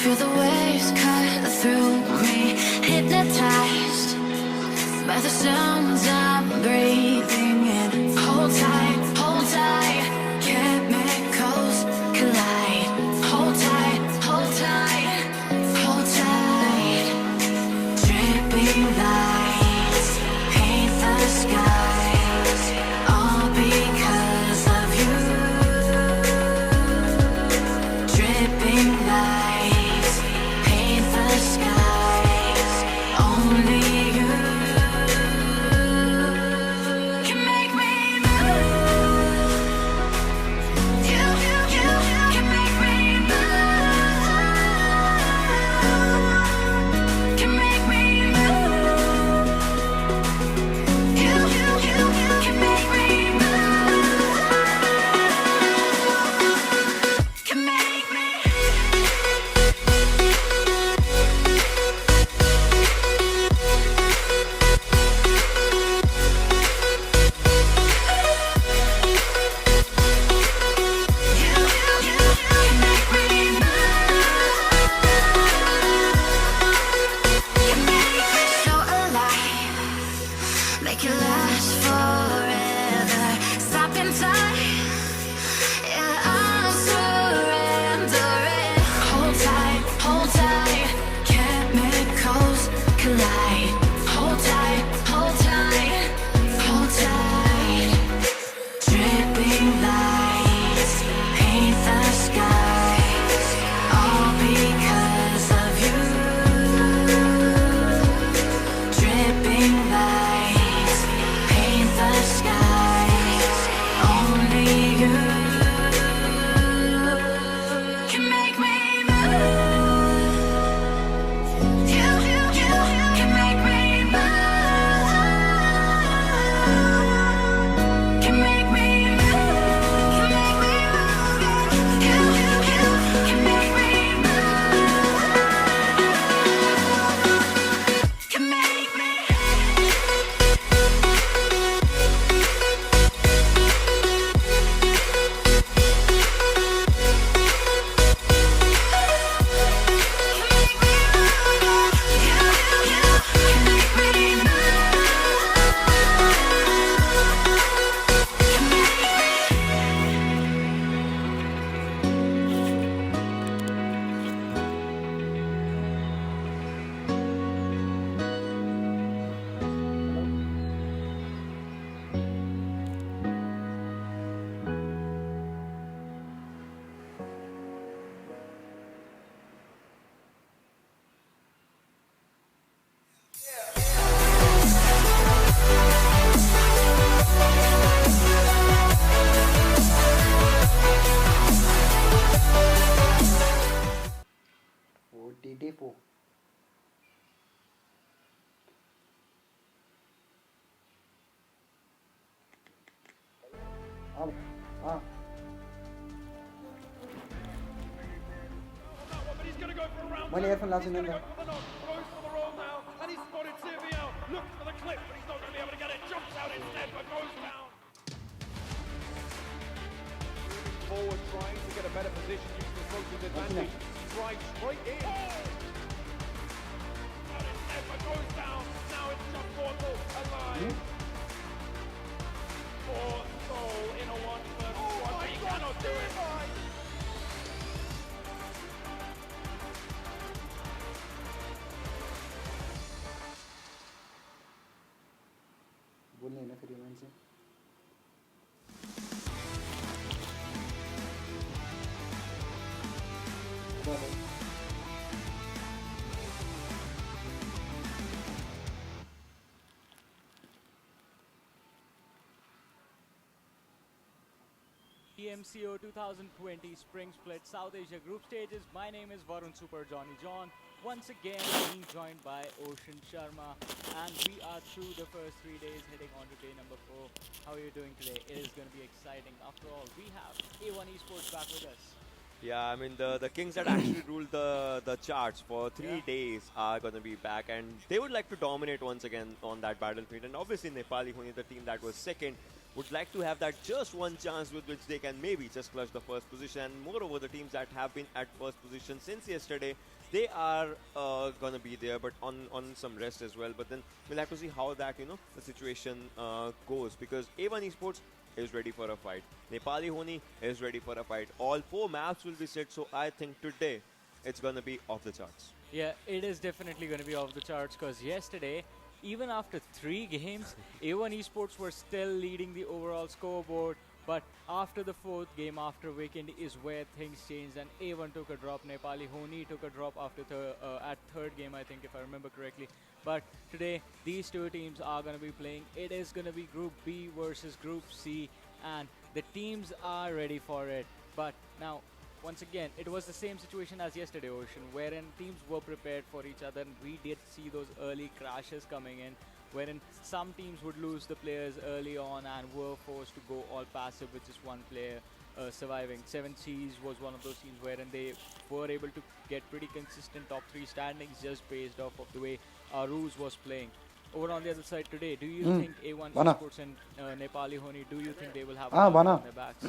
Feel the waves cut through me, hypnotized by the sounds I'm breathing in. Hold tight, chemicals collide. Hold tight, hold tight. Dripping lights paint the skies, all because of you. Dripping lights paint the skies, only you can make me move. You can make me move. Can make me move. You can make me move. Can make me. So alive, make it last forever. Stop in time, yeah, I'm surrendering. Hold tight, chemicals collide. Hold tight, hold tight. Dripping lights paint the skies, all because of you. Dripping lights paint the skies, only you can make me move. You can make me move. Can make me move. Can make me move. You can make me move. Can make me. DAY4. One earphone last in there. Goes for the roll now, and he's spotted Silvio. Looks for the clip, but he's not going to be able to get it. Jumps out instead, but goes down. Moving forward, trying to get a better position, using the coach's advantage. Drives straight in. Out instead, but goes down. Now it's John Portal alive. Poor soul in a 1-versus-1, but he cannot do it. बोलने है ना फिर event से PMCO 2020 Spring Split South Asia Group Stages. My name is Varun Super Johnny John. Once again, being joined by Ocean Sharma, and we are through the first 3 days, heading on to day number 4. How are you doing today? It is going to be exciting. After all, we have A1 Esports back with us. Yeah, I mean the kings that actually ruled the charts for 3 days are going to be back, and they would like to dominate once again on that battlefield. And obviously Nepali, who is the team that was second, would like to have that just one chance with which they can maybe just clutch the first position. And moreover, the teams that have been at first position since yesterday, they are gonna be there, but on some rest as well. But then we'll have to see how that the situation goes, because A1 Esports is ready for a fight. Nepali Honi is ready for a fight. All 4 maps will be set, so I think today it's gonna be off the charts. Yeah, it is definitely going to be off the charts because yesterday, even after 3 games, A1 Esports were still leading the overall scoreboard. But after the 4th game, after weekend, is where things changed and A1 took a drop. Nepali Honi took a drop after at 3rd game, I think, if I remember correctly. But today, these 2 teams are going to be playing. It is going to be Group B versus Group C, and the teams are ready for it. But now, once again, it was the same situation as yesterday, Ocean, wherein teams were prepared for each other, and we did see those early crashes coming in, wherein some teams would lose the players early on and were forced to go all passive with just one player surviving. 7 Seas was one of those teams wherein they were able to get pretty consistent top 3 standings just based off of the way Aruz was playing. Over on the other side today, do you think A1 Esports and Nepali Honi, do you think they will have a target on their backs?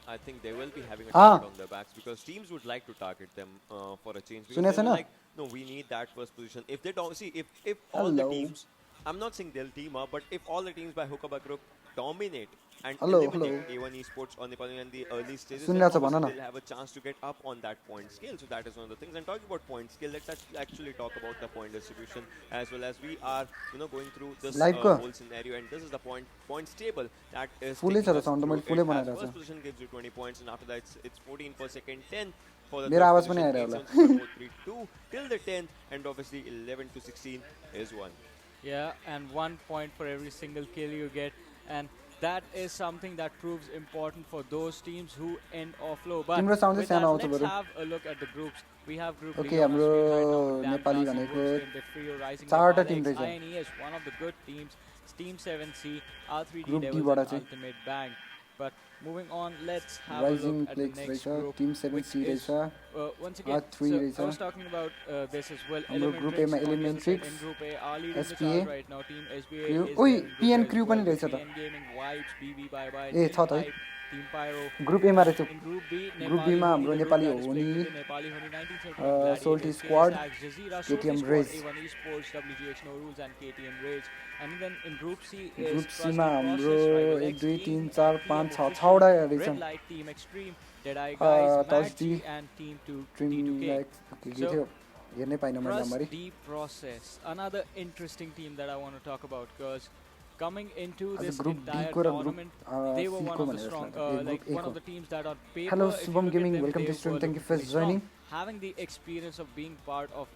I think they will be having a target on their backs, because teams would like to target them for a change. Because they're like, no, we need that first position. If they don't see, if all the teams, I'm not saying they'll team up, but if all the teams by hook or by crook dominate and eliminate A1 Esports on Nepal in the early stages, then obviously they'll have a chance to get up on that point scale. So that is one of the things. And talking about point scale, let's actually talk about the point distribution, as well as we are going through this whole scenario. And this is the points table that is taking us through it. As first position gives you 20 points, and after that it's 14 per second, 10 for the third position, 8, 7, 6, 4, 3, 2 till the 10th, and obviously 11 to 16 is 1. Yeah, and 1 point for every single kill you get, and that is something that proves important for those teams who end off low. But with that, let's have a look at the groups. We have Group Okay, हाम्रो नेपाली भनेको 4 Tim रहेछ. INES, one of the good teams. Team 7C, R3D Group D Devils, बाट and चाहिँ Ultimate Bang. But moving on, let's have Rising a look at the Plagues next रहेछ, group. Team 7C which is, रहेछ. once again, R3 so रहेछ. I was talking about this as well. हाम्रो Group A मा Elementrix on the other side. Elementrix, In Group A, are leading the SPA, chart right now. Team SBA Crew. is ओइ there in Group PN A as Crew well. पनि रहेछ त. PN Gaming, Vibes, BB Bye Bye, ए छ त है. Type, Team Pyro. Group A मा रहेछ. In Group B, Group B मा हाम्रो Nepali Honi, Salty Squad, KTM Rage. A1 Esports, WGH No Rules, and KTM Rage. And then in Group C group is सी मा हाम्रो Process, 1 2 Team, 3 4 5 6 6 वटा रहेछ. Red Light, Team Extreme, Deadeye Guys, Toxiic, Match, and Team 2 dream T2K. Like के थियो हेर्नै pine मैले Plus राम्ररी. the Process, another interesting team that I want to talk about, because coming into As this a Group entire D को र tournament, Group they were C one को of the भनेर strong, जस्तो like group one A of को. the teams that on paper, Hello, if you Subham look at Gaming, them, welcome they to stream. were Thank you looking for pretty joining. strong. Having the experience of being part of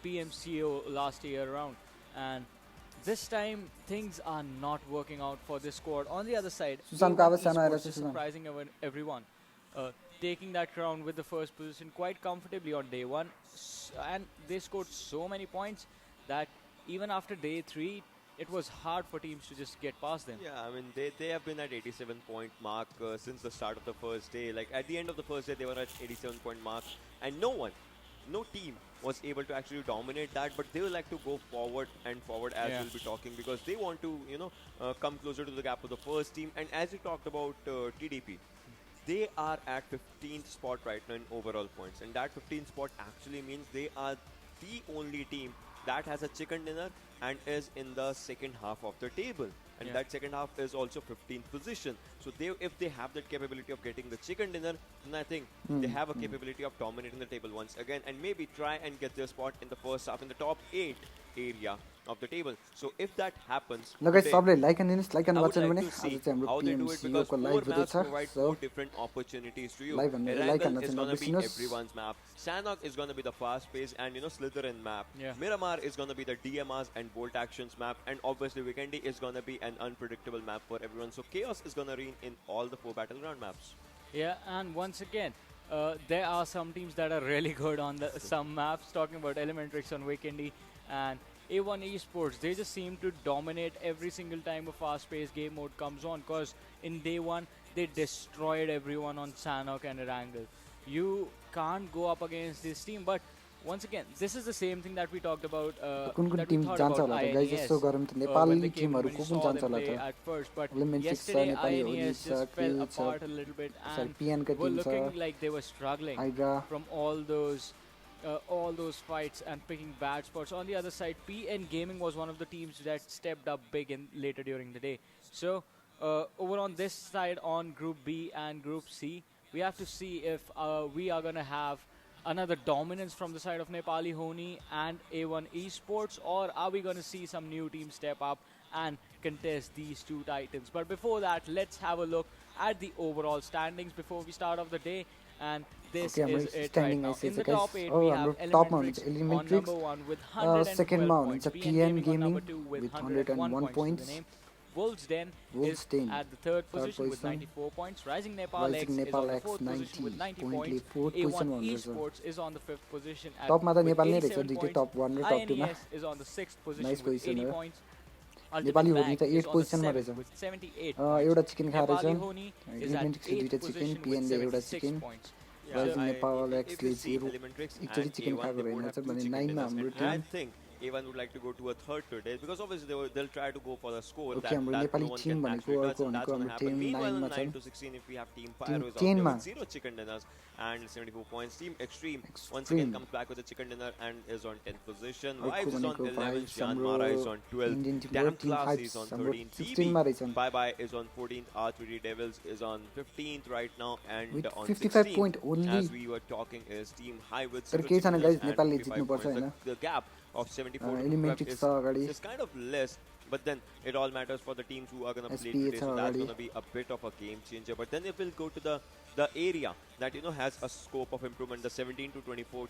PMCO last year around, and this time things are not working out for this squad. On the other side, Sujan A1 Kawas सानो आएर Esports चाहिँ is Sujan. surprising everyone, taking that crown with the first position quite comfortably on day 1, and they scored so many points that even after day 3, it was hard for teams to just get past them. Yeah, I mean, they have been at 87 point mark since the start of the first day. Like at the end of the first day, they were at 87 point mark, and no team was able to actually dominate that. But they would like to go forward and forward, as we'll be talking, because they want to come closer to the gap of the first team. And as you talked about TDP, they are at 15th spot right now in overall points, and that 15th spot actually means they are the only team that has a chicken dinner and is in the second half of the table, and that second half is also 15th position. So if they have that capability of getting the chicken dinner, then I think they have a capability of dominating the table once again, and maybe try and get their spot in the first half in the top 8 area of the table. So if that happens, ल guys today, सबले like and दिनुस्, like and I watch would भने like to see आज चाहिँ हाम्रो how they do it, because PMCO को 4 live maps हुँदैछ. provide So 4 different opportunities to you. Live and like Erangel and is going to be listeners. everyone's map. Sanok is going to be the fast pace and Slytherin map. Yeah. Miramar is going to be the DMRs and Bolt Actions map, and obviously Weekendy is going to be an unpredictable map for everyone. So Chaos is going to reign in all the 4 battleground maps. Yeah, and once again, there are some teams that are really good on some maps. Talking about Elementrix on Weekendy and A1 Esports, they just seem to dominate every single time a fast-paced game mode comes on, because in day 1, they destroyed everyone on Sanok and Erangel. You can't go up against this team, but once again, this is the same thing that we talked about. कुन कुन that we Tim thought जान्छ about होला त guys INES, यसो गरौँ त when Nepali they came, टिमहरु when को we कुन saw जान्छ them होला play त at first, but Olympics छ yesterday नेपाली INES होली छ just किल fell छ apart a little bit सरी and पिएन का were टिम छ looking like they were struggling आइगा from all those fights and picking bad spots. On the other side, PN Gaming was one of the teams that stepped up big in later during the day. So over on this side, on Group B and Group C, we have to see if we are going to have another dominance from the side of Nepali Honi and A1 Esports, or are we going to see some new teams step up and contest these two titans? But before that, let's have a look at the overall standings before we start off the day. And this is it right now. In the top 8, we have Elementrix on number 1 with 112 points. PN Gaming on number 2 with 101 points to the name. Wolves Den is at the third position with 94 points. Rising Nepal X is on the fourth position with 90 points. A1 Esports is on the fifth position at Top मा त with Nepal नै 87 रहेछ दुईटै points. top 1 र top 2 मा INES is on the sixth position Nice with position 80 हो points. Nepali Ultimate होनी Bag त is 8 on the position मा seventh रहेछ with 78 एउटा points. चिकन खा रहेछ Nepali Honi is at Elementrix eighth दुईटा चिकन position पिएन with ले एउटा 76 chicken points. Rising I- Nepal if X you ले see 0 Elementrix एकचोटी and चिकन A1, खाएको they both रहेन have छ two भने chicken 9 मा dinners, हाम्रो and I team think A1 would like to go to a third today because obviously they'll try to go for the score Okay, that हाम्रो no Nepali one team can भनेको actually touch, अर्को and that's भनेको going to हाम्रो happen. team Meanwhile, 9 on मा 9 छन् to 16, if we have Team Team Pyro is out 10 there मा with 0 chicken dinners and 74 points. Team Extreme once Extreme. again comes back with a chicken dinner and is on 10th position. अर्को Vibes is on भनेको 11th, Vibes Shan हाम्रो Mara is on 12th, Indian team Damn Team Class 5 is on हाम्रो 13th, 16 मा रहेछन् Bye Bye is on 14th, R3D Devils is on 15th right now, and With on 55 16th, point only. as we were talking, is Team High with तर 0 केही छैन chicken guys, dinners and नेपालले 55 जित्नुपर्छ points. Hahn The gap of 74 to 55 Elementrix छ अगाडि is kind of less, but then it all matters for the teams who are going to play SPA today, छ so that's अगाडि going to be a bit of a game changer. But then if we'll go to the area that has a scope of improvement, the 17 to 24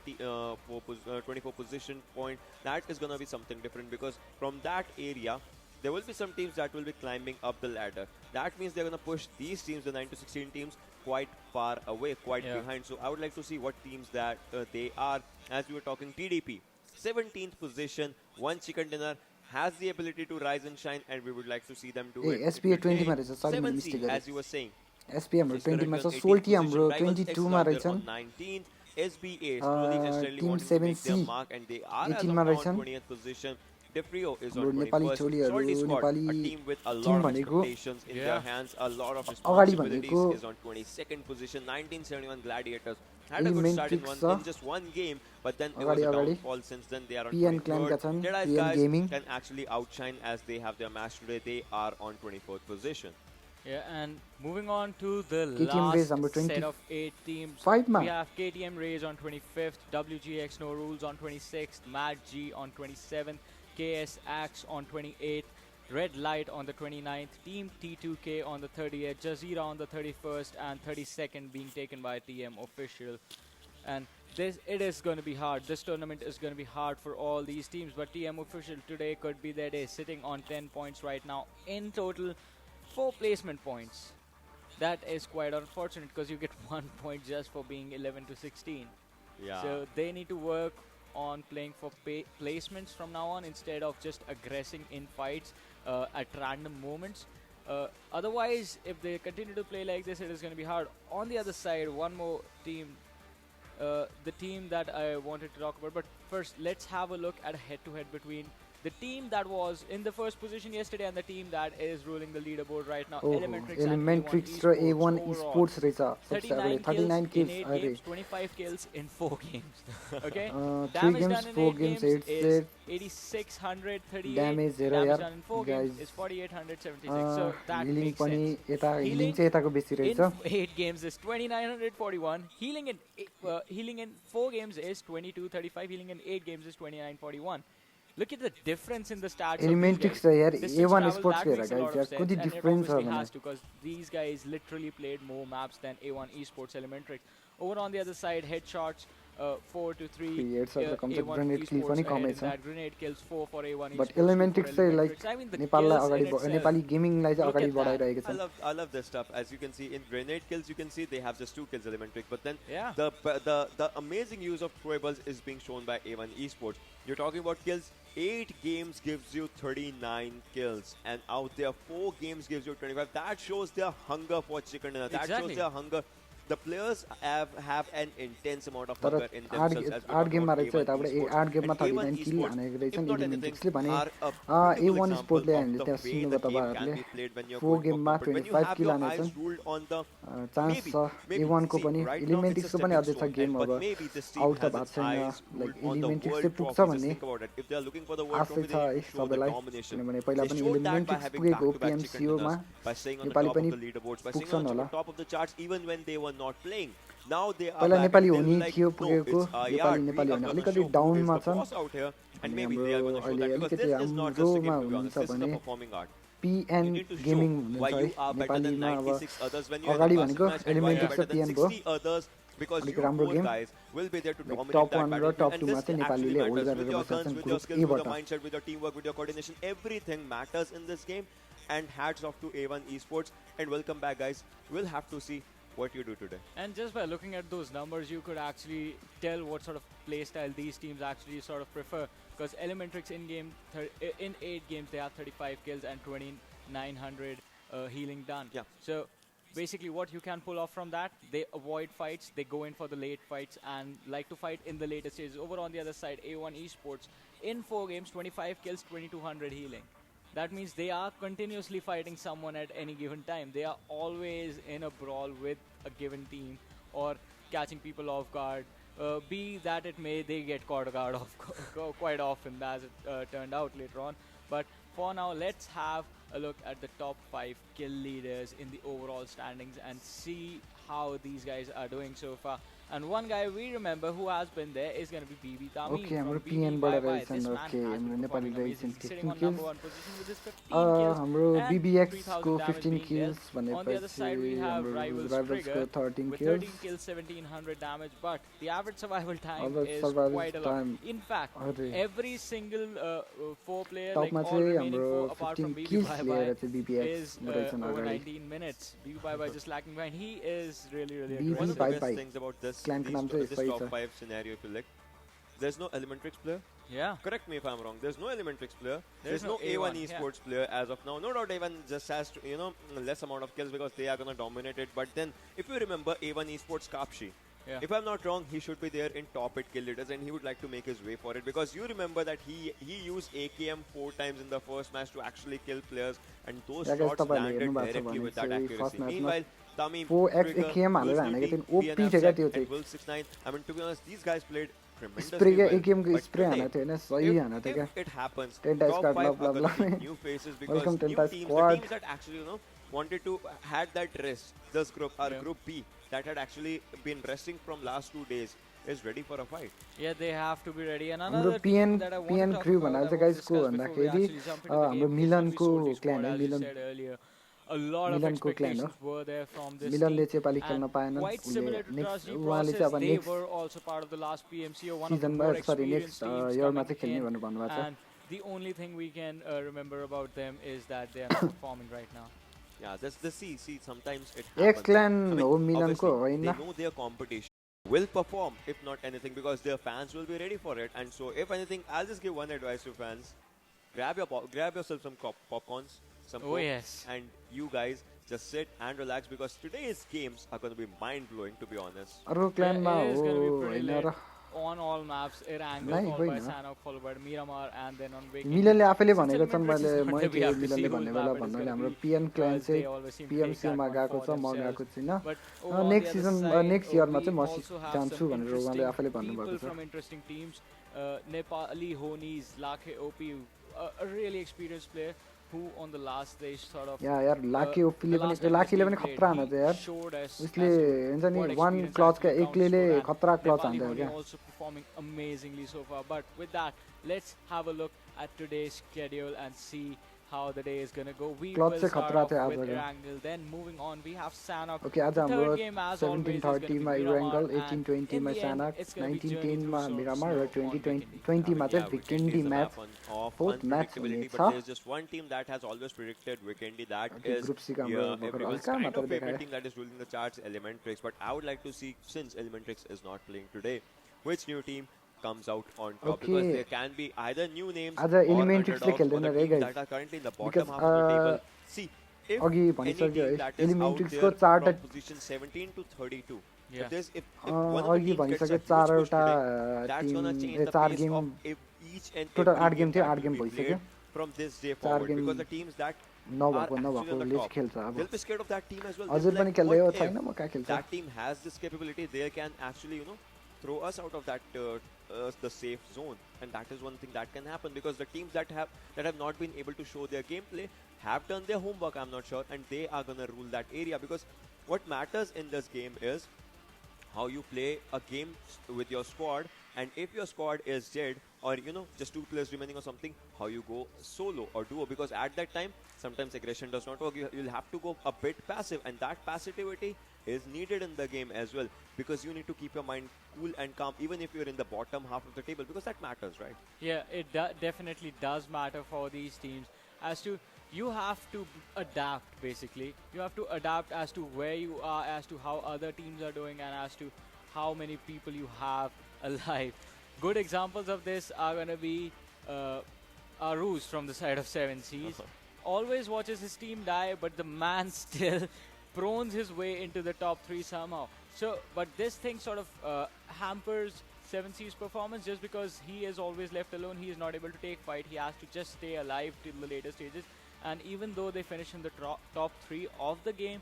24 position point, that is going to be something different, because from that area there will be some teams that will be climbing up the ladder. That means they're going to push these teams, the 9 to 16 teams, quite far away, quite behind. So I would like to see what teams that they are. As we were talking, TDP 17th position, one chicken dinner, has the ability to rise and shine, and we would like to see them do it. SPA 20 मा today. रहेछ सरी मैले 7C, mistake गरे as you were saying, SPA हाम्रो is currently 20 मा on छ 18th सोल्टी हाम्रो position. Rivals X 22 is मा out there रहेछन् on 19th. SBA slowly and steadily Team wanting to make their 7C mark, and they are as 18 of मा now on रहेछन् 20th position. Defrio is हाम्रो on Nepali 21st. छोरीहरू Salty Squad, a Nepali team with a team lot of भनेको expectations in their hands, a lot of अगाडि responsibilities, भनेको is on 22nd position. 1971 Gladiators had a good start in just one game, but then it was a अगाडि downfall. Since then they are on PN clan का 23rd. छन् Dead Eyes PN guys Gaming can actually outshine as they have their match today. They are on 24th position. Yeah, and moving on to the KTM Rays number last set of 8 teams. 5 मा We have KTM Rays on 25th, WGX No Rules on 26th, Mad G on 27th, KS Axe on 28th, Red Light on the 29th, Team T2K on the 30th, Jazeera on the 31st, and 32nd being taken by TM Official. And it is going to be hard. This tournament is going to be hard for all these teams, but TM Official today could be their day, sitting on 10 points right now. In total, 4 placement points. That is quite unfortunate, because you get 1 point just for being 11 to 16. Yeah. So they need to work on playing for placements from now on, instead of just aggressing in fights at random moments. Otherwise, if they continue to play like this, it is going to be hard. On the other side, one more team, the team that I wanted to talk about. But first, let's have a look at a head-to-head between the team that was in the first position yesterday and the team that is ruling the leaderboard right now. Elementrix raw A1 Esports रहेछ सबसे अगाडि 39 kills in kills 8 अरे games, 25 kills in 4 games. Okay? 3 Damage games done in 4 8 games games 8 is set 8638. Damage zero Damage यार, done in 4 guys. games is 4876. So that healing makes पनि sense. यता Healing healing चाहिँ यताको बेसी In रहेछ 8 games is 2941. Healing in 4 games is 2235. Healing in 8 games is 2941. Look at the difference in the stats. Elementrix र यार A1 Esports को हेर guys यार कति difference डिफरेन्स छ भने has to, because these guys literally played more maps than A1 Esports Elementrix. Over on the other side, headshots 4 to 3. Creates also comes A1 grenade kill Esports पनि ahead कमै in छ that. Grenade kills 4 for A1 But Esports, 2 for Elementrix चाहिँ like Elementrix. I mean, the नेपाललाई kills in अगाडि itself. Nepali गेमिङलाई चाहिँ Look अगाडि at that. बढाइरहेको छ I love this stuff. As you can see in grenade kills, you can see they have just 2 kills Elementrix, but then Yeah. the amazing use of throwables is being shown by A1 Esports. You're talking about kills. 8 games gives you 39 kills, and out there 4 games gives you 25. That shows their hunger for chicken dinner. That shows Exactly. their hunger the players have an intense amount of तर hunger in themselves as we 8 talk गेममा about रहेछ A1 यताबाट esports. 8 गेममा And A1 39 kill esports, हानेको if रहेछन् not anything, इलिमेन्ट्रिक्सले भने are a beautiful A1 example स्पोर्टले of हामीले the त्यहाँ way सुन्नुभयो the game can तपाईहरुले be played when you're 4 going for गेममा good. But when you 25 have kill your हानेछन् eyes ruled on the chance maybe, छ maybe, A1 को see, पनि right now it's a इलिमेन्ट्रिक्सको पनि stepping अझै छ stone, game but अब maybe this team out त has भएको its छैन eyes like ruled on the इलिमेन्ट्रिक्स world चाहिँ पुग्छ trophy. Just भन्ने think about it. If they are looking for the world आशै trophy, छ they है need to show the सबैलाई domination. किनभने पहिला They पनि showed that by इलिमेन्ट्रिक्स having पुगेको back-to-back chicken PMCO मा dinners, by staying on the Nepali top of पनि the leaderboards, by staying पुग्छन् on होला the top of the charts even when they were not playing. Now they are पहिला back Nepali and हुने they're like, थियो no, पुगेको it's our Nepali yard. We Nepali are भने gonna अलिकति show who is डाउनमा the छन् boss out here, and अनि maybe हाम्रो they are gonna show अहिले that because अलिकति this is not just a game, हाम्रोमा to be honest. हुनुहुन्छ This is भने a performing art. PN You need to show gaming why हुनुहुन्छ है you are better than नेपालीमा अब 96 others when you're in अगाडि a भनेको classic match, and why you're एलिमेन्ट्रिक्स raw better than PN भयो 60 others because अलिक you राम्रो 4 game guys will be there to like dominate top that 1 र battlefield. Top And 2 मा this चाहिँ actually नेपालीले hold matters. गरेर With your बसेका guns, छन् with your group skills, with your एबाट mindset, with your teamwork, with your coordination, everything matters in this game. And hats off to A1 Esports. And welcome back, guys. We'll have to see what you do today. And just by looking at those numbers, you could actually tell what sort of play style these teams actually sort of prefer. Because Elementrix in 8 games, they have 35 kills and 2,900 healing done. Yeah. So basically what you can pull off from that, they avoid fights, they go in for the late fights and like to fight in the later stages. Over on the other side, A1 Esports, in 4 games, 25 kills, 2,200 healing. That means they are continuously fighting someone at any given time. They are always in a brawl with a given team or catching people off guard. Be that it may, they get caught guard off quite often, as it turned out later on. But for now, let's have a look at the top 5 kill leaders in the overall standings and see how these guys are doing so far. And one guy we remember who has been there is going to be BB Tamang. Okay, हाम्रो PN बाट रहेछन् okay हाम्रो नेपाली रहेछन् 15 kills हाम्रो BBX को 15 kills भनेपछि हाम्रो Rivals को 13 with kills 13 kills, 1700 damage, but the average survival time Average is survival quite a lot. time, In fact, अरे every single 4 player, like टपमा all चाहिँ remaining हाम्रो 4 apart 15 from BB kills Bye लिएर Bye चाहिँ BBX is रहेछन् over अगाडि 19 minutes. BB Bye Bye just lacking behind. He is really BB One of aggressive. the Bye best Bye. things about this, Clan का नाम this चाहिँ top यसै छ 5 scenario, if you like, there's no Elementrix player. Yeah. Correct me if I'm wrong. There's no Elementrix player. There's There's no no A1 A1, esports player as of now. No doubt A1 just has to, less amount of kills because they are gonna dominate it. But then, if you remember A1 esports Kapshi, Yeah. if I'm not wrong, he should be there in top 8 kill leaders, and he would like to make his way for it because you remember that he used AKM 4 times in the first match to actually kill players, and those Yeah, guys, shots तपाईँले landed हेर्नुभएको छ directly with that भने चाहिँ first accuracy. match मा Meanwhile, Tamim, 4x Trigger, AKM हालेर Bruce हानेको Duty, थियो OP PNF थियो क्या त्यो and चाहिँ Will 69. I mean, to be honest, these guys played tremendously spray well. AKM को But स्प्रे today, हानेको थियो हैन सही हानेको थियो क्या if it happens, Tenta top squad, 5 blah, are blah, going to blah. be new faces because Welcome, new Tenta teams, squad. the teams that actually, wanted to had that rest, this group, our Yeah. group B, that had actually been resting from last 2 days, is ready for a fight. Yeah, they have to be ready. And हाम्रो another PN team that I want to PN talk crew about, भन्नाले I चाहिँ want guys to को discuss before we भन्दाखेरि actually jump into the हाम्रो game, मिलनको is the क्ल्यान squad, हो as you Milan said earlier. A lot of मिलनको क्ल्यान हो expectations were there from this मिलनले team. चाहिँ पालि खेल्न And पाएनन् quite उसले similar to नेक्स्ट Trustee उहाँले process, चाहिँ अब they next were also part of the last PMCO, one of the सिजनमा more सरी experienced नेक्स्ट teams इयरमा coming चाहिँ खेल्ने in. भनेर भन्नुभएको छ And the only thing we can remember about them is that they are not performing right now. Yeah, that's the see. Sometimes it x happens. क्ल्यान हो मिलनको Obviously, होइन they know their competition will perform, if not anything, because their fans will be ready for it. And so, if anything, I'll just give one advice to fans: grab yourself some popcorns, some Oh, Coke, yes. and you guys just sit and relax because today's games are going to be mind blowing. To be honest, अर्को क्ल्यानमा It is हो going to be pretty होइन late raw on all maps. Erangel Nahi, followed by होइन। Sanok, followed by Miramar, and then on Waking. मिलनले आफैले Since भनेको छन् Elementrix मैले is not मै there, we के have to see मिलनले whose भन्ने map बेला it is भन्नाले gonna हाम्रो be, PN clan because they चाहिँ always seem to take PMCO that मा one गएको for छ म themselves. गएको छुइनँ But over on the next other season side, next इयरमा we चाहिँ म also have जान्छु some भनेर उहाँले interesting आफैले भन्नुभएको people छ from interesting teams. Nepali, Honis, Lakhe, OP, a really experienced player who on the last stage sort of यार लाकी ओपीले पनि लाकीले पनि खतरा हान्छ यार उसले हुन्छ नि वान क्लचका एक्लैले खतरा क्लच हान्छ क्या also performing amazingly so far. But with that, let's have a look at today's schedule and see how the day is gonna go. We Clutch will से start खतरा off थियो with आज का। Erangel, then moving on we have Sanok. Okay आज The हाम्रो third game as always is gonna 17:30 be मा Erangel Miramar, and 18:20 मा in the end, सानाक it's gonna be 19:10 मा Journey Miramar through raw snow on 20:20 मा चाहिँ भिकेन्डी match fourth match unpredictability, हुनेछ। but there's just one team that has always predicted Weekendy. That Okay, is Group C का हाम्रो भर्खर everyone's हल्का kind मात्र of favorite देखायो। team that is ruling the charts, Elementrix. But I would like to see, since Elementrix is not playing today, which new team comes out on top, Okay. because there can be either new names आज or Elementrix ले underdogs, or खेल्दैन the रे teams guys, that are currently in the because, bottom half of the table. See, if अघि any भनिसक्यो team है that is out एलिमेन्ट्रिक्सको there चारवटा from position 17 to 32, Yeah. if one of the अघि teams gets भनिसक्यो a huge push चारवटा today, that's team gonna change the चार pace game of each and total every 8 game game थियो that 8 will game be भइसक्यो played from this day 4 forward. Game Because the teams that are नभएको actually on the नभएकोले top, खेल्छ अब they'll be scared of that team as well. अझै They'll be पनि like, खेल्दै हो what छैन if म कहाँ खेल्छ that team has this capability? They can actually, throw us out of that the safe zone, and that is one thing that can happen because the teams that have not been able to show their gameplay have done their homework. I'm not sure, and they are gonna rule that area because what matters in this game is how you play a game with your squad, and if your squad is dead or just 2 players remaining or something, how you go solo or duo, because at that time sometimes aggression does not work. You'll have to go a bit passive, and that passivity is needed in the game as well, because you need to keep your mind cool and calm even if you're in the bottom half of the table, because that matters, right? Yeah, it definitely does matter for these teams. As to you have to adapt, basically. You have to adapt as to where you are, as to how other teams are doing, and as to how many people you have alive. Good examples of this are going to be Aruz from the side of Seven Seas. Always watches his team die, but the man still prones his way into the top 3 somehow. So, but this thing sort of hampers Seven Seas' performance just because he is always left alone. He is not able to take fight. He has to just stay alive till the later stages. And even though they finish in the top 3 of the game,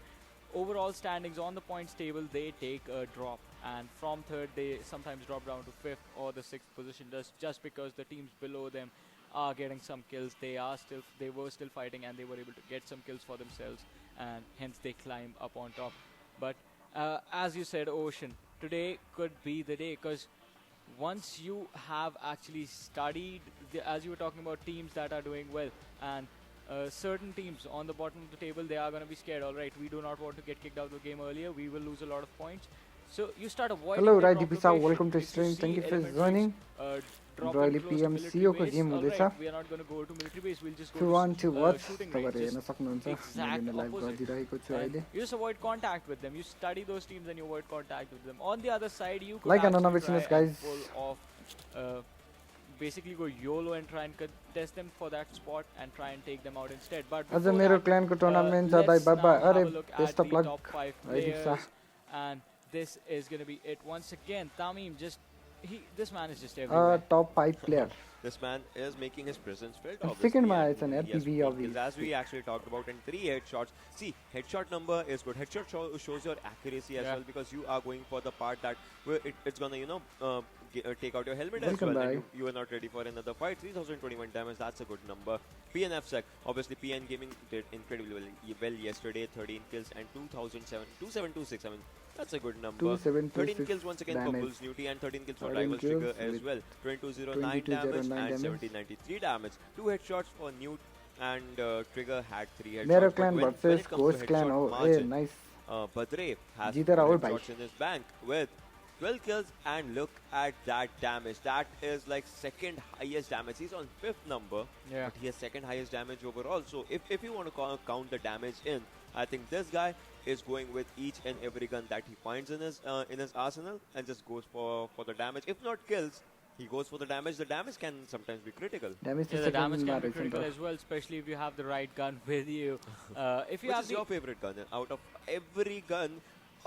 overall standings on the points table, they take a drop. And from 3rd, they sometimes drop down to 5th or the 6th position just because the teams below them are getting some kills. They were still fighting, and they were able to get some kills for themselves, and hence they climb up on top. But as you said, Ocean, today could be the day, because once you have actually studied, as you were talking about teams that are doing well, and certain teams on the bottom of the table, they are going to be scared. All right, we do not want to get kicked out of the game earlier. We will lose a lot of points. So you start avoiding. Hello, the Rai drop Dipisa, location. welcome to If you stream. see Thank you for elements joining. drop Royally in close to PMCO military को base, game all हुँदैछ right, we are not going to go to military base. We'll just If go you want to to watch shooting range. तपाईहरु हेर्न Just सक्नुहुन्छ म exact यहाँ live opposite. गरिदिरहेको छु And अहिले you just avoid contact with them. You study those teams and you avoid contact with them. On the other side, you could Like and actually unobvious, try and guys. pull off, basically go YOLO and try and contest them for that spot and try and take them out instead. But आज before मेरो that, क्ल्यानको tournament छ दाइ let's Baba now have अरे a look at best the of luck top 5 Rai Dipisa players, and this is going to be it once again. Tamim this man is just everywhere. top 5 player This man is making his presence felt. Second obviously, man, and it's an he has RPV 14 obviously. kills, as we actually talked about, and 3 headshots. See, headshot number is good. Headshot shows your accuracy as Yeah. well, because you are going for the part that where it's gonna take out your helmet Welcome as well. back. And you are not ready for another fight. 3021 damage, that's a good number. PNF sec, obviously PN Gaming did incredibly well yesterday. 13 kills and 2726. I mean, that's a good number. 2726 13 kills once again for damage. Bulls Newty, and 13 kills for 13 Rivals kills Trigger as with well. 2209 damage 2209 and damage. 1793 damage. 2 headshots for Newt, and Trigger had 3 headshots. मेरो But क्ल्यान when versus it comes Ghosh to क्ल्यान headshot हो ए margin, nice Badre has जितेर 4 हो भाइ headshots in his bank with 12 kills, and look at that damage. That is like second highest damage. He's on 5th number, Yeah. but he has second highest damage overall. So if you want to count the damage in, I think this guy is going with each and every gun that he finds in his arsenal and just goes for the damage. If not kills, he goes for the damage. The damage can sometimes be critical. Damage Yeah, चाहिँ the damage सेकेन्डमा can be रहेछ नि critical त as well, especially if you have the right gun with you. If you Which have is your favorite gun out of every gun?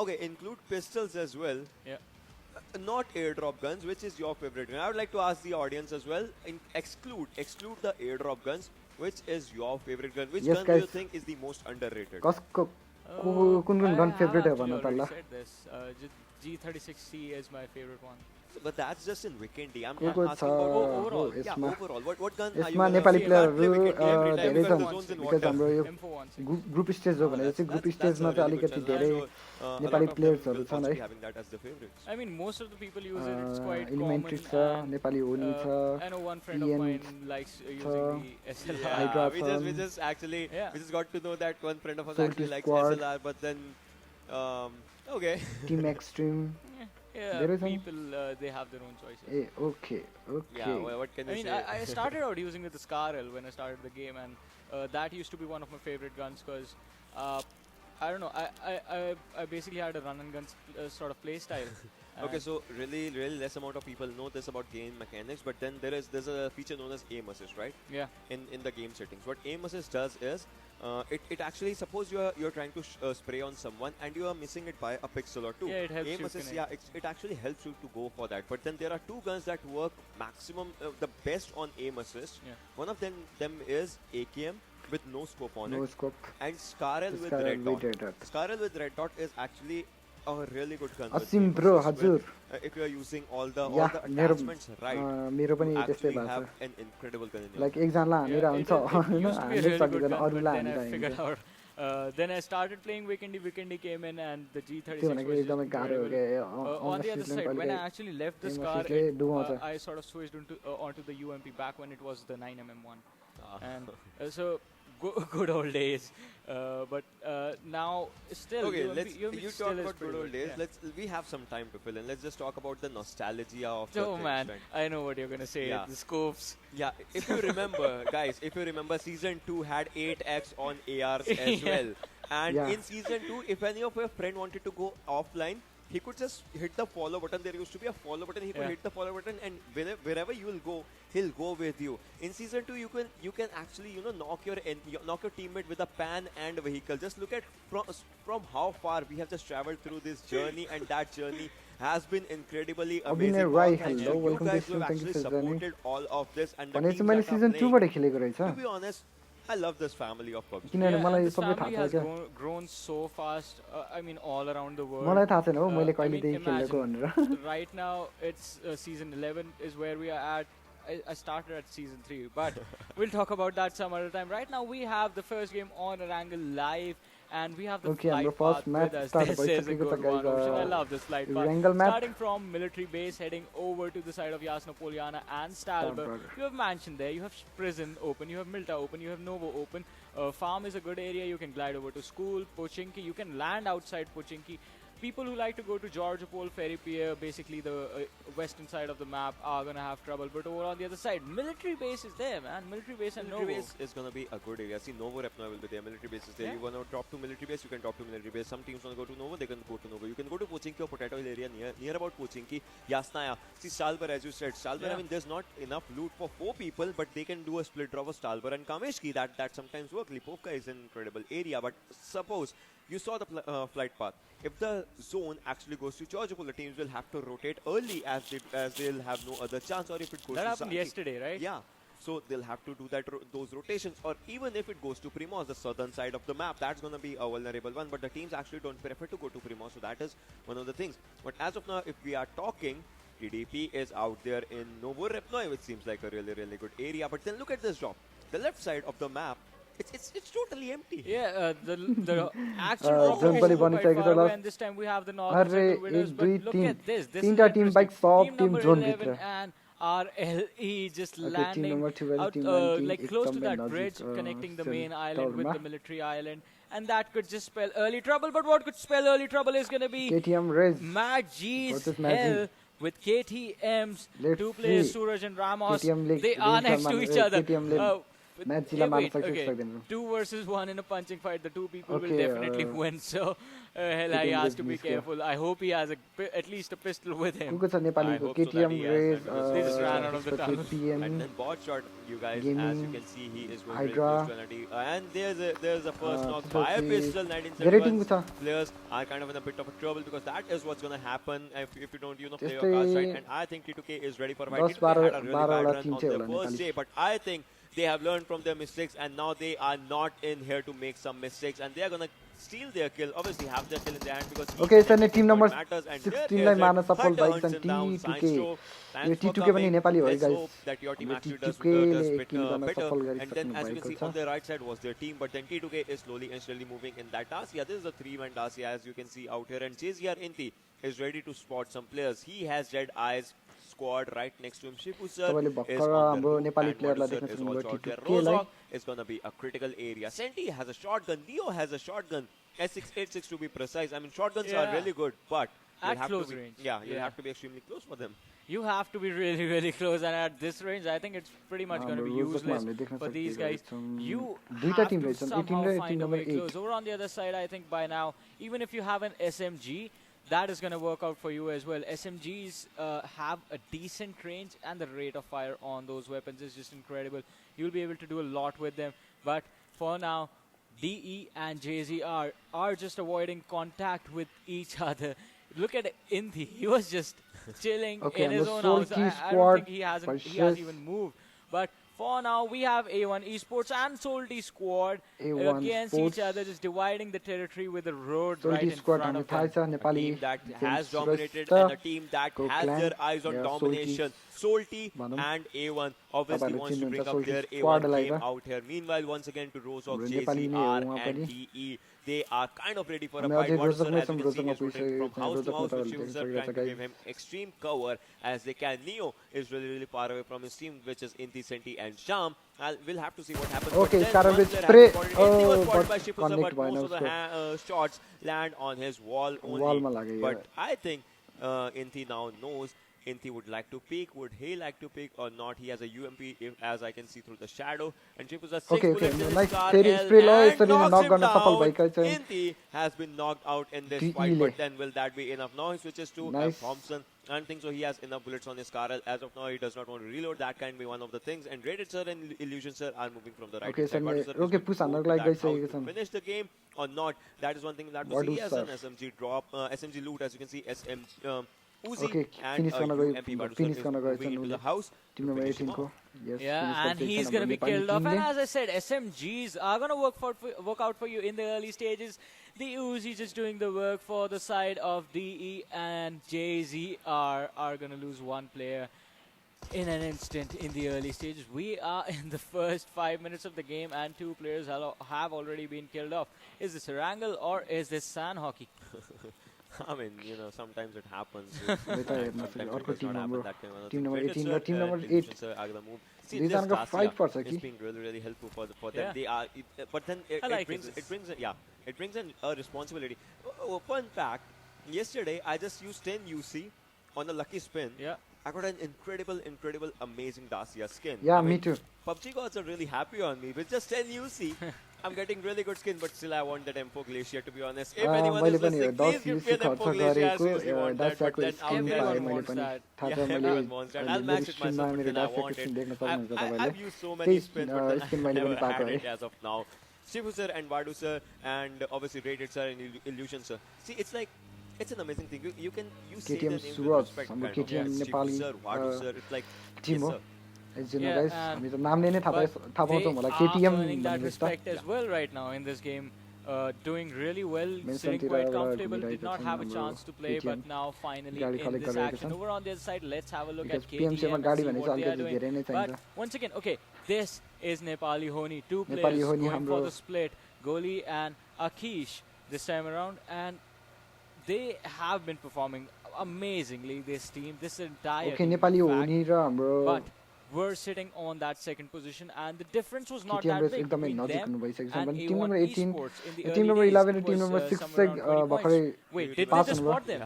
Okay, include pistols as well. yeah. Not airdrop guns. Which is your favorite gun? I would like to ask the audience as well. Exclude the airdrop guns. Which is your favorite gun? Which Yes, gun do you guys. think is the most underrated? कसको Oh, कुन कुन I gun have favourite हो actually भन त already ल said this. G36C is my favorite one. But that's just in Weekend. I'm को को asking छ about हो overall. yeah, यसमा overall. What gun are you यसमा gonna नेपाली say? प्लेयरहरू Can't play Weekend every time धेरै because छन् the zone's in because water. हाम्रो यो M416. ग्रुप स्टेज हो भने चाहिँ ग्रुप स्टेजमा चाहिँ अलिकति धेरै नेपाली प्लेयर्सहरू छन् है having that as the favorites. I mean, most of the people use it. It's quite elementary छ common. And, नेपाली होली छ I know one friend of PN mine likes using the SLR. Hydra we Thun. just actually Yeah. we just got to know that one friend of us Salty actually likes Squad. SLR, but then okay. Team extreme Yeah, There is some- people they have their own choices. A okay Yeah, okay what can I you mean, say? I started out using the Scarl when I started the game, and that used to be one of my favorite guns because I don't know, I basically had a run and gun sort of play style. Okay, so really less amount of people know this about game mechanics, but then there's a feature known as aim assist, right? Yeah. In the game settings, what aim assist does is it actually, suppose you're trying to spray on someone and you are missing it by a pixel or two. Yeah, it helps aim you assist, connect. yeah, it actually helps you to go for that. But then there are two guns that work maximum the best on aim assist. Yeah. One of them is AKM with no scope on No it, scope. and Scarel with Scarel red with dot. red dot. Scarel with red dot is actually a really good gun. with Asim aim bro, assist हजुर. with, if you are using all the Yeah, attachments right, मेरो पनि you त्यस्तै actually भएको have छ. an incredible gun in your Like एकजनालाई हानेर Yeah, हुन्छ it Hahn used to be a हान्नै really good सकिँदैन gun, but अरूलाई then I हान्दा figured हिँड्छ. out. Then I started playing Weekendy. Weekendy came in, and the G36 त्यो was भनेको just एकदमै गाह्रो हो incredible. क्या On the other side, when I actually left the aim SCAR, assist-ले डुबाउँछ. I sort of switched onto the UMP back when it was the 9mm one, Ah. and so good old days. But now still, Okay, UMP, UMP you still talk is about pretty good old days. Yeah. We have some time to fill in. Let's just talk about the nostalgia of the Oh things, man, right? I know what you're gonna say. Yeah. The scopes. Yeah, if you remember, guys, if you remember, season 2 had 8x on ARs as Yeah. well. And Yeah. in season 2, if any of your friend wanted to go offline, he could just hit the follow button. There used to be a follow button. He could Yeah. hit the follow button, and wherever you will go, he'll go with you. In season 2, you can actually knock your teammate with a pan and vehicle. Just look at from how far we have just traveled through this journey, and that journey has been incredibly amazing. Abhinay Rai, All thanks to hello, you welcome to guys who have stream. Thank you actually for joining. supported all of this, and the भनेपछि teams मैले that are season playing. 2 बाट खेलेको रहेछ. To be honest, I love this family of PUBG. किनभने मलाई and yo this सबै family थाहा has छ क्या. grown so fast. I mean, all around the world. मलाई थाहा छैन हो मैले I कहिलेदेखि mean, खेलेको imagine, भनेर. right now it's season 11 is where we are at. I started at season 3, but we'll talk about that some other time. Right now we have the first game on Erangel live, and we have the Okay, flight हाम्रो first path match with us. start This is a भइसकेको छ good guys. one, Ocean. I love this flight path. Erangel map. Starting from military base, heading over to the side of Yasnopoliana and Stalber. Stalber. You have Mansion there, you have prison open, you have Milta open, you have Novo open. Farm is a good area. You can glide over to school, Pochinki. You can land outside Pochinki. People who like to go to Georgopol, Ferry Pier, basically the western side of the map, are going to have trouble. But over on the other side, military base is there, man. Military base and Military Novo. base is going to be a good area. See, Novo Repno will be there. Military base is there. Yeah. You want to drop to military base, you can drop to military base. Some teams want to go to Novo, they can go to Novo. You can go to Pochinki or Potato Hill area near about Pochinki. Yasnaya. See, Stalber, as you said. Stalber, Yeah. I mean, there's not enough loot for 4 people, but they can do a split drop of Stalber and Kameshki. That sometimes works. Lipovka is an incredible area, but suppose you saw the flight path. If the zone actually goes to Georgopol, the teams will have to rotate early as they'll have no other chance. Or if it goes That to happened Zanki- yesterday, right? Yeah. So they'll have to do those rotations. Or even if it goes to Primos, the southern side of the map, that's going to be a vulnerable one. But the teams actually don't prefer to go to Primos. So that is one of the things. But as of now, if we are talking, TDP is out there in Novo Repnoy, which seems like a really, really good area. But then look at this drop. The left side of the map, it's totally empty. Yeah, the actual Zone rotation पनि is quite बनिसकेको far छ away, ल. and this time we have the northern अरे sector winners. एक But दुई look team at this. This तीनटा is team interesting. Bike सब Team team number zone 11 भित्र. and RLE just Okay, team landing number 12, out, team 19, like close to एकदमै that नजिक, bridge connecting the cell main island with टावरमा. the military island, and that could just spell early trouble. But what could spell early trouble is going to be KTM Rez. Mad G's versus Mad G. hell with KTM's Let's two players, see. Suraj and Ramos. KTM ले They are next to each other. KTM ले With- Mad G लाई मार्न wait, सक्छ okay. सक्दैन. 2 versus 1 in a punching fight. The two people will Okay, definitely win. So, hell, he KTM has to be Rez careful. I hope he has at least a pistol with him. को को छ I नेपालीको hope so that KTM he has Rez that because they just ran out of the त्यसपछि tunnel. PM And then bot shot, you guys, as Gaming, you can see, he is going Hydra. very close to 90. And there's a first knock by a त्यसपछि pistol. धेरै Timko 1971 छ. players are kind of in a bit of a trouble because that is what's going to happen if you don't play your त्यस्तै cards right. And I think T2K is ready for a fight. 10 T2K had a really 12 bad वटा run Tim on चाहिँ their होला first Nepali. day, but I think they have learned from their mistakes and now they are not in here to make some mistakes and they are going to steal their kill, obviously have their kill in their hand because Okay, यसरी Tim number matters and 16 लाई मार्न सफल भएको छन् T2K. यो T2K पनि नेपाली हो है guys. that your team हाम्रो actually does T2K ले does एक किल गर्न better सफल and then गरिसक्नु as you can भएको see छ. on the right side was their team but then T2K is slowly and steadily moving in that Dacia. This is a 3-man Dacia as you can see out here and JZR Inti is ready to spot some players. He has Red Eyes squad right next to him. Shipu sir तपाईँले is भर्खर on the हाम्रो roof Nepali and प्लेयरलाई Madhu sir देख्न is सक्नुभयो also out there. T2K lie. Rozok is going to be a critical area. Senti has a shotgun. Leo has a shotgun. S686 to be precise. I mean shotguns are Yeah. really good but At you'll have close to be, range. yeah, you'll Yeah. have to be extremely close for them. You have to be really, really close, and at this range, I think it's pretty much going to be हाम्रो रोजकमा useless हामीले देख्न for these guys. सकिरहेको छौँ. You दुईटा have Tim to रहेछन्. 18 somehow र find team a number way 8. close. Over on the other side, I think by now, even if you have an SMG, that is going to work out for you as well. SMGs have a decent range, and the rate of fire on those weapons is just incredible. You'll be able to do a lot with them. But for now, DE and JZ are just avoiding contact with each other. Look at Inti. He was just chilling in his own house. I don't think he has even moved. But for now, we have A1 Esports and Salty Squad against each other, just dividing the territory with the road right in front of them. A team that has dominated and a team that has their eyes on domination. Salty and A1 obviously wants to bring up their A1 game out here. Meanwhile, once again to Rozok, JCR and DE. They are kind of ready for a fight. What sir, as you can see, he's rotating from house to house with User, trying to give him extreme cover as they can. Neo is really far away from his team, which is Inti, Senti and Sham. We'll have to see what happens. Okay, Scarab with spray. Inti was spotted by Shifusa, but most of the shots land on his wall only. But I think Inti now knows Inti would like to peek. Would he like to peek or not? He has a UMP, as I can see through the shadow. And Shifusa 6 bullets in his car and knocks him down. Inti has been knocked out in this fight, but then will that be enough? Now he switches to Thompson. I don't think so. He has enough bullets on his car. As of now, he does not want to reload. That can be one of the things. And Rated Sir and Illusion Sir are moving from the right side. To finish the game or not, that is one thing that we see as an SMG drop. SMG loot, as you can see, Uzi and UMP into the house. Team number 18 ko. Yes, yeah, and he's going to be killed off. And as I said, SMGs are going to work out for you in the early stages. The Uzi just doing the work for the side of DE, and JZ are going to lose one player in an instant in the early stages. We are in the first 5 minutes of the game, and 2 players have already been killed off. Is this a wrangle or is this sand hockey? I mean, you know, sometimes it happens. Team number 18 team number 8. See, this it's been really helpful for them. They are, but then it brings in a responsibility. Fun fact: yesterday I just used 10 UC on a lucky spin. Yeah. I got an incredible, amazing Dacia skin. Yeah, me too. PUBG gods are really happy on me with just 10 UC. I'm getting really good skin, but still I want that M4 Glacier, to be honest. If anyone is listening, please give me an M4 Glacier. I seriously want that, but then everyone wants that. Yeah, everyone wants that. I'll match it myself, but then I want it. I've used so many spins, but I never had it as of now. Shifu sir and Vadu sir, and obviously Rated sir and Illusion sir. See, it's like, it's an amazing thing. You say the names with respect. Nepali sir, Vadu sir, it's like, yes sir. But they are earning that respect as well right now in this game. Doing really well, sitting quite comfortable, did not have a chance to play, but now finally in this action. Over on the other side, let's have a look at KTM and see what they are doing. But once again, okay, this is Nepali Honi. 2 players going for the split, Goli and Akish this time around, and they have been performing amazingly, this team, this entire team, but we're sitting on that second position, and the difference was not that big between them and A1 Esports in the team number early 11 days. Team number 6 Wait, did they just spot them?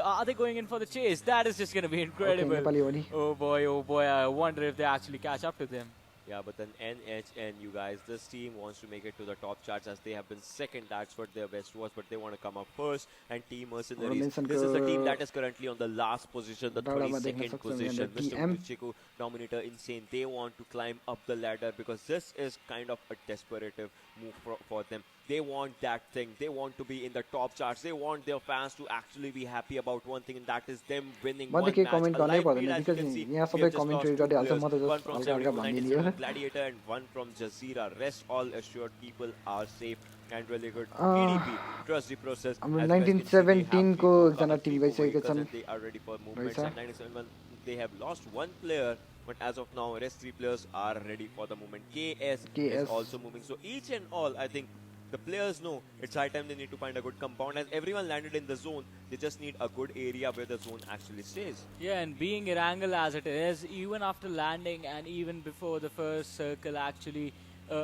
Are they going in for the chase? That is just going to be incredible. Oh boy, I wonder if they actually catch up to them. Yeah, but then NHN, you guys, this team wants to make it to the top charts as they have been second. That's what their best was, but they want to come up first. And Team Mercenaries, this is the team that is currently on the last position, the 32nd position. Mr. Chiku, Dominator, Insane. They want to climb up the ladder because this is kind of a desperative move for them. They want that thing. They want to be in the top charts. They want their fans to actually be happy about one thing, and that is them winning one match. One from Gladiator and one from Jazeera. Rest all assured people are safe and really good. PDP, trust the process. 1917 ko ekjana team gaiseko chan. They are ready for movements. And 97, they have lost one player, but as of now, rest 3 players are ready for the movement. KS is also moving. So each and all, I think, the players know it's high time they need to find a good compound. As everyone landed in the zone, they just need a good area where the zone actually stays. Yeah, and being Erangel as it is, even after landing and even before the first circle actually,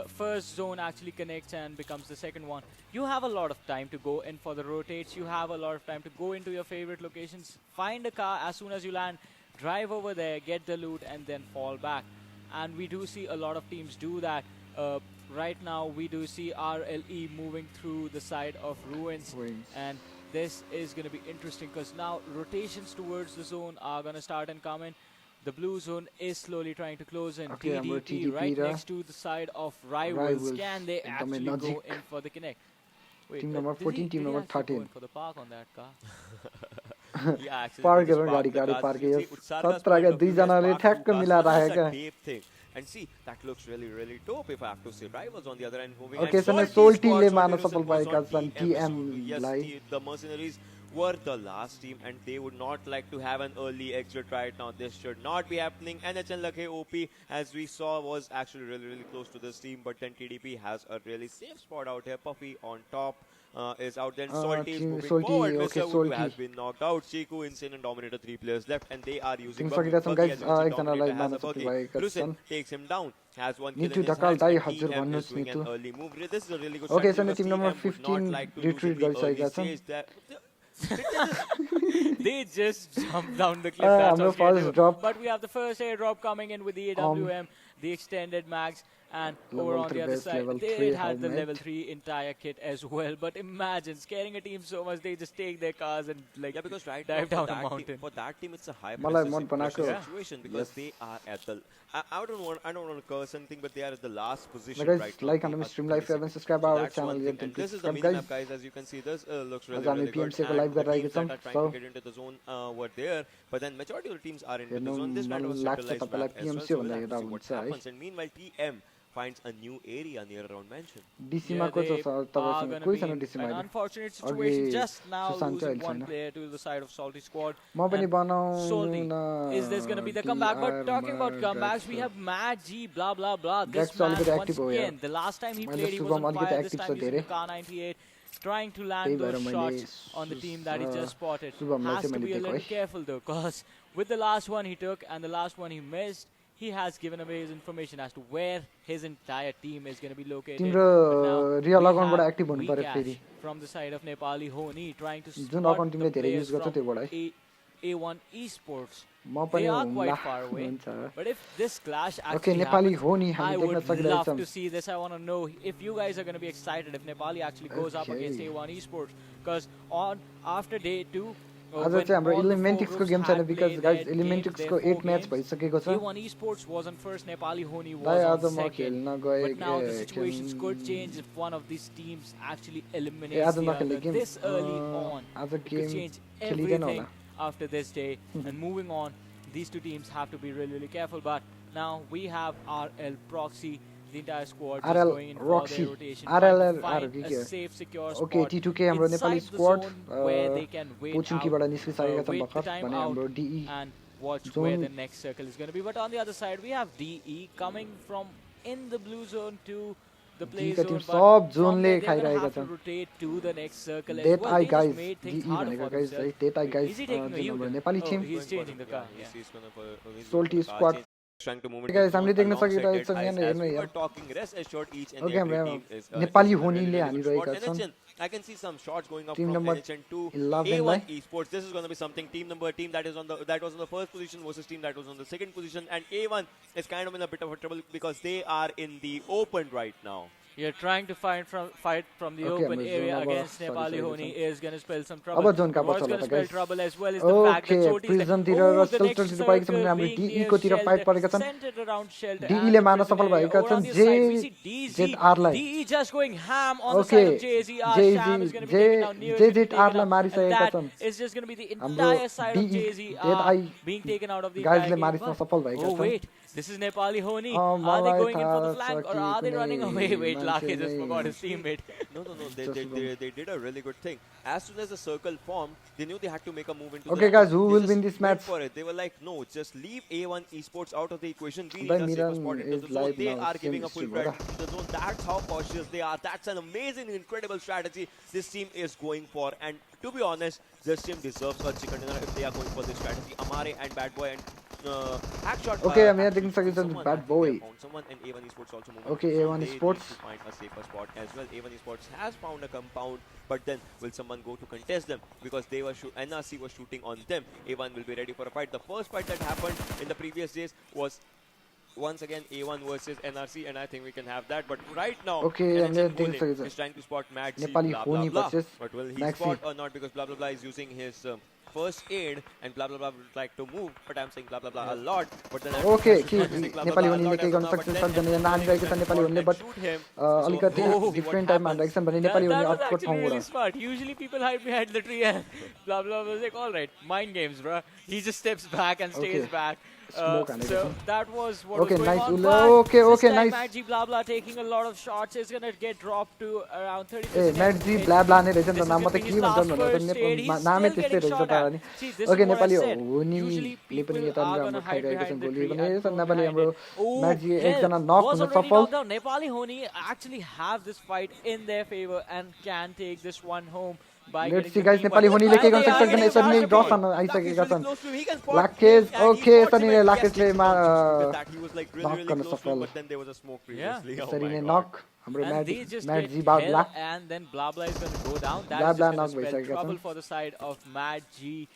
first zone actually connects and becomes the second one, you have a lot of time to go in for the rotates. You have a lot of time to go into your favorite locations, find a car as soon as you land, drive over there, get the loot, and then fall back. And we do see a lot of teams do that. Right now, we do see RLE moving through the side of Ruins. And this is going to be interesting because now rotations towards the zone are going to start and come in. The blue zone is slowly trying to close in. Okay, हाम्रो TDP TDP right र next to the side of Rivals. Rivals, Can they एकदमै actually go नजिक। in for the connect? Wait, Team number did 14, he, team did he number actually go 13. in for the park on that car? Yeah, actually, Park they just गरेर गाडी parked the गाडी cars. Park You yo see, Utsarga's 17 का point of view, he has दुईजनाले parked two ठ्याक्क cars. मिलाएर So this is राखेका। a deep thing. And see, that looks really, really dope if I have to say. Rivals on the other end moving. Okay, And so Salty's Salty squad, ले Salty मार्न Russell सफल was भएका on छन् TM. TM Yes, lie. the Mercenaries were the last team and they would not like to have an early exit right now. This should not be happening. NHN Lakhe OP, as we saw, was actually really, really close to this team, but then TDP has a really safe spot out here. Puffy on top. Is out there. Salty is moving Salty, forward. okay, Mr. Udu Salty. has been knocked out. Chiku, Insane, and Dominator 3 players left, and they are using Things Buggy. सकिरहेछन् Buggy, guys, as you can see, एकजनालाई Dominator मार्न has a सफल Buggy. भएका Lucid छन्। takes him down. Has one kill in Nitu his Dhakal hands, Dai and हजुर TM भन्नुहोस् is doing Nitu. an early move. This is a really good Okay, strategy so because team number TM would 15 not like to lose retreat in the early गरिसकेका छन्। stage. They just jumped down the cliff. That's हाम्रो what we first drop। But we have the first airdrop coming in with the AWM, the extended mags, and over Level on 3 the other base, side, level they 3 had the helmet। level 3 entire kit as well. But imagine scaring a team so much, they just take their cars and like Yeah, because right now dive for down a that, team, mountain. for that team, it's a high मलाई pressure मन बनाएको। situation because they are at the. I don't want to curse anything, but they are at the last position Guys, right now. like They and are stream live 26. and subscribe So our that's channel one here thing. to And this is the subscribe mini guys। map, guys. As you can see, this looks really, आज हामी really good. PMCO को And live the गरिरहेका teams that छौँ। are trying So to get into the zone were there, but then majority of the teams are into the हेर्नु zone. This night मन was लाग्छ centralized तपाईलाई map as well, PMCO so we'll भन्दा have हेर्दा to see what हुन्छ है। happens. And meanwhile, TM finds a new area near around mansion. DC Yeah, मा को they छ are तपाईसँग gonna कोही be छैन DC मा an अहिले। unfortunate अघि situation. Just now सुशान्त चाहिँ losing अहिले one छैन। player to the side of Salty squad. म पनि And बनाउनु Salty, न is this going to be the comeback? But talking about comebacks, we have Mad G, blah blah blah. This Drax man अलिकति once active हो यार। again, the last time he मैले played, he was Shubham on अलिकति fire. This active time छ using धेरै। the Car 98, trying to त्यही land भएर those मैले shots on the team that he just spotted. शुभमलाई Has चाहिँ to मैले be a दिएको little है। careful though, because with the last one he took and the last one he missed, he has given away his information as to where his entire team is going to be located. तिम्रो But now real we अकाउन्टबाट have active हुनु पर्यो Vikash फेरि। from the side of Nepali Honi trying to Jun spot account the तिमीले धेरै players use गर्छौ from त्योबाट है। A1 Esports. म They पनि are Humla quite far away. हुन्छ। But if this clash Okay, actually Nepali happens, हो नि I हामी देख्न would सकिरहेछौँ। love to see this. I want to know if you guys are going to be excited if Nepali actually goes up Okay. against A1 Esports. Because on after day 2, आज चाहिँ हाम्रो इलिमेन्टिक्स को game छैन because guys इलिमेन्टिक्स को 8 match भइसकेको छ। A1 Esports was on first, Nepali Honi Dai was आज on म second. खेल्न गए But now the situations could change if one of these teams actually A eliminates आज the नखेल्ने other game this early on. आज It could game change खेलिदैन everything होला। after this day. And moving on, these two teams have to be really, really careful. But now we have RL Proxy, the entire squad just RL going in for Roxy, their rotation, RL trying to RL find के a हो? safe, secure Okay, spot T2K हाम्रो Nepali inside the squad zone where they can wait पोचुकीबाट out, निस्किसकेका छन् wait the भर्खर time भने out हाम्रो DE and watch zone- where the next circle is going to be. But on the other side, we have DE coming from in the blue zone to the play DE का zone. team But सब from zone there, ले they're gonna खाइरहेका have to छन्। rotate to the next circle as डेट well. आई They just guys made DE things harder भनेको for guys themselves. है डेट आई Wait, guys is he taking a जुन हाम्रो U-turn? नेपाली Oh, टिम he's changing the car. Yeah, Yeah. he's gonna Salty squad trying to move into guys the हामीले zone देख्न alongside सकिरहेको Dead छौँ Eyes यहाँ as हेर्नु we यहाँ were talking. Rest assured, each and Okay, every हाम्रो team is Nepali is a होनीले really good हानिरहेका squad. छन्। NHN, I can see some shots going up Team from number NHN to 11 A1 lie. Esports. This is going to be something. Team that is on the first position versus team that was on the second position, and A1 is kind of in a bit of a trouble because they are in the open right now. You're trying to fight from the Okay, open I'm area zone against sorry, Nepali sorry, Honi sorry. is going to spell some अब trouble. Zone का What's पर्छ going होला to spell guys। trouble as well is the fact that Okay, Salty is there. prison तिर Oh, raw the next shelter तिर पाइएको छ भने circle हाम्रो being DE near को तिर shelter, फाइट परेका छन्। centered around shelter DE and ले the मार्न prison सफल area. भएका Over on छन् the side, we see JZR lie. DE just going ham on the side of JZR. Sham is going to be taken down. Near JZR lie and मारिसकेका that छन्। is just going to be the हाम्रो entire side of DE JZR being taken out of the गाइजले entire game. मारिस्न सफल भएका Oh छन्। wait, this is Nepali Honi. Oh, Are they मलाई going in for the थाहा flank छ or कि are they कुनै running away? Wait, Lake मान्छे just नै- forgot his teammate. No, Just they did a really good thing. As soon as the circle formed, they knew they had to make a move into Okay, the guys, who They will just win this went match? For it. They were like, no, just leave A1 Esports out of the equation. We need Bhai, a safer Miran spot into is the zone. live They now, are same giving a full stream, drive right? into the zone. That's how cautious they are. That's an amazing, incredible strategy this team is going for. And to be honest, this team deserves a chicken dinner if they are going for this strategy. Amare and Bad Boy and Hackshot. Okay, हामी यहाँ देख्न सकिन्छ Bad Boy। Someone and A1 Esports also moving. Okay, So A1 they need Esports। to find a safer spot as well. A1 Esports has found a compound, but then will someone go to contest them because they were NRC was shooting on them. A1 will be ready for a fight. The first fight that happened in the previous days was once again A1 versus NRC, and I think we can have that. But right now, Okay, and then things Gulin like is trying to spot Mad C, Nepali blah, blah, Honi blah. versus But will he Maxi. spot or not? Because blah, blah, blah is using his first aid, and blah, blah, blah would like to move. But I'm saying blah, blah, blah a lot. But then Okay, Nepali Honi के गर्न सक्छ भने नानी रहेको छ Nepali Honi but अलिकति different time मा हान्दैछ भने नेपाली Honi that was अर्को actually ठाउँबाट really smart. Usually people hide behind the tree and blah blah blah. Like, all right, mind games, bro. He just steps back and stays Okay. back. Smoke So that was what Okay, was going nice, on. Ulla. But Okay, this okay, time nice. Maggi blah blah taking a lot of shots is gonna get dropped to around 30%. ए म्याडजी ब्ला ब्ला नै रहेछ नि त नाम त के भन्छ भनेर नामै त्यस्तै रहेछ त अनि ओके नेपाली होनीले पनि यता राम्रो खाइरहेको छ गोली पनि नेपाली हाम्रो म्याडजी एकजना नक हुन सफल Nepali Honi actually have this fight in their favor and can take this one home. Let's see guys, Nepali होनीले के गर्न सक्छ भने यसरी नै ड्रस गर्न आइसकेका छन् लाकेज ओके यसरी नै लाकेजले नक गर्न सफल यसरी नै नक हाम्रो म्याडजी ब्ला and then blah blah is going to go down. Blah That is blah just knock going to भइसकेका spell trouble छन् for the side of Mad G.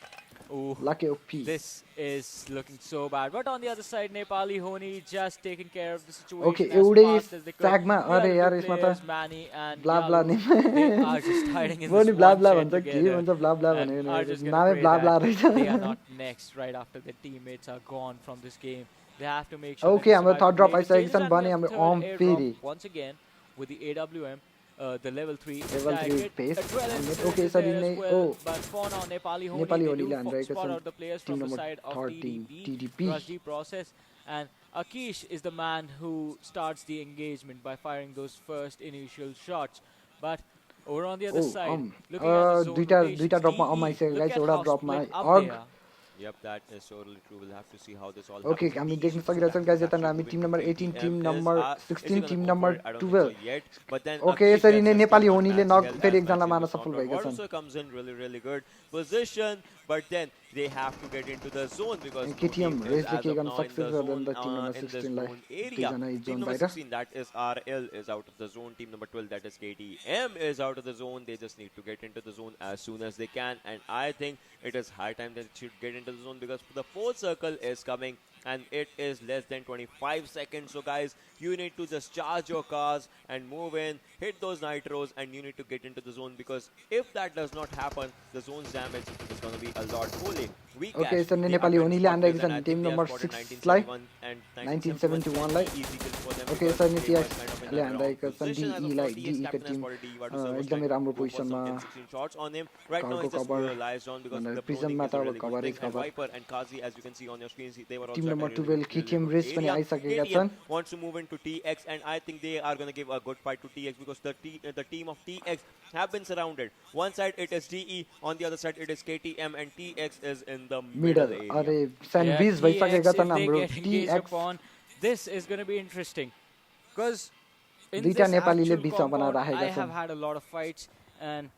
Oh, लाके OP this is looking so bad. But on the other side, Nepali Honi just taking care of the situation Okay, as एउटै fast as they could. ट्यागमा The अरे other यार two यसमा players, त Manny and blah blah Yalu, नि they are just hiding in बोली this blah one blah shed भन्छ के together भन्छ ब्ला ब्ला and भनेर are just gonna नामै pray ब्ला that ब्ला रहेछ they are not next right after their teammates are gone from this game. They have to make sure Okay, they हाम्रो survive third the drop later आइसकेको stages छ and भने we have हाम्रो the third arm airdrop फेरि once again with the AWM. The level 3 Level 3 target. pace. Adrenaline And surge okay, is sorry, there as nay- well, oh. but for now Nepali Honi Nepali they होलीले do हानिरहेका spot छन् out the players team from the number side of 13 TDP, TDP. Rush D process, and Akish is the man who starts the engagement by firing those first initial shots. But over on the other side, looking at the zone दुईटा rotations, ड्रपमा DE, आइसक्यो look guys at एउटा how ड्रपमा split up अर्ग they are. Yep, that is totally true. We'll have to see how this all Okay, happens. हामी DE देख्न should सकिरहेछौँ have guys to यता actually हामी win team to number 18 KTM team is, number is he 16 gonna team go number for it? I don't think 12 so yet. But then Okay, Akish यसरी does नै just Nepali get होनीले match नक held फेरि as एकजना Maxi मार्न was सफल knocked out. भएका छन् Also comes in really good position, but then they have to get into the zone because no KTM team is रेसले as के of गर्न now in सक्छ the र zone, the team number in the 16 लाई zone area. दुईजना Team zone number बाहिर 16, that is RL, is out of the zone. Team number 12, that is KTM, is out of the zone. They just need to get into the zone as soon as they can, and I think it is high time they should get into the zone because the fourth circle is coming and it is less than 25 seconds. So guys, you need to just charge your cars and move in, hit those nitros, and you need to get into the zone because if that does not happen, the zone's damage is going to be a lot. Fully. Okay, यसरी नै नेपाली होनीले हान्दैछ team number 6 लाई 1971 लाई okay यसरी नै टिएक्सले हान्दैका छन् DE लाई DE को टिम एकदमै राम्रो पोजिसनमा घरको कभर प्रिजनमा त अब coverage cover team number 12 KTM race पनि आइसकेका छन् wants to move into TX and I think they are going to give a good fight to TX because the team of TX have been surrounded. One side it is DE, on the other side it is KTM, and TX is in the middle area. अरे sandwich भइसकेका छन् हाम्रो TX This is going to be interesting because in दुईटा this नेपालीले actual बीचमा compound, I बनाइराखेका have छन् had a lot of fights and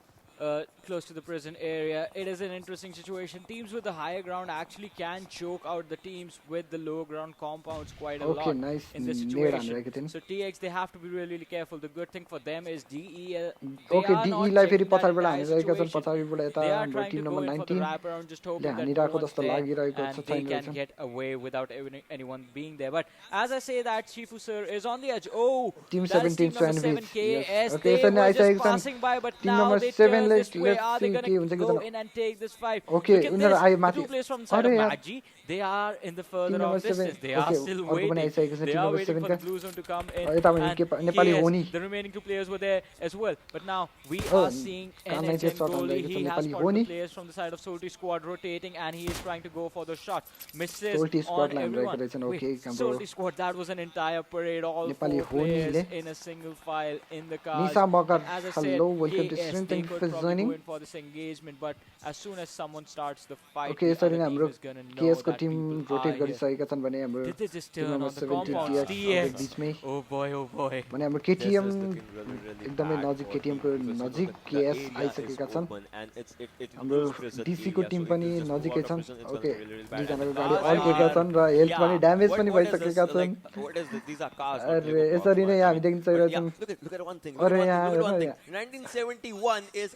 close to the prison area. It is an interesting situation. Teams with the higher ground actually can choke out the teams with the low ground compounds quite a lot nice in this situation. So TX, they have to be really, really careful. The good thing for them is DE. Okay, DE लाई फेरि पछाडीबाट हानिरहेका छन् पछाडीबाट यता हाम्रो Tim number 19 ले हानिरहेको जस्तो लागिरहेको छ and they can get away without anyone being there. But as I say that, Shifu sir is on the edge. Oh, Team that is 17 team number sandwich. 7 KS. Yes. Okay, They so were I say just passing by, but team now number they 7 turn let's this way. Are they see going to के go हुन्छ in and take this fight? Okay, Look at उनीहरु this. आयो The माथि two players from the side of Maggi, they are in the further number off distance. 7. They are Okay, still अर्को पनि आइसकेको छ waiting. They team are number waiting 7 for का the blue zone to come in. यता भने And के Nepali KS, होनी the remaining two players were there as well. But now we Oh, are seeing Kanai NHM just shot on goalie. the He has Nepali spotted Honi. the players from the side of Solti squad rotating, and he is trying to go for the shot. Misses Solti squad on lie everyone. हानिरहेको रहेछन् Wait, okay हाम्रो Solti squad, that was an entire parade. All Nepali four players Honi in a single file in the cars. Nisha Magar, And as I said, hello, welcome to KS, stream. they Thank you could for probably joining. go in for this engagement, but as soon as someone starts the fight, Okay, the यसरी other नै team हाम्रो is gonna know KS को that team people rotate are here. गरिसकेका छन् भने हाम्रो Did they just team turn number on the 70 compounds? TX TX. बीचमै Oh boy, oh boy. भने हाम्रो This KTM is looking really एकदमै bad नजिक for KTM को TX because नजिक the KS area is आइसकेका छन् open and it हाम्रो includes prison DC को area, टिम so पनि if you just go नजिकै out of छन् prison, it's okay gonna be really, really bad. दुईजनाको And गाडी cars अड्केका are- छन् र हेल्थ पनि ड्यामेज पनि what is this, भइसकेका छन् like, what is this? These are cars. not अरे Lego cars, यसरी नै man. हामी देख्न But yeah, सकिरहेछौँ look at one thing. अरे Look यहाँ at one हेर thing. यहाँ 1971 is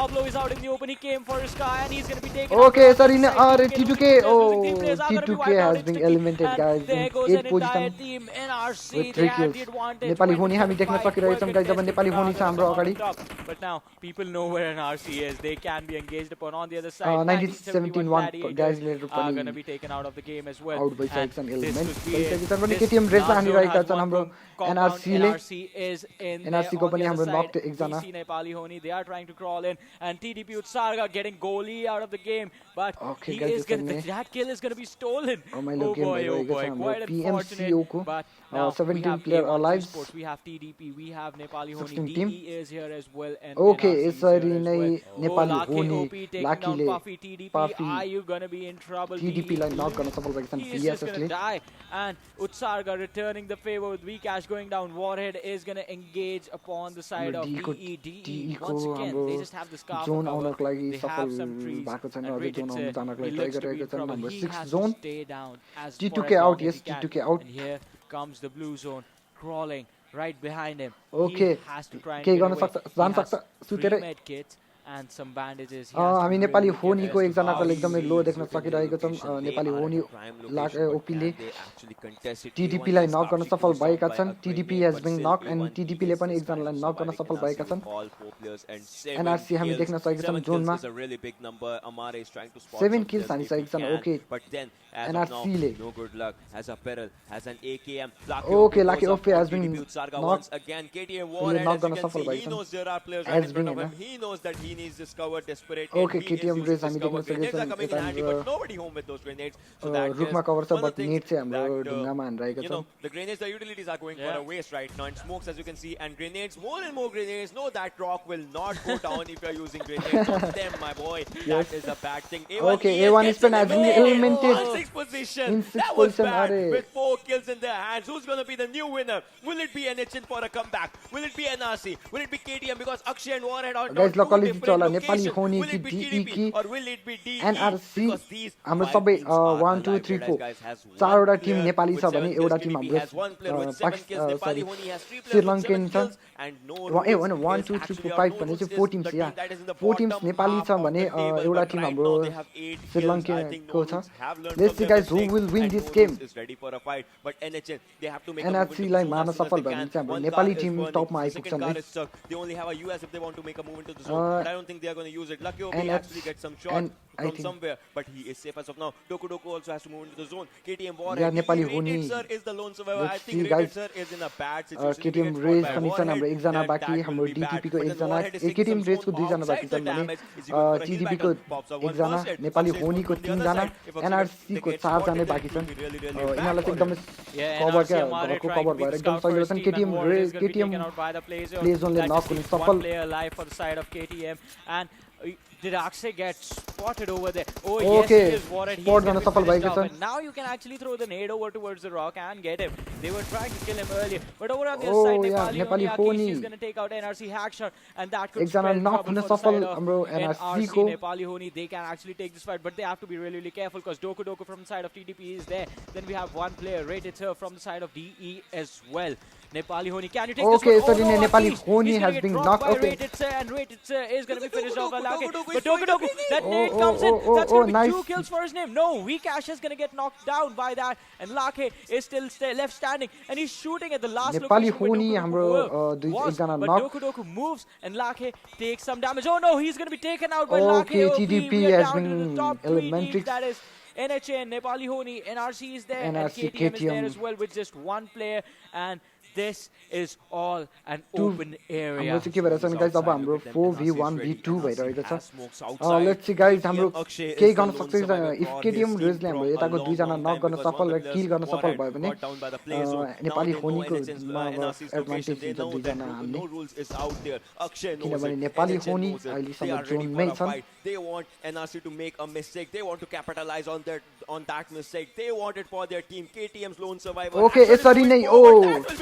Pablo is out in the open. He came for his sky, and he's going to be taken Okay, out from sorry, the side. or T2K T2K, losing players, oh, losing team players are gonna be T2K wiped out has been instantly. eliminated, And guys, there in goes 8th an entire position team. NRC, with they 3 had kills. the advantage. Nepali When होनी the हामी देख्न fight सकिरहेछौँ were guys, अब contested, Nepali they होनी छ are हाम्रो on अगाडि top. But now people know where NRC is. They can be engaged upon. On the other side, 1971 Gladiators guys are going to be taken out of the game as well. Out भइसकेको छन् And this element could be it. भइसकेको छन् पनि This KTM Reshma last हानिरहेका zone has छन् one हाम्रो compound. एनआरसीले NRC is in there. NRC को On the पनि other हाम्रो side, knocked एकजना DC Nepali Honi, they are trying to crawl in, and TDP Utsarga getting goalie out of the game, but Okay, he guys, is going यसरी नै that kill is going to be stolen. रमाइलो Oh game boy, भइरहेको छ हाम्रो quite unfortunate. PMCO को But now we 17 have player A1 alive Esports, we have TDP, we have Nepali Honi, 16 team. DE is here as well, and Okay, NRC is यसरी here as नै well. Nepali Lake होनी OP taking down लाकीले Puffy TDP. Puffy Are you going to be in trouble? TDP लाई नक गर्न सफल भएका छन् He is just going PSS to ले die, and Utsarga returning the favor with Vcash going down. Warhead is going to engage upon the side of DE को DE. को Once again, हाम्रो they just have the scarf zone cover. आउनको लागि They सफल have some trees. भएको छैन And अझै Rated zone Sir, आउन जानको he लागि ट्राई looks to be गरिरहेका in छन् trouble. हाम्रो He 6th has zone to stay down as T2K for as long out, as yes, he can. T2K out. And here comes the blue zone crawling right behind him. Okay, He has to try and केही get गर्न away. सक्छ जान He has सक्छ 3 सुतेरै med kits and some bandages. He has to हामी really Nepali get होनीको this. एकजनाको एकदमै लो देख्न सकिरहेको छौँ नेपाली होनी ओपीले TDP लाई नक गर्न सफल भएका छन् TDP has been knocked and TDP ले पनि एकजनालाई नक गर्न सफल भएका छन् NRC हामी देख्न सकेका छौँ जोनमा 7 kills हानिसकेका छन् ओके NRC ले Okay, Lucky Ofe has been knocked again. KTM ले Warhead, नक as you गर्न can सफल see, भएका he छन् knows there are players Has right in front been of him. होइन He knows that he needs this cover desperately. Okay, He is KTM using race this हामी cover. देख्न Grenades are सकेका coming in छौँ handy, but nobody home with those grenades. So that रुखमा is cover छ one of but the net things चाहिँ हाम्रो that, ढुङ्गामा हानिरहेका you छन् know, the grenades, the utilities are going for Yeah. a waste right now. And smokes, as you can see, and grenades, more and more grenades. No, that rock will not go down if you are using grenades on them, my boy. That is a bad thing. Okay, A1 is been has been eliminated in sixth position. in sixth That was position, bad. अरे। With 4 kills in their hands, who's going to be the new winner? Will it be NHN for a comeback? Will it be NRC? Will it be KTM because Akshay and Warhead are Guys, two locally different चला locations? Nepali होनी Will कि it be DE TDP कि or will it be DE? NRC Because these हाम्रो 5 सबै teams are 1 2 alive. 3 4 Guys, has one चारवटा Tim player Nepali with छ भने 7 kills. एउटा टिम TDP हाम्रो has one player with 7 kills. Nepali Honi has 3 players with Sri Lankan 7 छ kills and no A rules होइन 1 is 2 3 actually 4 out. 5 No भने rules चाहिँ is 4 teams the या team that is in the 4 teams bottom Nepali half छ of भने the table, एउटा but Tim right हाम्रो now they have 8 kills. I think श्रीलङ्कनको no छ rules have learned let's see from their guys who mistakes will win and this no game rules is ready for a fight. But NHN, they have to make a move NRC into lie the zone मार्न as soon सफल as they भयो भने can. चाहिँ हाम्रो One नेपाली car is team burning. टपमा The आइपुग्छन् second car है is stuck. They only have a US if they want to make a move into the zone. But I don't think they are going to use it. Lucky OP actually gets some shots and I from think- somewhere, but he is safe as of now. Doku Doku also has to move into the zone. KTM Warhead. Yeah, Nepali Rated Honi. Sir is the lone survivor. Let's I think see, Rated guys. Sir is in a bad situation. KTM If he gets race fought by पनि छन् हाम्रो Warhead, एकजना then बाँकी that हाम्रो will be bad. DTP को But then एकजना Warhead is taking KTM some रेसको zone दुईजना बाँकी outside छन् the भने damage. Is he going for a heal TDP back को up? Pops up one एकजना first hit. Nepali Akshay is होनीको going from the other 3जना side. If Akshay NRC gets को spotted, 4जना then बाँकी it will छन् be really यिनीहरूलाई चाहिँ bad for एकदमै Yeah, cover NRC क्या Amare घरको trying कभर to be भएर the एकदम scout for सजिलो his छन् team, and Warhead is going to be KTM taken out by the play zone. Play जोनले That नक just हुनु leaves one सफल player alive for the side of KTM, and did Akshay get spotted over there? Oh Okay, yes, he is Warhead. He's spot going गर्न to be सफल finished भएका off, छन्। and now you can actually throw the nade over towards the rock and get him. They were trying to kill him earlier, but over on the other Oh, side, yeah, Nepali Nepali Honi Honi. is going to take out NRC Hackshot, and that could एकजना spell knock trouble हुन for the सफल side of हाम्रो NRC NRC को। Nepali Honi. They can actually take this fight, but they have to be really, really careful because Doku Doku from the side of TDP is there. Then we have one player, Rated Sir, from the side of DE as well. Nepali Honi, can you take Okay, this one? so Oh, no, Nepali Akish, Honi he's gonna has get been dropped knocked. by Okay. Rated Sir, and Rated Sir is going to be finished off by Lucky. Doku But is throwing Doku the Doku, that nade comes in. That's going to be 2 kills for his name. No, Vcash is going to get knocked down by that, and Lake is still left standing, and he's shooting at the last Nepali location where होनी Doku Doku हाम्रो दुई was, एकजना but knock Doku Doku moves, and Lake takes some damage. Oh no, he's going to be taken out by Okay, Lake. TDP We are has down to been the top 3 elementary. teams. That is NHN, Nepali Honi, NRC is there, NRC, and KTM is there KTM. as well with just one player, and this is all an Two- open area. हाम्रो चाहिँ के भइरहेछ भने guys अब हाम्रो 4v1v2 भइरहेको छ let's see guys हाम्रो केही गर्न सक्छ इफ केटीएम रेजले हाम्रो यताको दुईजना नक गर्न सफल र किल गर्न सफल भयो भने नेपाली होनीको एडभान्टेज हुन्छ दुईजना हान्ने किनभने नेपाली होनी अहिलेसम्म जोनमै छन् They want NRC to make a mistake. They want to capitalize on that mistake. They want it for their team. KTM's lone survivor. Okay यसरी नै ओ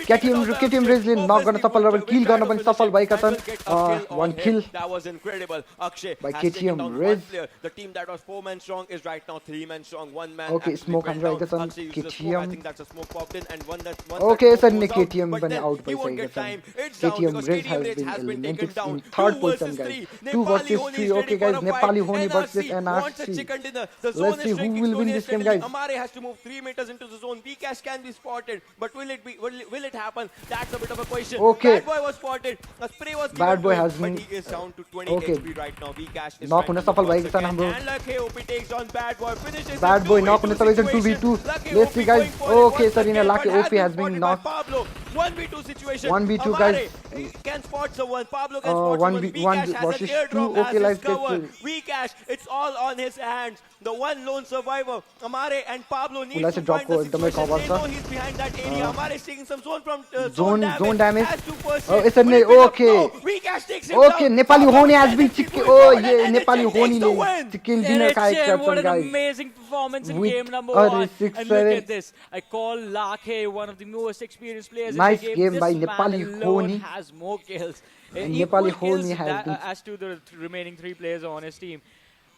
क्या KTM Rage knock गर्न सफल र किल गर्न पनि सफल भएका छन् one kill that was incredible. Akshay by has taken KTM down Rage. one player. The team that was 4 men strong is right now 3 men strong. One man Okay, actually smoke went hamra down. आएका छन् Akshay used the smoke. I KTM think that's a smoke popped in and one that Okay, smoke suddenly goes out, KTM but पनि then out he won't भइसकेका get time. छन् It's down KTM because Rage KTM has Rage been has been taken eliminated down. in third 2 position, versus guys. 3. 2 versus Nepali 3. Honi is Okay, ready guys, for a Nepali fight. Honi versus wants a NRC. chicken dinner. The zone Let's see is who shrinking will win slowly this and game, steadily. guys. Amare has to move 3 meters into the zone. Vcash can be spotted, but will it be? Will it happen? That's a bit of a question. Okay. Bad Boy was spotted. A spray was given Bad Boy to him, has but been- he is down to 20 Okay. HP right now. Vcash is Knock trying हुन to सफल look भएको once छन् again. हाम्रो And Lucky OP takes on Bad Boy. Finishes Bad him. Boy 2v2 knock हुन सफल छन् situation. 2v2 Lucky let's OP see guys going for it okay once Sarina again, Lucky but OP has spotted been by knocked Pablo. 1v2 situation. 1v2 Amare guys. can spot someone. Pablo can spot 1v1 someone. Vcash has versus an airdrop 2. Okay, as let's his get cover. to- Vcash, it's all on his hands. The one lone survivor. Amare and Pablo need Ulai to चाहिँ drop find the को एकदमै situation. cover They छ know he's behind that area. Amare is taking some zone from zone damage Has to pursue. यसरी नै Will it be okay enough? No, Vcash takes him okay down. Nepali Pablo होनी has and been NHN chicken going oh forward, yeah and Nepali NHN होनी takes the ले win. chicken dinner खाएका NHN, what छन् an guys amazing performance in With game number a 1. six, And look seven. at this. I call Lakhe one of the most experienced players Nice in the game game. by This Nepali man alone Honi. has more kills. And Equal Nepali kills Honi has been- as to the remaining 3 players on his team.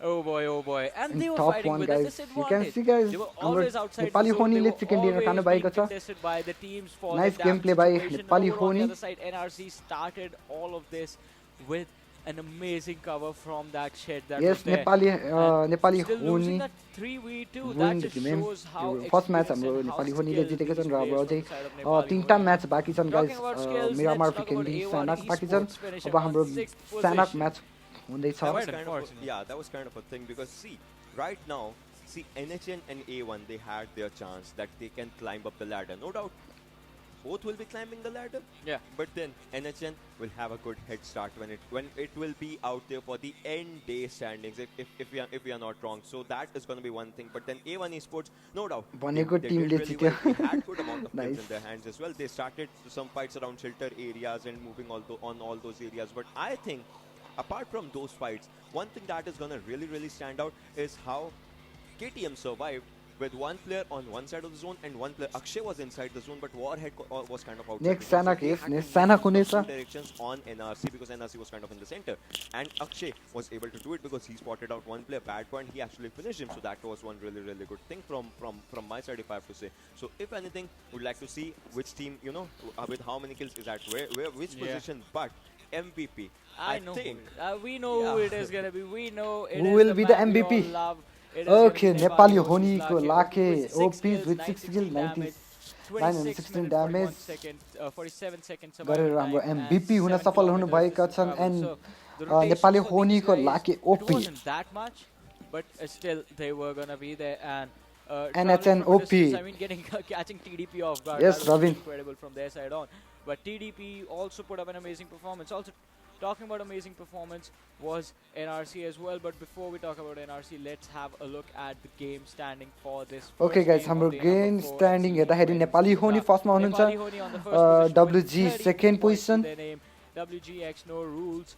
Oh boy, oh boy. And they in were top fighting 1 with a guys you can disadvantage. see guys They were हाम्रो always outside Nepali the zone. They होनीले were chicken dinner always खानु being भएको छ contested by the teams for Nice the damn gameplay by situation. Nepali And over on Honi. the other side, NRC started all of this with an amazing cover from that shed that yes was there. Nepali Still होनी losing that 3v2, win that the just game shows how first match experienced हाम्रो and how Nepali होनीले skilled जितेका these छन् र अब players अझै from the side of Nepali 3टा Honi. Match बाँकी छन् guys Talking about skills, Miramar let's talk फिकेन्डी about सानाक A1 बाँकी छन् esports finishing अब on हाम्रो 6th सानाक position. म्याच हुँदैछ That was Quite kind of a, unfortunate. yeah, that was kind of a thing because see, right now, see NHN and A1 they had their chance that they can climb up the ladder. No doubt, both will be climbing the ladder. Yeah. But then NHN will have a good head start when it will be out there for the end day standings if we are not wrong. So that is going to be one thing. But then A1 Esports, no doubt, भनेको they टिमले did really जित्यो well. They had good amount of kills Nice. in their hands as well. They started some fights around shelter areas and moving on all those areas. But I think apart from those fights, one thing that is going to really stand out is how KTM survived with one player on one side of the zone and one player. Akshay was inside the zone, but Warhead was kind of outside. Next the zone. So Sanak they is- had to next move Sanak from हुनेछ। two directions on NRC because NRC was kind of in the center. And Akshay was able to do it because he spotted out one player bad point. He actually finished him. So that was one really good thing from my side, if I have to say. So if anything, would like to see which team, with how many kills is at which Yeah. position. But MVP, I know. think. We know who it is gonna be. We know it Who is will be the man we MVP? all love. It is gonna Okay, be Nepali versus होनीको लाखे with 6 OPs kills, with 6 kills damage, 916 minutes, damage 47 seconds गरेर हाम्रो survival time, MVP and हुन 7 सफल हुनु kilometers भएका is छन् travel. and So, the rotation Nepali for these होनीको guys, Lakhe it OP wasn't that much, but still they were gonna be there and NHN traveling from a OP. distance, I mean, catching TDP off guard. Yes, that was Rabin. incredible from their side on. But TDP also put up an amazing performance. Also, talking about amazing performance was NRC as well. But before we talk about NRC, let's have a look at the game standing for this. Okay first guys, game हाम्रो of the game number 4 standing NCAA हेर्दाखेरि नेपाली होनी Yeah. फर्स्टमा Nepali हुनुहुन्छ Honi on the first position WG with 30 second points to position. their name. WGX no rules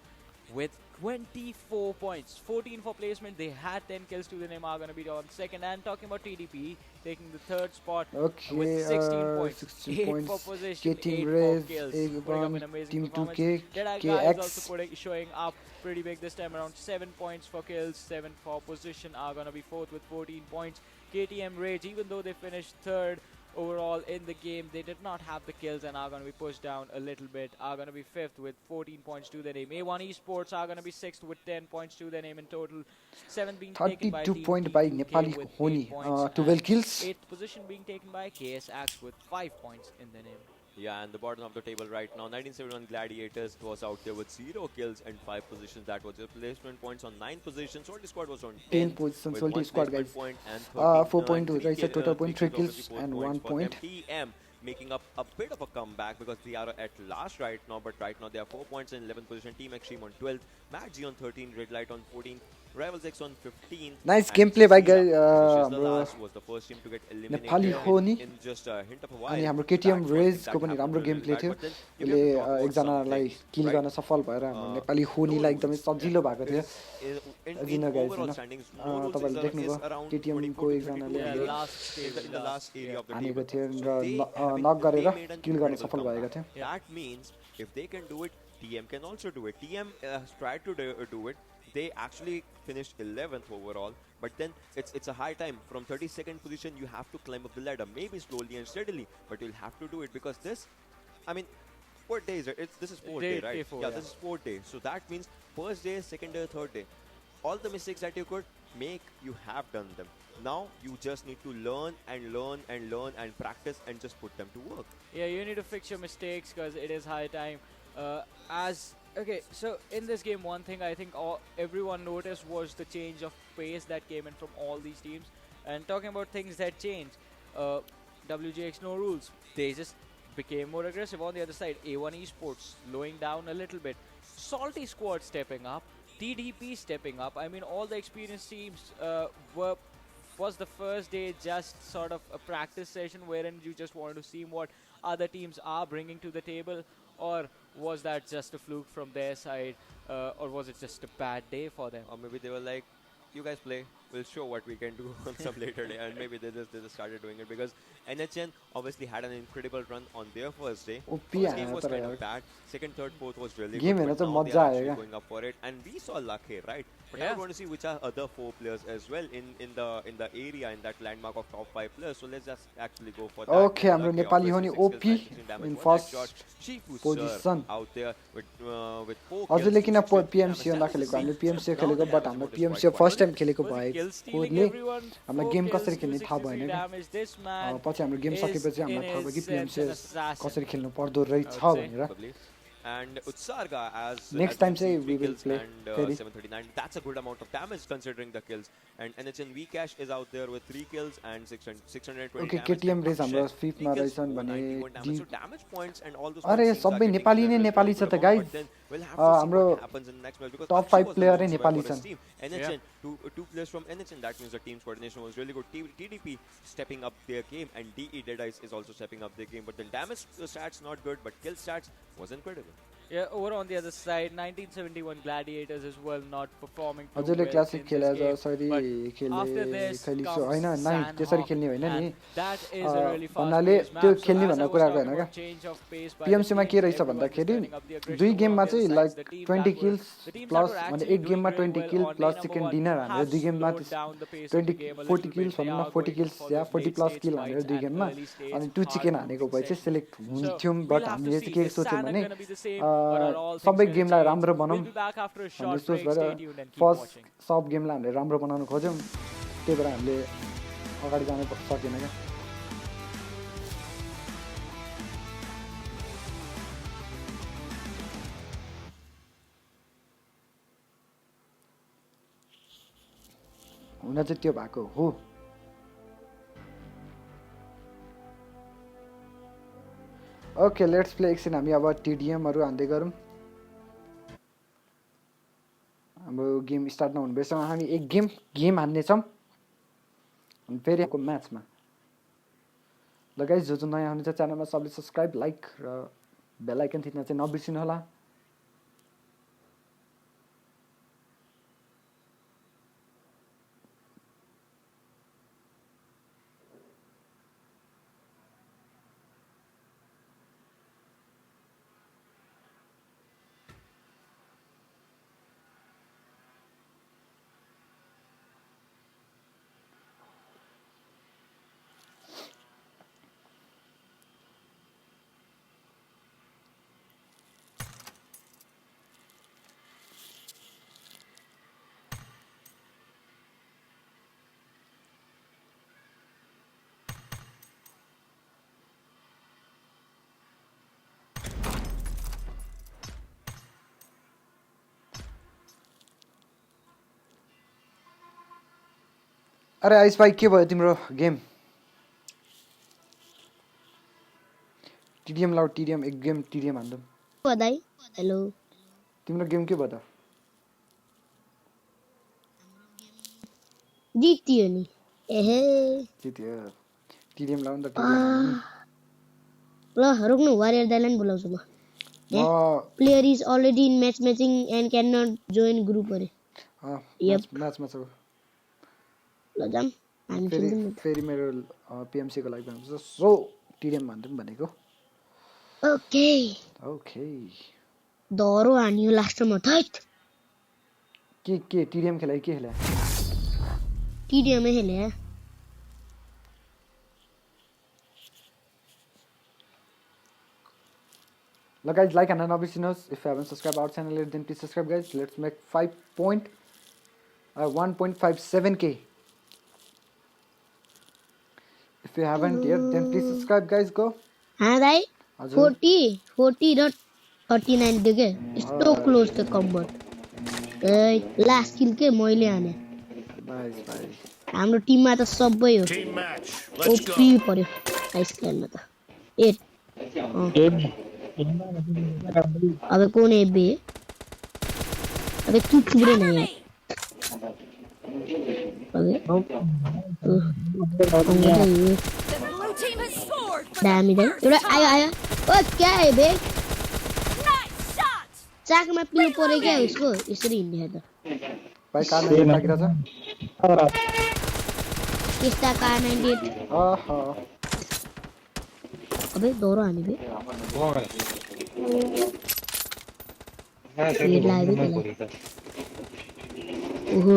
with 24 points, 14 for placement. They had 10 kills to the name. Are gonna be on second. And talking about TDP, taking the third spot Okay, with 16 points, 16 8 points. for position, Team 8 for Rez, kills. A1, Putting up an amazing Team performance. 2K, Deadeye KX. guys also showing up pretty big this time around. 7 points for kills, 7 for position. Are gonna be fourth with 14 points. KTM Rage, even though they finished third overall in the game, they did not have the kills and are going to be pushed down a little bit. Are going to be fifth with 14 points to their name. A1 Esports are going to be sixth with 10 points to their name in total. Seventh being taken by 32 Team point by T2K Nepali with Honi, 8 points 12 and kills. eighth position being taken by KS Axe with 5 points in their name. Yeah, and the bottom of the table right now, 1971 Gladiators was out there with 0 kills and 5 positions. That was their placement points on 9 positions. Salty Squad was on 10 10 positions, with Salty 1 Squad, placement guys. point and 4 13, point, three right, so kill- total point, 3 three kills 54 and points 1 for point. them. TM making up a bit of a comeback because they are at last right now, but right now they are 4 points in 11th position. Team Extreme on 12th, Matt G on 13, Red Light on 14, Rivals X on 15th. Nice and gameplay by guy, Suresh the हाम्रो last was the first team to get eliminated Nepali हो नि in just a hint of a अनि while. हाम्रो So KTM that was रेज thing को that पनि happened राम्रो really, game really play bad. थियो But then if उसले you have to talk about एकजनालाई some किल things, गर्न सफल भएर हाम्रो नेपाली no होनीलाई एकदमै rules. सजिलो भएको थियो In जिन गाइज overall हैन standings, no rules तपाईले is देख्नुभयो around केटीएम 24 को to एकजनाले 32 हामीले last in the last area of the हानेको table. थियो So र they नक गरेर made an किल गर्न incredible सफल भएका comeback. थियौं That means if they can do it, TM can also do it. TM has tried to do it. They actually finished 11th overall, but then it's a high time. From 32nd position, you have to climb up the ladder, maybe slowly and steadily, but you'll have to do it because this, I mean, what day is it? This is fourth day, right? Day 4, Yeah, this is fourth day. So that means first day, second day, third day. All the mistakes that you could make, you have done them. Now you just need to learn and learn and learn and practice and just put them to work. Yeah, you need to fix your mistakes because it is high time. Okay, so in this game, one thing I think everyone noticed was the change of pace that came in from all these teams. And talking about things that changed, WGX no rules. They just became more aggressive on the other side. A1 Esports slowing down a little bit. Salty Squad stepping up. TDP stepping up. I mean, all the experienced teams was the first day just sort of a practice session wherein you just wanted to see what other teams are bringing to the table, or was that just a fluke from their side, or was it just a bad day for them? Or maybe they were like, you guys play, we'll show what we can do on some later day, and maybe they just started doing it because NHN obviously had an incredible run on their first day. First game was kind of bad. Second, third, fourth was really Game good, में but तो now they मजा are actually आएगा going up for it. And we saw Lakhe, right? But I Yeah. would want to see which are other 4 players as well in the area, in that landmark of top 5 players. So let's just actually go for that. Okay, हाम्रो Lakhe, Nepali हो obviously नि 6 kills, OP 19 damage, in 1 first headshot. Shifu position. sir out there with 4 kills. हजुरले किन 260 PMCO damage. नखेलेको हामीले That's PMCO insane. खेलेको Now but the हाम्रो damage amount is PMCO quite first time quite खेलेको Was he kill stealing भएकोले everyone? हामीलाई 4 game kills, कसरी खेल्ने थाहा 260 भएन क्या damage. This man पछि हाम्रो गेम is सकेपछि in हामीलाई थाहा भयो कि his sense PMCO an assassin. कसरी खेल्नु पर्दो रहेछ I would say. भनेर Probably. And Utsarga as Next as time we see, say 3 we will kills play and Ferry. 739. That's a good amount of damage considering the kills. And NHN Vcash is out there with 3 kills and 620 Okay, damage. KTM And race हाम्रो Akshay, 5th 3 मा kills, रहेछन् भने 491 damage. So damage points and all those अरे things are सबै getting Nepali नै to the Nepali छ good त amount, guys but then we'll have to see हाम्रो what happens in the next match because top Akshay 5 was the player lone नै survivor Nepali for his छन् team. NHN, two players from NHN. That means the team's coordination was really good. TDP stepping up their game, and DE Deadice is also stepping up their game. But then damage stats not good, but kill stats was incredible. Yeah, over on the other side, 1971 Gladiators as well not performing too हजुरले well classic in खेले this game. जसरी But after this खेलिसो comes होइन नाइ San त्यसरी Hawk, खेल्ने होइन नि and that is a really भन्नाले fast-paced त्यो map. So खेल्ने as I भन्ने was कुराको talking होइन क्या about change of pace by the PMC मा के teams, रहेछ everyone is भन्दाखेरि turning up the aggression दुई over गेममा on the चाहिँ other like sides. The teams 20 that were- kills the teams that plus were भने actually एक गेममा doing 20 very kill well on plus day chicken number dinner one हानेर दुई have गेममा slowed down the pace of 20 the game a 40 little kills bit. They भनौँ न are 40 going kills for या those 40 late plus stage किल हानेर fights दुई and गेममा early stage अनि 2 चिकन hard हानेको moving भए चाहिँ sessions. Select So हुन्थ्यौँ we'll but have to हामीले see. चाहिँ के Is सोच्यौँ Sana भने gonna be the same, or are all things सबै gonna गेमलाई change? राम्रो बनाऊँ We'll be back after a हामीले short सोच break. गरेर Stay tuned and keep first watching. सब गेमलाई हामीले राम्रो बनाउनु खोज्यौँ त्यही भएर हामीले अगाडि जानु सकेन क्या हुन चाहिँ त्यो भएको हो ओके लेट्स प्ले एकछिन हामी अब टिडिएमहरू हान्दै गरौँ हाम्रो गेम स्टार्ट नहुनु बेलासम्म हामी एक गेम हान्नेछौँ अनि फेरि अर्को म्याचमा ल गाइस जो नयाँ हुनुहुन्छ च्यानलमा सबले सब्सक्राइब लाइक र बेल आइकन थिच्न चाहिँ नबिर्सिनु होला अरे आइस भाइ के भयो तिम्रो गेम टिडिएम लाउ टिडिएम एक गेम टिडिएम हान्दौँ बधाई हेलो तिम्रो गेम के भयो त जित्यो नि एहे जित्यो टिडिएम लाउन त टिडिएम ल रोक्नु वारियर दाइलाई बोलाउँछु म player is already in match matching and can not join group अरे म्याचमा छ ल जाम हामी खेल्छौँ नि फेरि मेरो PMC को लागि भन्छु सो टिडिएम भन्दिम भनेको ओके ओके दरो हानियो लास्टमा थैट के टिडिएम खेला के खेला टिडिएम खेले Look guys, like and unobviously if you haven't subscribed our channel yet, then please subscribe guys. Let's make 1.57k. If you haven't yet, then please subscribe guys. Go. हाँ दाइ 40 र 39 दियो के यस्तो क्लोज त कम्बट ए लास्ट किल के मैले हाने Nice. हाम्रो टिममा त सबै हो ओपी पर्यो आइस क्यानमा त 8 अबे कौन है बे अबे तू चुरे नहीं है अबे दामी दे एउटा आयो ओ क्या है बे चाक में पिलो परे क्या उसको यसरी हिँड्ने त भाइ कार 98 लागिरा छ किस्ता कार 98 आहा अबे दोरो हानि बे ये लाइव है ओहो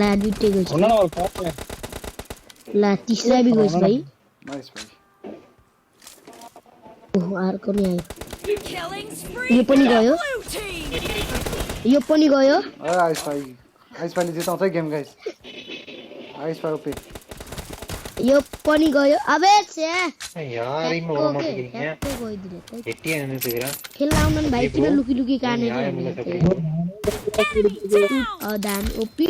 ला दुटे गइस ला तीसरा भी गइस भाइ नाइस भाइ ओहो अर्को नि आयो यो पनि गयो आइस भाइले जिताउँछ गेम गाइस आइस भाइ ओपी यो पनि गयो अबे छे यार इमा बडा मत गइया हेटी आने तेरा खेल आउन न भाइ किन लुकी लुकी काने अ दाम ओपी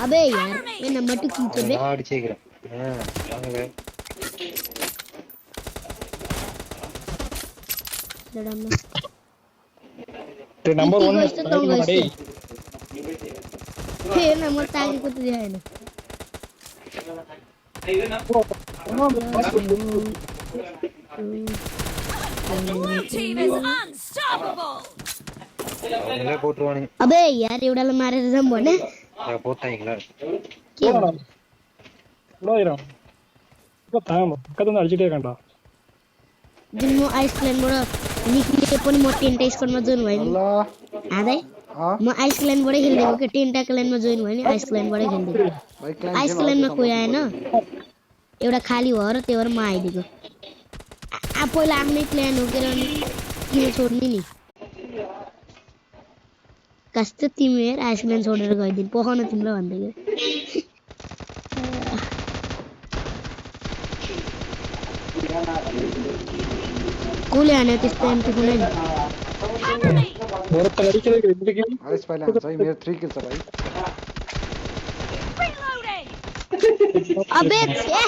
अबे यार मैं नंबर 2 खींच बे यार चेक हां आगे लड़ाना ते नंबर 1 में हे नंबर तागी को तो दिया है ना Team is unstoppable. अबे यार एउटाले मारेर जाम भने या बोता हिला के हो लोइरा को ताम कतन अर्जिटे कंडा जुन म आइसल्यान्डबाट निक्लिए पनि म टेन्टा स्क्वाडमा जोइन भएँ नि आदै म आइसल्यान्डबाट खेल्दैको के टेन्टा क्ल्यानमा जोइन भएँ नि आइसल्यान्डबाट खेल्दैको आइसल्यान्डमा कोही आएन एउटा खाली भयो र त्यही भएर म आइदिएको पहिला आफ्नै प्लान हो के किन छोड्ने नि कस्तो तिमी हेर आइसल्यान्ड छोडेर गइदिन पखाउन तिम्रो भन्दै कोले हाने त्यस्तो एमटी कुनै मेरो त लडी खेले के आइस भाइले हान्छ है मेरो 3 किल छ भाइ अबे छे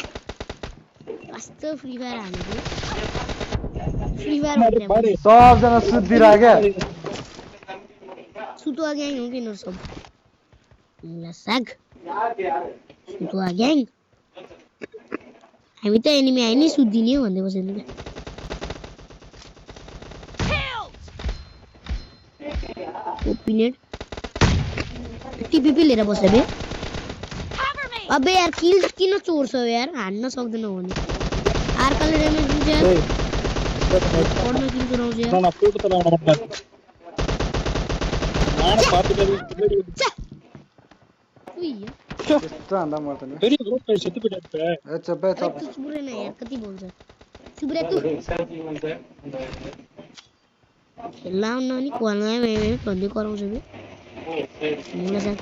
कस्तो फ्री फायर हानेको फ्री फायर भन्ने सबजना सुत्दिरा क्या सुतुवा ग्याङ हो किन सब ल साग सुतुवा ग्याङ हामी त एनिमी आइ नि सुत्दिने हो भन्दै बसेन के ओपिनेट टिपीपी लिएर बस्छ बे अबे यार किल किन चोर्छ यार हान्न सक्दैन हो नि आर्कले ड्यामेज दिन्छ यार पढ्न किन चोराउँछ यार ना फोटो त लाउन मत नान पापी गरी उइ त्यस्तो हान्दा मर्दैन फेरि ग्रुप पे सेति पे पे ए चुपे तू चुबरे न यार कति बोल्छ चुबरे तू खेलाउन नि कोललाई मे भन्दै कराउँछ बे मलाई साथ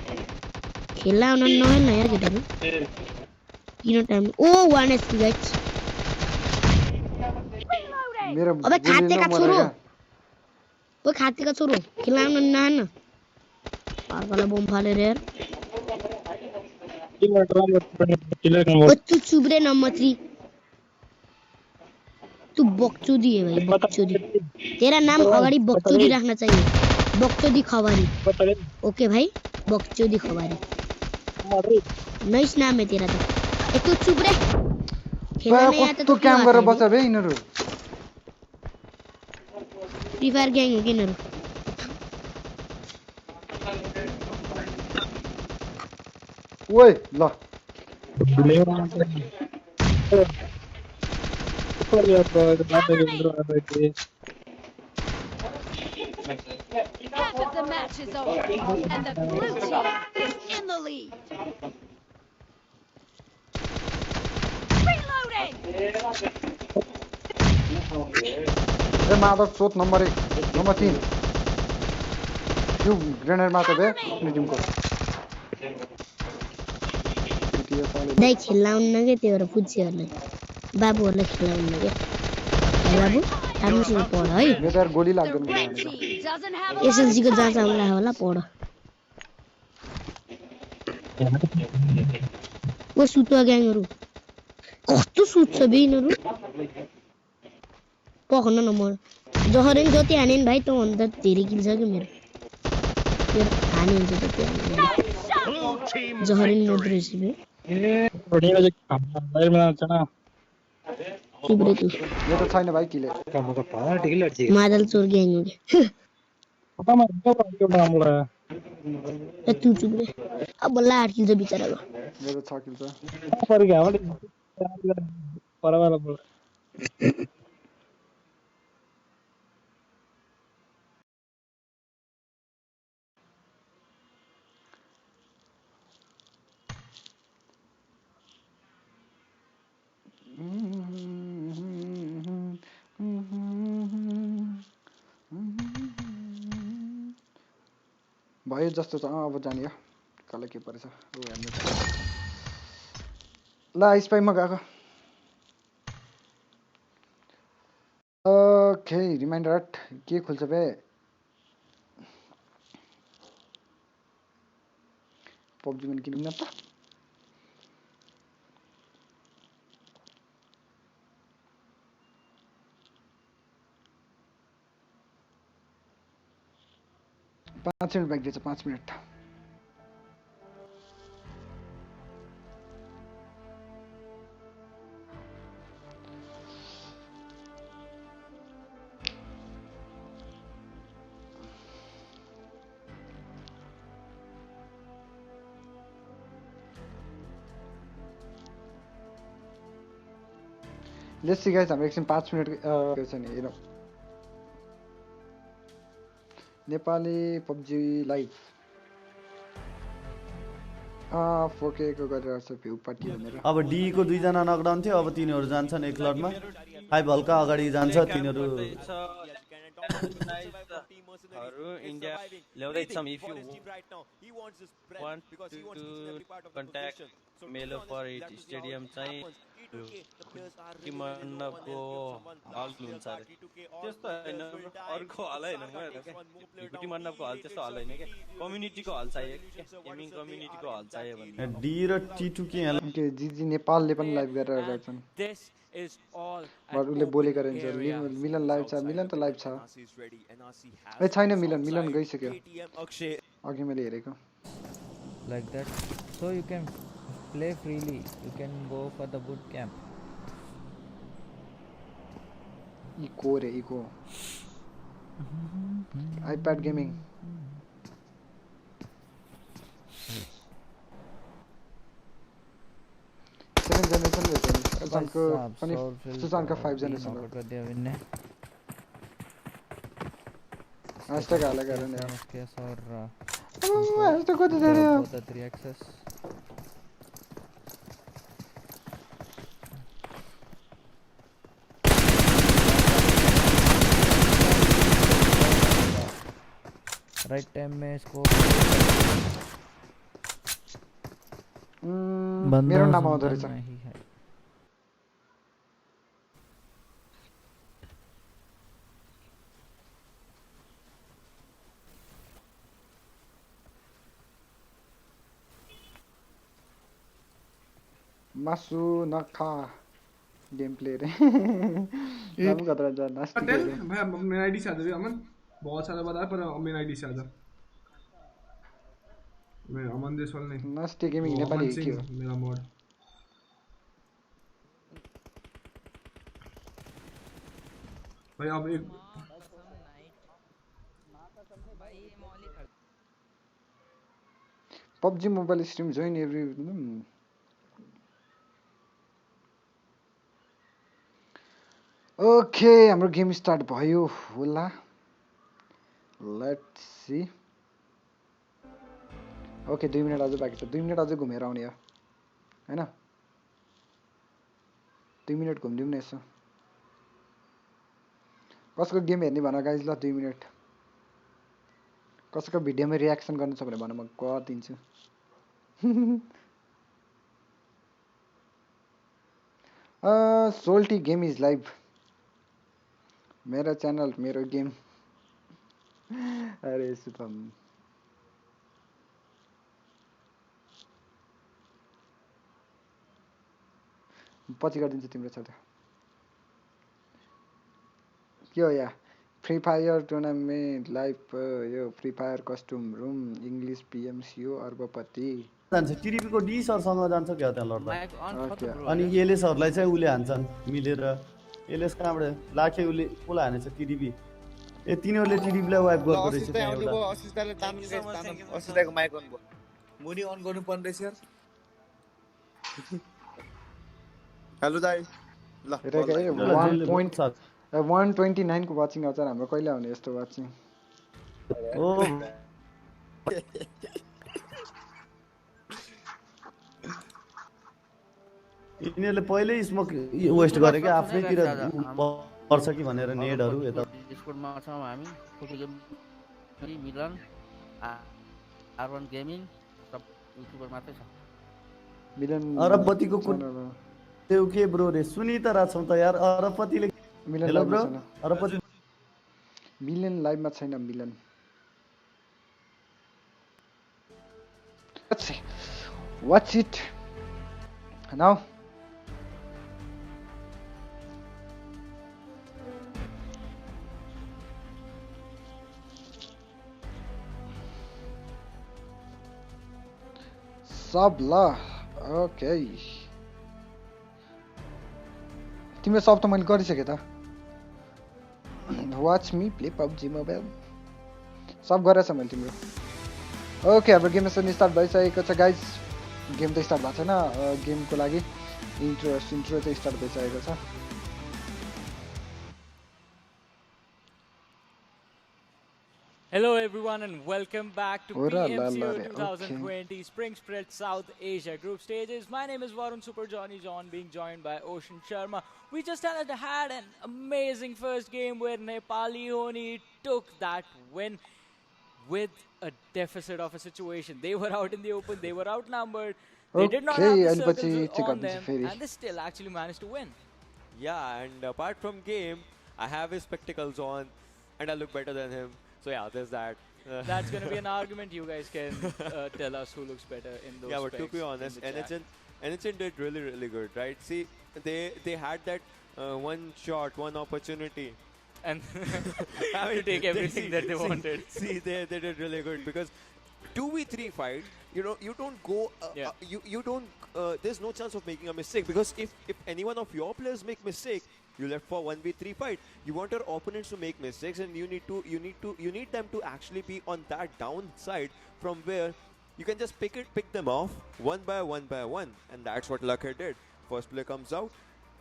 खेलाउन नहेल न यार केटाहरु किन टाइम ओ 1 एचपी गाइस मेरो अबे खातेका छोरो ओ खातेका छोरो खेलाउन नहान अर्कोलाई बम फालेर यार तीन मिनट राम किले ओ तू चुबरे नम्बर 3 तू बकचोदी है भाई बकचोदी तेरा नाम अगाडि बकचोदी राख्न चाहिए बकचोदी खवारी ओके भाई बकचोदी खवारी नाइस नाम है तेरा तो ए तू चुप रे खेलना नहीं आता तो क्याम गरेर बस्छ बे यिनीहरु फ्री फायर ग्याङ हो किनहरु ओइ ल Half of the match is over, and the blue team is in the lead. Reloading! ए माधव चोत नम्बर 1 नम्बर 3 यो ग्रेनेड मात्र बे आफ्नो टिमको दाइ खेलाउन के त्यो भएर पुच्छिहरुलाई बाबुहरुलाई खेलाउन के बाबु राम्रोसँग पढ है यो त यार गोली The लाग्दैन red team doesn't have a lot SLC को of जाँच time. आउला होला पढ ओ सुतुवा ग्याङहरु कस्तो सुत्छ बे यिनीहरु पखन न म जहरेन जति हाने नि भाइ त भन्दा धेरै किल छ के मेरो त्यो हाने हुन्छ त त्यो जहरेन मत रहेछ बे तिब्रे तू यो त छैन भाइ किले मादल चोर ग्याङ हो के ए तू चुप रे अब बल्ल 8 किल छ बिचराको यो त 6 किल छ भयो जस्तो छ अब जाने हो कले के परेछ ओ हेर्नु ल स्पाइमा गएको ओके रिमाइन्डर हट के खुल्छ बे पब्जी पनि किनौँ न त पाँच मिनट बाँकी छ 5 मिनट लेट्स सी गाइस हाम्रो एकछिन 5 मिनट छ नि हेरौँ नेपाली पब्जी लाइभ 4K को गरेर छ भ्यू पार्टी भनेर अब डी को दुई जना नकडाउन थियो अब तिनीहरु जान्छन् एक लटमा हाई भल्का अगाडि जान्छ तिनीहरु India ल्याउँदै छम if you want to contact Melo for it stadium चाहिँ टिमन्नको हल हुन्छ अरे त्यस्तो हैन अर्को हल हैन टिमन्नको हल त्यस्तो हल हैन के कम्युनिटीको हल चाहियो गेमिङ कम्युनिटीको हल चाहियो भने डी र टी2 के के जीजी नेपालले पनि लाइभ गरेर रहेछन् बरुले बोलेको रहन्छ मिलन लाइभ छ मिलन त लाइभ छ ए छैन मिलन गइसक्यो अघि मैले हेरेको like that so you can play freely you can go for the boot camp इको रे इको आइप्याड गेमिङ जनरेसन सुजानको पनि सुजानका 5 जनरेसन हो हैशटैग हालेको हेर नि और हैशटैग कति धेरै हो the 3 access राइट टाइम में इसको मेरो नाम आउँदो रहेछ मासु नखा गेम प्ले रे सब खतरा जा नास्टी टेल भाई मेरा आईडी से आ जाओ अमन बहुत सारा बताया पर मेरा आईडी से आ जा मैं अमन देशवाल नहीं नास्टी गेमिंग नेपाली के हो मेरा मोड भाई अब एक PUBG mobile stream join every okay हाम्रो गेम स्टार्ट भयो होला लेट्स सी ओके 2 मिनेट अझै बाँकी छ 2 मिनेट अझै घुमेर आउने हो हैन 2 मिनेट घुम्दिउँ न यसो कसको गेम हेर्ने भन गाइज ल 2 मिनेट कसको भिडियोमा रियाक्सन गर्नु छ भने भन म गरिदिन्छु सोल्टी गेम इज लाइभ मेरो च्यानल मेरो गेम अरे सुतम पछि गरिदिन्छु तिम्रो छ के हो या फ्री फायर टुर्नामेन्ट लाइभ यो free fire costume room English PMCO अर्बपति जान्छ टिरिपी को डी सरसँग जान्छ क्या त्यहाँ लड्दा अनि एलएस हरुलाई चाहिँ उले हान्छन् मिलेर एलएस कहाँबाट लाखे उले कोला हानेछ टिरिपी ए तिनीहरुले टिरिपीलाई वाइप गर्दै रहेछ त्यहाँ एउटा असिताको माइक अन भयो मुनी अन गर्नु पर्ने रहेछ यार हेलो दाइ ल 129 को वाचिङ आउँछ हाम्रो कहिले आउने यस्तो वाचिङ ओ यिनीहरुले पहिल्यै स्मोक वेस्ट गरे के आफ्नैतिर पर्छ कि भनेर नेडहरु यता डिस्कर्डमा छौं हामी फोटो मिलन R1 गेमिङ सब युट्युबर मात्रै छ मिलन अरबपतिको त्यो के ब्रो रे सुनि त राछौं त यार अरबपतिले मिलन हेलो ब्रो अरबपति मिलन लाइभमा छैन मिलन What's it now? Sabla, okay. तिम्रो सब त मैले गरिसके त वाच मी प्ले PUBG मोबाइल सब गरेछ मैले तिम्रो ओके हाम्रो गेम स्टार्ट भइसकेको छ गाइज गेम त स्टार्ट भएको छैन गेमको लागि इन्ट्रो चाहिँ स्टार्ट भइसकेको छ Hello everyone and welcome back to PMCO 2020 Spring Spread South Asia Group Stages. My name is Varun Super Johnny John, being joined by Ocean Sharma. We just had an amazing first game where Nepali only took that win with a deficit of a situation. They were out in the open, they were outnumbered, they did not have the circles on them, and they still actually managed to win. Yeah, and apart from game, I have his spectacles on, and I look better than him. So yeah, there's that. That's going to be an argument. You guys can tell us who looks better in those. Yeah, but to be honest, NHN did really good, right? See, they had that one shot, one opportunity, and to take everything that they wanted. See, they did really good because 2v3 fight. You don't go. You don't. There's no chance of making a mistake because if any one of your players make mistake, you left for 1v3 fight. You want your opponents to make mistakes, and you need them to actually be on that downside from where you can just pick them off one by one, and that's what Lucky did. First player comes out,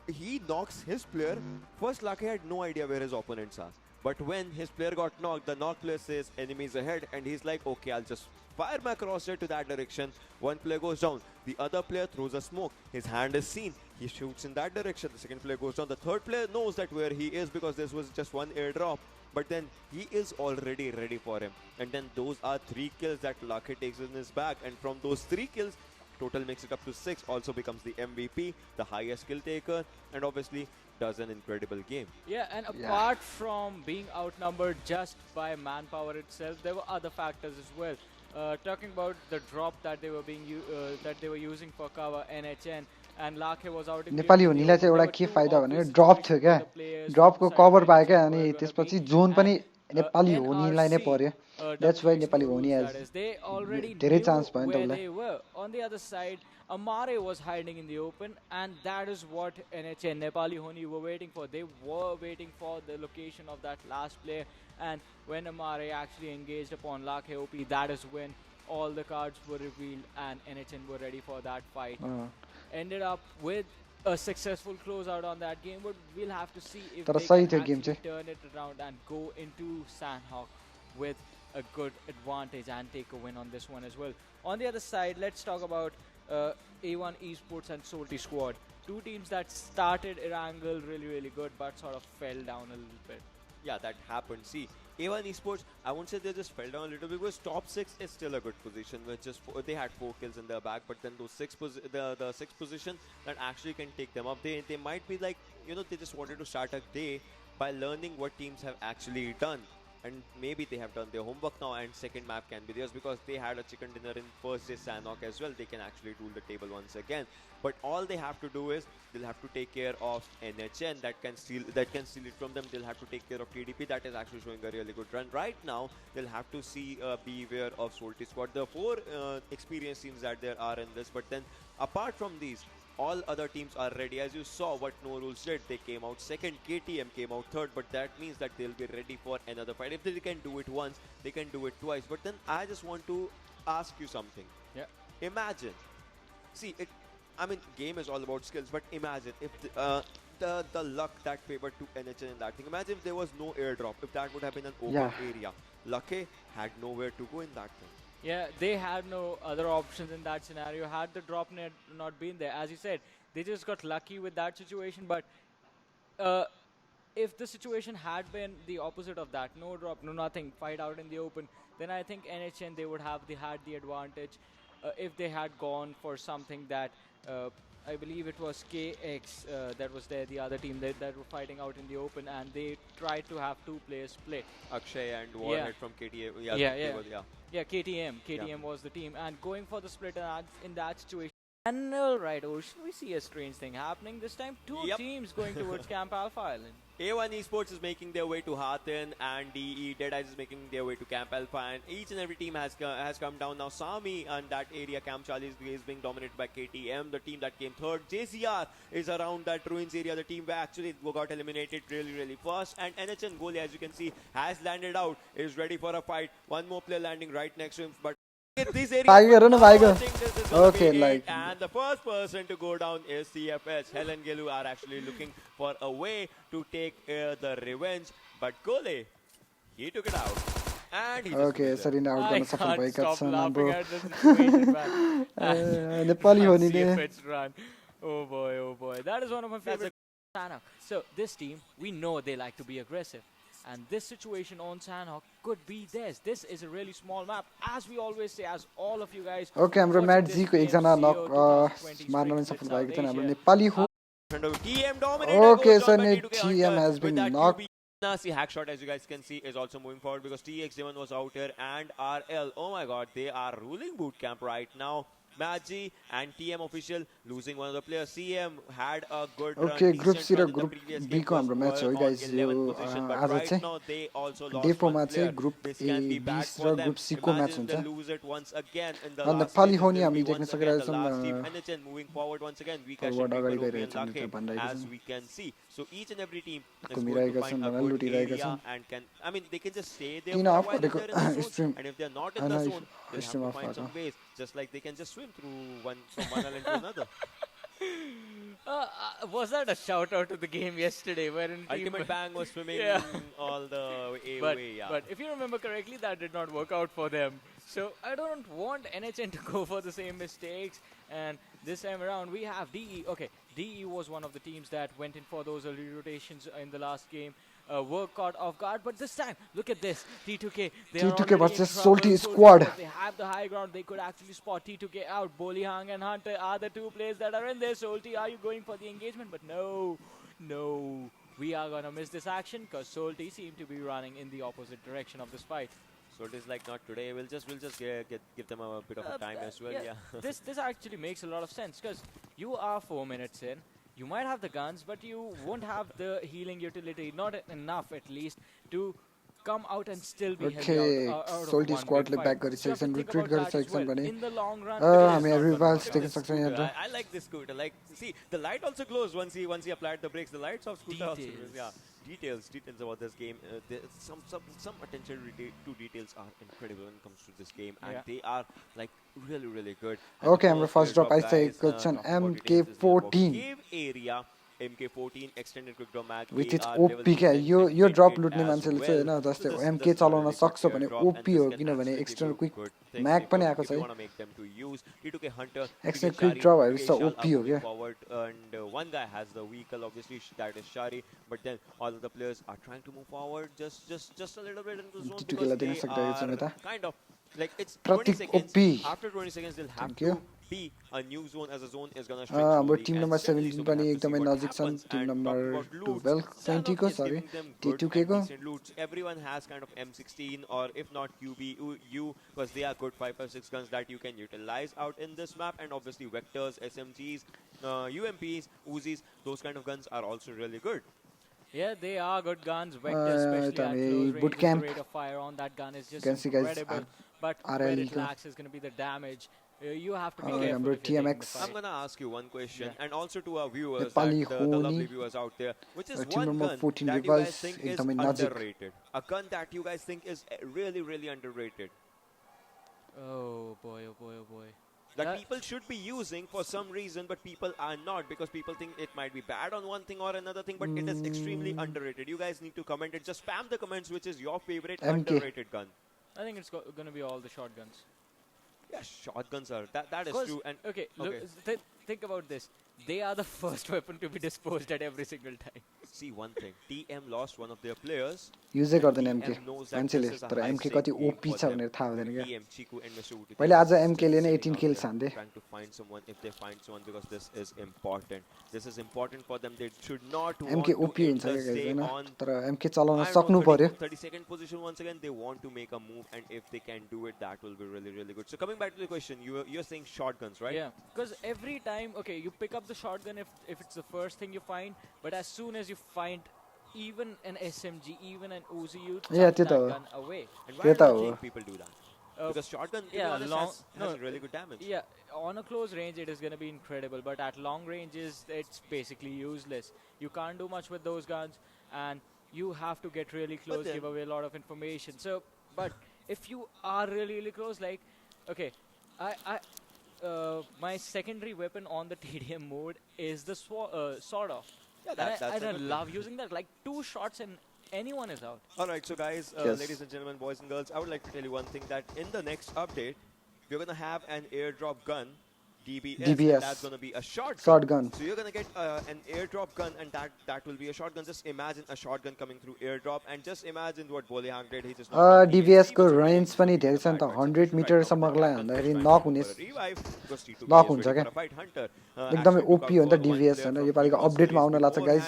he knocks his player. First Lucky had no idea where his opponents are, but when his player got knocked, the knock player says enemies ahead, and he's like, okay, I'll just fire my crosshair to that direction. One player goes down, the other player throws a smoke, his hand is seen, he shoots in that direction, the second player goes down, the third player knows that where he is because this was just one airdrop, but then he is already ready for him, and then those are 3 kills that Lucky takes in his bag, and from those 3 kills, total makes it up to 6, also becomes the MVP, the highest kill taker, and obviously does an incredible game. Yeah, and apart from being outnumbered just by manpower itself, there were other factors as well. talking about the drop that they were that they were using for cover, NHN and Lakhe was out in Nepali हुनेलाई चाहिँ एउटा के फाइदा भने drop थियो क्या ड्रपको cover पायो क्या अनि त्यसपछि जोन पनि नेपाली हुनेलाई नै पर्यो द्याट्स वाइ नेपाली हुने धेरै चान्स भयो नि त उसलाई on the other side Amare was hiding in the open and that is what NHN Nepali Honi were waiting for. They were waiting for the location of that last player, and when Amare actually engaged upon Lakhe OP, that is when all the cards were revealed and NHN were ready for that fight. Ended up with a successful closeout on that game, but we'll have to see if they can actually turn it around and go into Sandhawk with a good advantage and take a win on this one as well. On the other side, let's talk about A1 Esports and Salty Squad. Two teams that started Erangel really good, but sort of fell down a little bit. Yeah, that happened. See, A1 Esports, I won't say they just fell down a little bit because top 6 is still a good position. With just they had 4 kills in their back, but then those the 6th position that actually can take them up. They might be like, you know, they just wanted to start a day by learning what teams have actually done. And maybe they have done their homework now, and second map can be theirs because they had a chicken dinner in first day Sanok as well. They can actually rule the table once again. But all they have to do is they'll have to take care of NHN that can steal it from them. They'll have to take care of TDP that is actually showing a really good run right now. They'll have to beware of Salty Squad. The 4 experienced teams that there are in this, but then apart from these, all other teams are ready. As you saw what No Rules did, they came out second, KTM came out third, but that means that they'll be ready for another fight. If they can do it once, they can do it twice. But then I just want to ask you something. Yeah. Imagine, see, I mean, game is all about skills, but imagine if the luck that favored to NHN in that thing. Imagine if there was no airdrop, if that would have been an open area. Lucky had nowhere to go in that thing. Yeah, they had no other options in that scenario. Had the drop net not been there, as you said, they just got lucky with that situation. But if the situation had been the opposite of that, no drop, no nothing, fight out in the open, then I think NHN they would have had the advantage if they had gone for something that I believe it was KX that was there, the other team that were fighting out in the open, and they tried to have 2 players play. Akshay and Warhead from KTM. Yeah, KTM was the team, and going for the split in that situation. And alright, Ocean, we see a strange thing happening this time. 2 teams going towards Camp Alpha Island. A1 Esports is making their way to Hathin, and DE Deadies is making their way to Camp Alpha, and each and every team has come down. Now Sami and that area, Camp Charlie is being dominated by KTM, the team that came third. JCR is around that ruins area, the team where actually got eliminated really fast. And NHN goalie, as you can see, has landed out, is ready for a fight. One more player landing right next to him, but this area, okay, like, and the first person to go down is CFH. Helen Gelu are actually looking for a way to take the revenge, but Gole, he took it out. And he okay, Sarina out गर्न सफल भएका छन् हाम्रो Nepali होनीले run. Oh boy, that is one of my favorite. So this team, we know they like to be aggressive. And this situation on Sandhawk could be theirs. This is a really small map, as we always say, as all of you guys. Okay, हाम्रो mat जी को एकजना नक मार्न पनि सफल भएको छन् हाम्रो नेपाली हो. Okay, so TM has been knocked. See, Hackshot, as you guys can see, is also moving forward because TX7 was out here, and RL, oh my god, they are ruling boot camp right now. Maggi and TM official losing one of the players. CM had a good okay, run. Group C raw Group B को हाम्रो match हो guys यो आज चाहिँ day 4 मा चाहिँ group A B र group C को match हुन्छ अनि नेपाली होनी हामी देख्न सकिरहेका छौं moving forward once again we can as we can see. So each and every team is going to find a good area and can, I mean, they can just stay there for a while if they're in the zone, and if they're not in the zone, they'll have to find some ways, just like they can just swim through from one island to another. Was that a shout out to the game yesterday wherein Ultimate Bang was swimming all the way? But if you remember correctly, that did not work out for them. So I don't want NHN to go for the same mistakes. And this time around, we have DE. Okay, DE was one of the teams that went in for those early rotations in the last game. Were caught off guard, but this time, look at this. T2K, T2K versus Salty Squad. They have the high ground. They could actually spot T2K out. Bolihang and Hunter are the 2 players that are in there. Salty, are you going for the engagement? But no. We are going to miss this action because Salty seem to be running in the opposite direction of this fight. So it is like not today. We'll just give them a bit of a time as well. Yeah. This actually makes a lot of sense because you are 4 minutes in. You might have the guns, but you won't have the healing utility, not enough at least, to come out and still be heavy out of Salty one squad big le fight. back So you have to गरिसकेछन् think retreat about that as गरिसकेछन् well. भने In the long run, हामी रिवाल्स देख्न सक्छौं यहाँ I like this scooter. Like, see, the light also glows once he applied the brakes. The lights of scooter also glows. Yeah. Details about this game. Some attention to details are incredible when it comes to this game, and they are like really good. Okay, हाम्रो first drop आइसकेको छन् MK14 Cave area. MK14 extended quick draw mag which is OP क्या यो drop लुट्ने मान्छेले चाहिँ हैन जस्तै MK चलाउन सक्छ भने OP हो किनभने एक्सटर्नल क्विक म्याग पनि आएको छ है एक्सटर्नल क्विक ड्रप भएपछि त OP हो क्या and one guy has the vehicle obviously that is Shari, but then all of the players are trying to move forward just a little bit into the zone because they are kind of like it's 20 seconds. After 20 seconds they'll have to be a new zone as a zone is gonna stretch हाम्रो slowly team and number steadily, 17 so पनि we have to एकदमै see what नजिक छन् happens. Team And number talking about loots, 12 Sajan 20 को is सरी giving them T2 good K and को decent loots. Everyone has kind of M16 or if not QB because they are good 5.56 guns that you can utilize out in this map, and obviously vectors, SMGs, UMPs, Uzis, those kind of guns are also really good. Yeah, they are good guns. Vector, especially at close range, the rate of fire on that gun is just incredible. But where it lacks is going to be the damage. You have to be careful. TMX. I'm going to ask you one question, and also to our viewers, the lovely viewers out there, which is one gun that you guys think is underrated? A gun that you guys think is really underrated? Oh boy. That people should be using for some reason, but people are not, because people think it might be bad on one thing or another thing, but it is extremely underrated. You guys need to comment it. Just spam the comments which is your favorite underrated gun. I think it's going to be all the shotguns. Yeah, shotguns are that is true. And okay. Look, think about this. They are the first weapon to be disposed at every single time. See one thing, TM lost one of their players. युजै गर्दैन MK मान्छेले तर MK कति OP छ भनेर थाहा हुँदैन क्या पहिले आज MK ले नै 18 kills हान्दे trying to find someone if they find someone because this is important for them. They should not MK OP हुन्छ क्या हैन तर MK चलाउन सक्नु पर्यो 32nd position once again. They want to make a move, and if they can do it, that will be really good. So coming back to the question, you're saying shotguns, right? Yeah, because every time, okay, you pick up the shotgun if it's the first thing you find, but as soon as you find even an SMG, even an Uzi, you chuck that gun away. And why do people do that? Because shotgun has really good damage. Yeah, on a close range it is going to be incredible, but at long ranges it's basically useless. You can't do much with those guns, and you have to get really close, give away a lot of information. So, but if you are really close, like, okay, my secondary weapon on the TDM mode is the sword off. Yeah, I love using that. Like 2 shots and anyone is out. Alright, so guys, ladies and gentlemen, boys and girls, I would like to tell you one thing, that in the next update, we're going to have an airdrop gun, DBS. And that's going to be a shotgun. So you're going to get an airdrop gun, and that will be a shotgun. Just imagine a shotgun coming through airdrop, and just imagine what Bolehang did. He just DBS को range पनि धेरै छ नि त 100 metre सम्मलाई हान्दाखेरि नक हुने नक हुन्छ क्या एकदमै ओपी हो नि त DBS हैन यो पालिको अपडेटमा आउन लाग्छ गाइस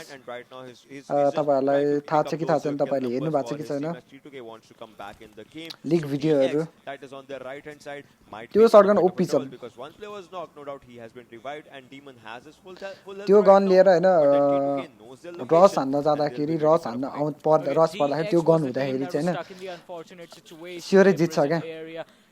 तपाईहरुलाई थाहा छ कि थाहा छैन तपाईहरुले हेर्नु भएको छ कि छैन लीक भिडियोहरु त्यो शटगन ओपी छ no doubt he has been revived, and Demon has his full health. त्यो गन लिएर हैन रस हान्न जाँदाखेरि रस हान्न रस पर्दाखेरि त्यो गन हुँदाखेरि चाहिँ हैन स्योरै जित्छ क्या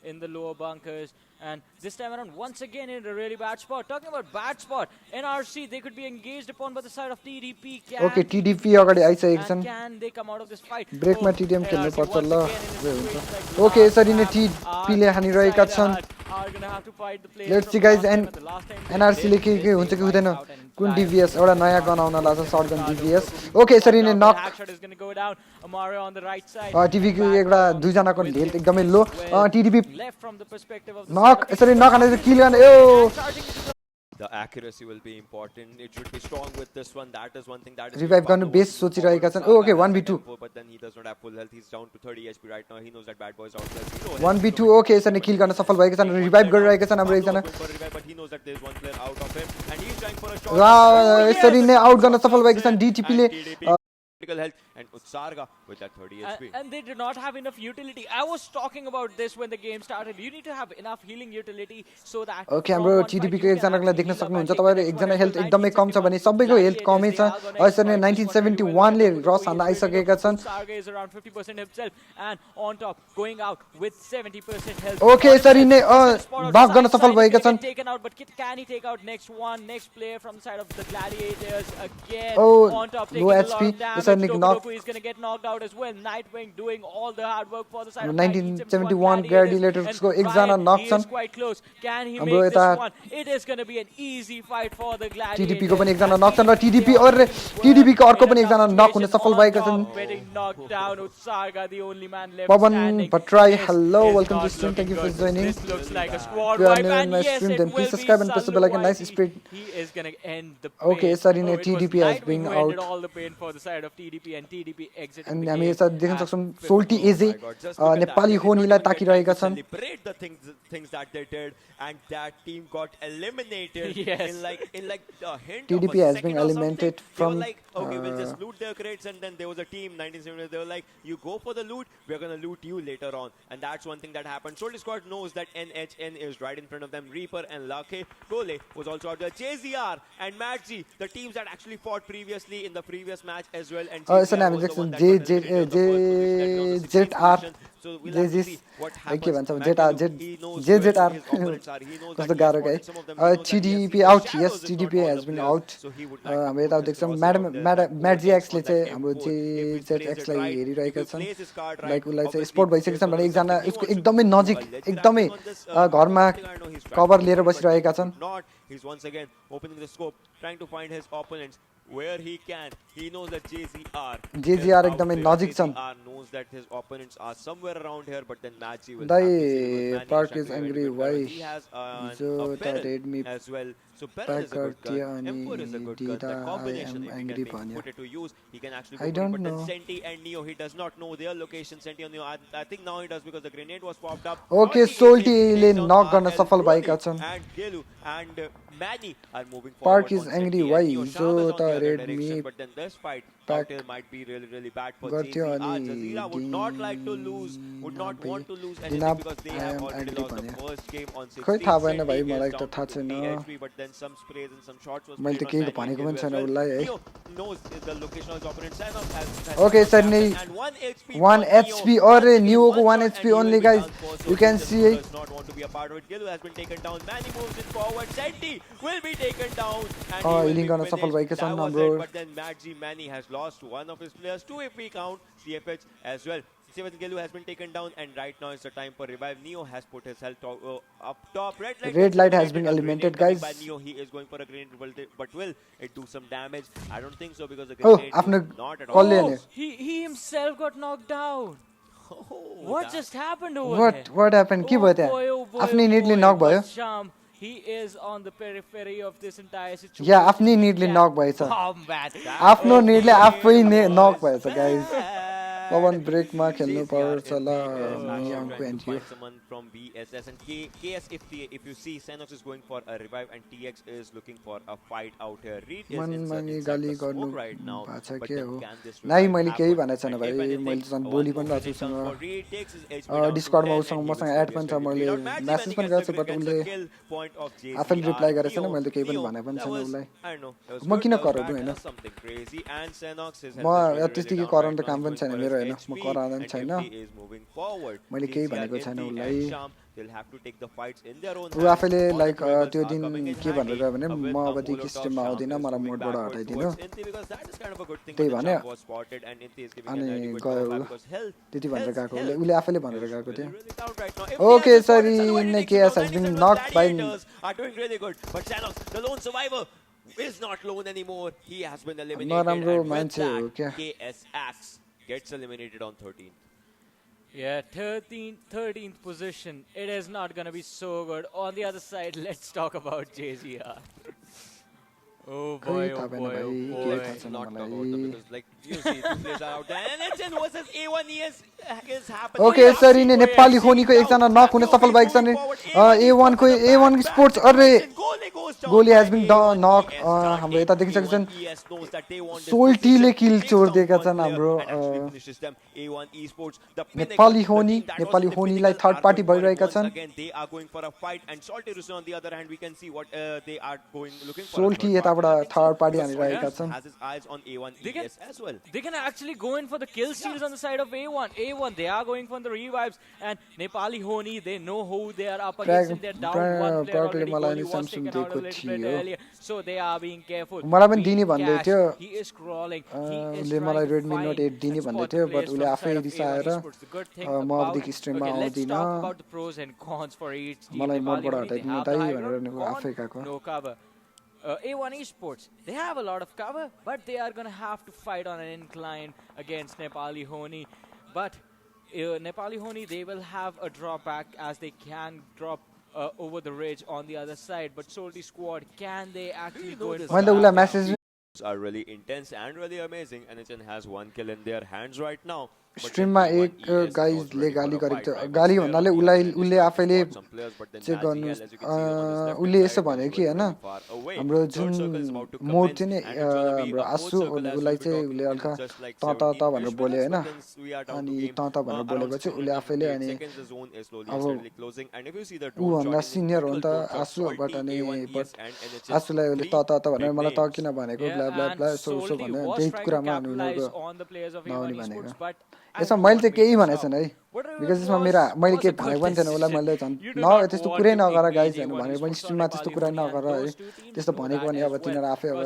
in the lower bunkers, and this time around once again in a really bad spot. Talking about bad spot, NRC, they could be engaged upon by the side of TDP. Okay, TDP अगाडि आइसकेको छन् can they come out of this fight? ब्रेकमा TDM खेल्नु पर्छ ल okay यसरी नै TDP ले हानिरहेका छन् let's see guys end NRC ले के हुन्छ कि हुँदैन कुन DVS एउटा नयाँ गन आउन लाग्छ शटगन DVS ओके यसरी नै नक TDP को एउटा दुई जनाको हेल्थ एकदमै लो TDP नक यसरी नक हानेर किल गर्ने यो The accuracy will be important. It should be strong with this one. That is one thing that is revive गर्नु बेस सोचिरहेका छन् okay 1v2 but then he does not have full health. He's down to 30 HP right now. He knows that bad boy is out there. 1v2 okay यसरी किल गर्न सफल भएका छन् revive गरिरहेका छन् हाम्रो एकजना but he knows that there is one player out of him and he is trying for a shot. वा यसरी नै आउट गर्न सफल भएका छन् DTP ले critical health. and Utsarga with that 30 HP. And they did not have enough utility. I was talking about this when the game started. You need to have enoug healing utility so that okay हाम्रो TDP को एकजनालाई देख्न सक्नुहुन्छ तपाईहरु एकजना health एकदमै कम छ भने सबैको हेल्थ कमै छ यसरी 1971 ले रस हान्न आइसकेका छन् Sarga is around 50% himself and on top going out with 70% health. Okay यसरी नै नक गर्न सफल भएका छन् Taken out, but can he take out next player from the side of the gladiators again? Oh, on top low taking a HP. lot of damage. Toku is going to get knocked out as well. Nightwing doing all the hard work for the side of 1971 gladiators को एकजना नक छन् quite close. Can he हाम्रो make this यता one? It is going to be an easy fight for the gladiators. TDP को पनि एकजना नक छन् र TDP को अर्को पनि एकजना नक हुन सफल भएका छन् Getting knocked down. Utsarga, the only man left Pavan standing. Patrai, hello, It is welcome not to stream. Thank you for looking good. joining. This looks like a squad If you are wipe, new in and my yes, stream, it then will please be subscribe and press the bell icon. Nice Salu spread. He is going to end the Okay, pain. sorry, Oh, it was TDP has Nightwing been who out. ended all the pain for the side of TDP, and TDP exited And the हामी game यसमा देख्न at सक्छौँ 50. सोल्टी एजे नेपाली होनीलाई ताकिरहेका छन् Celebrate the things that they did, and that team got eliminated Yes. in like a hint TDP of a has second been or something. eliminated They from, were like, okay, we'll just loot their crates, and then there was a team 1970. They were like, you go for the loot, we're gonna loot you later on, and that's one thing that happened. Soldier Squad knows that NHN is right in front of them. Reaper and Lake Gole was also out there. JZR and Madzi, the teams that actually fought previously in the previous match as well. And यसरी JZR हामी was the one देख्छौँ that got eliminated in the first position, that was on the 16th ZR position. So we'll have to see what के happens. भन्छ Matthew, he knows where ZR his opponents are. He knows that कस्तो he गाह्रो has है spotted some of them. He knows that he has TDP seen the out shadows, yes if not TDP all has the been players. out So he would like to हामी यता focus देख्छौँ also on the म्याडजिएक्सले on that चाहिँ हाम्रो M4. If he plays it JZX lie right, हेरिरहेका if he छन् plays his card right, like उसलाई चाहिँ obviously sport भइसकेको छ there's भने एकजना something he उसको wants to एकदमै do. नजिक Let's एकदमै grab him on this, घरमा something I know he's trying cover to लिएर do, but बसिरहेका he छन् could not. He's once again opening the scope, trying to find his opponents where he can. He knows that JZR एकदमै नजिक छन् JZR knows that his opponents are somewhere around here, but then Maggi will दाइ have to park is angry वाइ he has जो a त Peril Redmi as well. So pack Peril is a good गरिदियो gun. अनि M4 is a good gun. दिदा That आई combination, एम if he angry can भन्यो put it to use, he can actually I go for it. don't But then know. Senti and Neo, he does not know their location. Senti and Neo, I think now he does because the grenade was popped up. Okay सोल्टीले knock गर्न सफल भएका छन् And Gelu and Manny are moving forward. Park is on angry Senti and वाइ Neo. जो Sham is on त the other Redmi direction, but then this fight pack out here might be really bad for गर्थ्यो JZR. अनि Jazira would not like to lose, would not want to lose anything दिनाब because they I have am already angry lost the भन्यो first game on 16. खोइ थाहा भएन भाइ Senti मलाई gets त down थाहा to छैन 50 HP, but then some sprays and some shots was मैले त played केही on भनेको पनि Manny छैन as well. उसलाई है Neo knows the location of his opponent. Sanon has Okay, found suddenly and 1 HP 1 for HP Neo. or Once again, Neo one 1 shot HP and he will only be guys done for. So you can Sujan see does not want to be a part of it. Gelu has been taken down. Manny moves it forward. Senti will be taken down and he will healing be गर्न finished. सफल भएका छन् That was हाम्रो it, but then Madji Manny has lost one of his players. 2 if we count CFH as well. Seventh Gelu has been taken down, and right now is the time for revive. Neo has put his health up top. Red light has been eliminated, guys. By Neo, he is going for a grenade, but will it do some damage? I don't think so because the Oh, grenade आफ्नो is not at कसले all. हान्यो He himself got knocked down. What just happened over there? what happened के भयो त्यहाँ आफ्नै निडले नक भयो Sham, he is on the periphery of this entire situation. या आफ्नै निडले नक भएछ Oh man. आफ्नो निडले आफै नक भएछ गाइस पवन ब्रेकमा खेल्नु पर्छ ल मी अंकु and you Someone from BSS and KS if you see Sanox is going for a revive and TX is looking for a fight out here. Reed is मनमानी inside गाली the गर्नु smoke right now. भाछ but के then हो can this नाइ revive मैले केही happen? भनेको छैन And भाइ if anything, मैले त one बोली more पनि finish राछु down for Reed, takes his HP down to डिस्कर्डमा 10 उसँग and he मसँग will एड पनि छ seriously मैले clear. Madji मेसेज पनि Manny गरेको छु gets बट the उसले kill point of JZR. आफैले रिप्लाई गरेको छैन Neo, मैले त केही पनि Neo, भने पनि that छैन was- उसलाई I don't know, that was म good, किन that was कराउँछु bad, Hahn that was something crazy. And Sanox is म त्यतिकै कराउनु त काम पनि छैन मेरो हैन म कराउँदैन छैन is moving forward. मैले केही JZR, भनेको छैन Inti उसलाई and Sham, they'll have to take the fights in their own ऊ hands. आफैले All the लाइक players त्यो are दिन coming in के भनेर handy. गयो भने A win म from अबदेखि Molotov. स्ट्रिममा Sham आउँदिन is मलाई moving मोडबाट backwards हटाइदिनु towards Inti because that is kind of a good thing, त्यही but the भन्यो Sham was spotted and Inti is giving अनि a very good गयो comeback ऊ because health त्यति भनेर health, गएको health उसले आफैले भनेर गएको थियो really down right now. If Okay, they have sorry, supported Sanox, Nick anything has been 97 knocked by- Gladiators are doing really good, but Sanox, the lone survivor, is not lone anymore. He has been eliminated, नराम्रो and with मान्छे हो that, क्या KSX gets eliminated on 13. Yeah, 13th position. It is not going to be so good. On the other side, let's talk about JZR. Oh खै थाहा भएन भाइ के थाहा छैन not मलाई about because like you see two players are out there and it's versus A1 is happening. Okay यसरी नै नेपाली खोनीको एकजना नक हुन सफल भएको छ नि A1 को A1 स्पोर्ट्स अरे गोली हेज बीन नक हाम्रो यता देखिसकेका छन् सोल्टीले किल छोड्दिएका छन् हाम्रो नेपाली होनीलाई थर्ड पार्टी भइरहेका छन् सोल्टी यताबाट थर्ड पार्टी हानिरहेका छन् They can actually go in for the kill steals on the side of A1. A1, they are going for the revives, and Nepali Honi, they know who they are up against, and they're down one player already. Goalie was taken out a little bit earlier, so they are being careful. मलाई पनि दिने भन्दै थियो He is crawling. He is उसले मलाई trying to Redmi Note 8 दिने find भन्दै and थियो spot बट उसले players आफै from the side रिसाएर of A1 esports. The good thing म about- अबदेखि स्ट्रिममा Okay, let's आउँदिन talk about the pros and cons for each team. मलाई Nepali मोडबाट Honi, they हटाइदिनु have Dai the high भनेर ground, नि आफै गएको no cover. A1 esports, they have a lot of cover, but they are going to have to fight on an incline against Nepali Honi. But Nepali Honi, they will have a drawback as they can drop over the ridge on the other side. But Solty squad, can they actually go in? मैले उसलाई message Are really intense and really amazing. NHN has one kill in their hands right now. स्ट्रिममा एक गाइजले गाली गरेको थियो गाली भन्नाले उसले आफैले चेक गर्नु उसले यसो भन्यो कि होइन हाम्रो जुन मोड थियो नि हाम्रो आसु उसलाई चाहिँ उसले हल्का त भनेर बोल्यो होइन अनि त भनेर बोलेपछि उसले आफैले अनि अब ऊभन्दा सिनियर हो नि त आसुबाट अनि आसुलाई उसले त भनेर मलाई त किन भनेको ब्ला ब्ला ब्ला यसो उसो भन्यो त्यही कुरामा अनि उनीहरूको नहुने भनेको यसमा मैले चाहिँ केही भनेको छैन है बिकज यसमा मैले केही भनेको पनि थिएन उसलाई मैले झन् त्यस्तो कुरै नगर गाइज भनेर मैले स्ट्रिममा त्यस्तो कुरा नगर है त्यस्तो भनेको पनि अब तिनीहरू आफै अब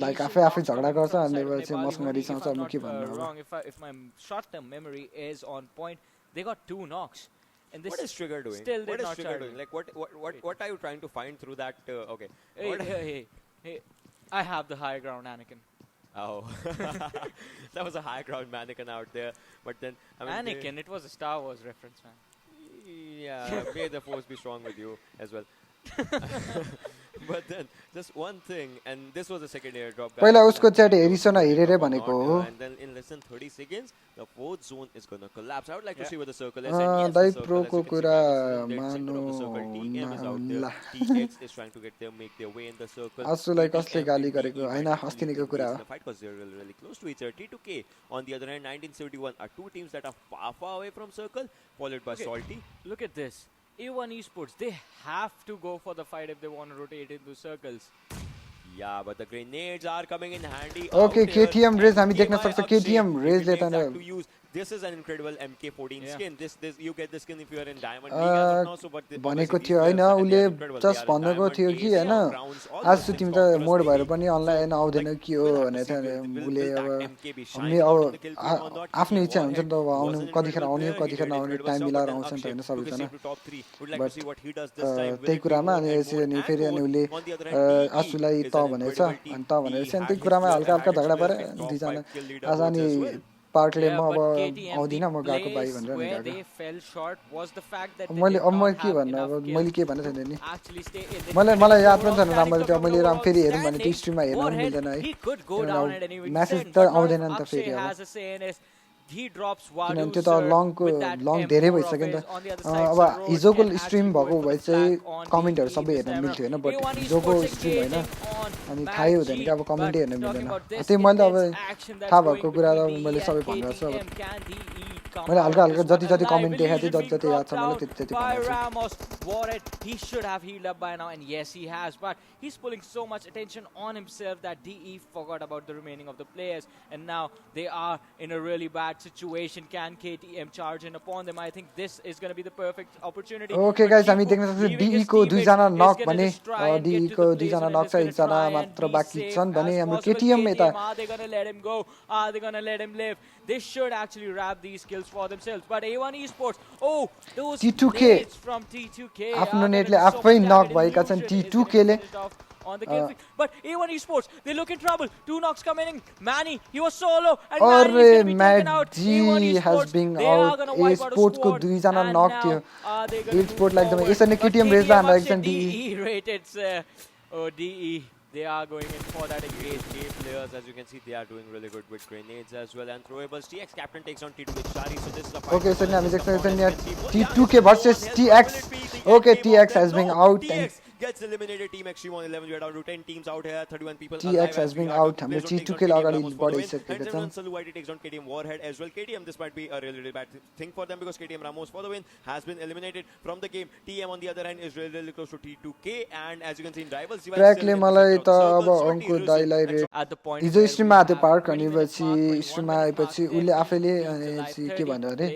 लाइक आफै झगडा गर्छ अनि चाहिँ मसँग रिसाउँछ म के भन्नु And what is Trigger doing? Still what did is not Trigger charge. doing? Like what are you trying to find through that? Okay. Hey, I have the high ground, Anakin. Oh, that was a high ground mannequin out there. But then, I mean, Anakin, it was a Star Wars reference, man. Yeah, may the force be strong with you as well. But then, just one thing, and this was the second airdrop. पहिला उसको chat Harrison हेरेर भनेको हो And then in less than 30 seconds, the fourth zone is going to collapse. I would like to see where the circle is. And yes, Dai the circle, प्रोको as you कुरा can see, the center of the circle, TM is out there. TX is trying to make their way in the circle. आसुलाई कसले गाली गरेको हैन अस्तिनीको कुरा हो The fight was really close to each other. T2K on the other hand, 1971 are two teams that are far away from circle, followed by Salty. Look at this. A1 esports, they have to go for the fight if they want to rotate into circles. Yeah, but the grenades are coming in handy. Okay, KTM Raze हामी देख्न सक्छ KTM Raze ले त This is an incredible MK14 skin. This you get the skin if you are in Diamond League as of now. So, but भनेको थियो हैन उले just भन्नको थियो कि हैन आज तिमी त मोड भएर पनि अनलाइन आउँदैन के हो भने चाहिँ उले अब आफ्नो इच्छा हुन्छ नि त अब आउनु कतिखेर आउने कतिखेर नआउने टाइम मिलाएर आउँछ नि त हैन सबैजना त्यही कुरामा अनि यसरी फेरि अनि उले आसुलाई त भनेछ अनि त भनेर चाहिँ त्यही कुरामा हल्का हल्का झगडा परे दुईजना आज अनि पार्टले म अब आउँदिन म गएको भाइ भनेर नि गएको मैले के भन्नु अब मैले के भन्नु छैन नि मलाई याद पनि छैन राम्ररी त्यो मैले फेरि हेरौँ भने त्यो स्ट्रिममा हेर्न पनि मिल्दैन है मेसेज त आउँदैन नि त फेरि अब किनभने त्यो त लङ धेरै भइसक्यो नि त अब हिजोको स्ट्रिम भएको भए चाहिँ कमेन्टहरू सबै हेर्न मिल्थ्यो होइन बट हिजोको स्ट्रिम होइन अनि थाहै हुँदैन कि अब कमेन्टै हेर्न मिल्दैन त्यही मैले अब थाहा भएको कुरा त मैले सबै भनेको छु अब मैले हल्का हल्का जति जति कमेन्ट देखाएको थिएँ जति जति याद छ मलाई त्यति त्यति he should have healed up by now, and yes he has, but he's pulling so much attention on himself that DE forgot about the remaining of the players, and now they are in a really bad situation. Can KTM charge in upon them? I think this is going to be the perfect opportunity. Okay guys, हामी देख्न सक्छौँ DE को दुईजना नक भने DE को दुईजना नक छ एकजना मात्र बाँकी छन् भने हाम्रो KTM यता are they going to let him go? Are they going to let him live? They should actually wrap these kills for themselves, but A1 esports, oh, those T2K from T2K आफ्नो नेटले आफै नक भएका छन् T2K ले on the kill feed. But A1 esports, they look in trouble. Two knocks coming in. Manny, he was solo, and Manny is going to be taken out. A1 has been out. Esports को दुईजना नक थियो esports like them यसरी KTM Raze ला हान्दा एकजना DE rated, oh DE. they are going in for that engage. Players, as you can see, they are doing really good with grenades as well and throwables. TX captain takes on T2 with Shari, so this is a fight. Okay, so now we T2K versus TX. Okay, TX has been out and gets eliminated. Team Extreme on 11. We are down to 10 teams out here. 31 people. TX has been out. हाम्रो T2K अगाडि बढाइसकेका छन्. Saluwadi takes on KTM Warhead as well. KTM, this might be a really bad thing for them because KTM Ramos for the win has been eliminated from the game. TM on the other hand is really close to T2K, and as you can see in rivals, ट्र्याकले मलाई त अब Anku दाइलाई rate हिजो स्ट्रिममा आथे park भनेपछि स्ट्रिममा आएपछि उले आफैले के भन्यो अरे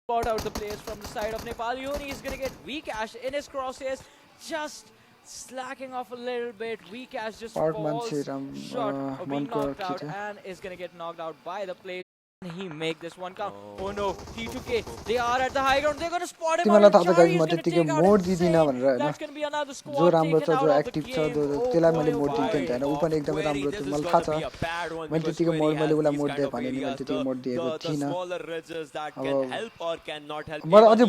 Spot out the players from the side of Nepal. Yoni is going to get Vcash in his crosshairs, just slacking off a little bit. Vcash just falls short of being knocked out and is going to get knocked out by the play. He make this one count. Oh no, T2K, they are at the high ground. They're going to spot him out. Shari is going to take out insane. That's going to be another squad taken out of the game. त्यसलाई मैले mode दिन्थे हैन उ पनि एकदमै राम्रो थियो मलाई थाहा छ मैले त्यतिको मोड मैले उलाई मोड दिए भने नि मैले त्यतिको मोड दिएको थिइन मलाई अझै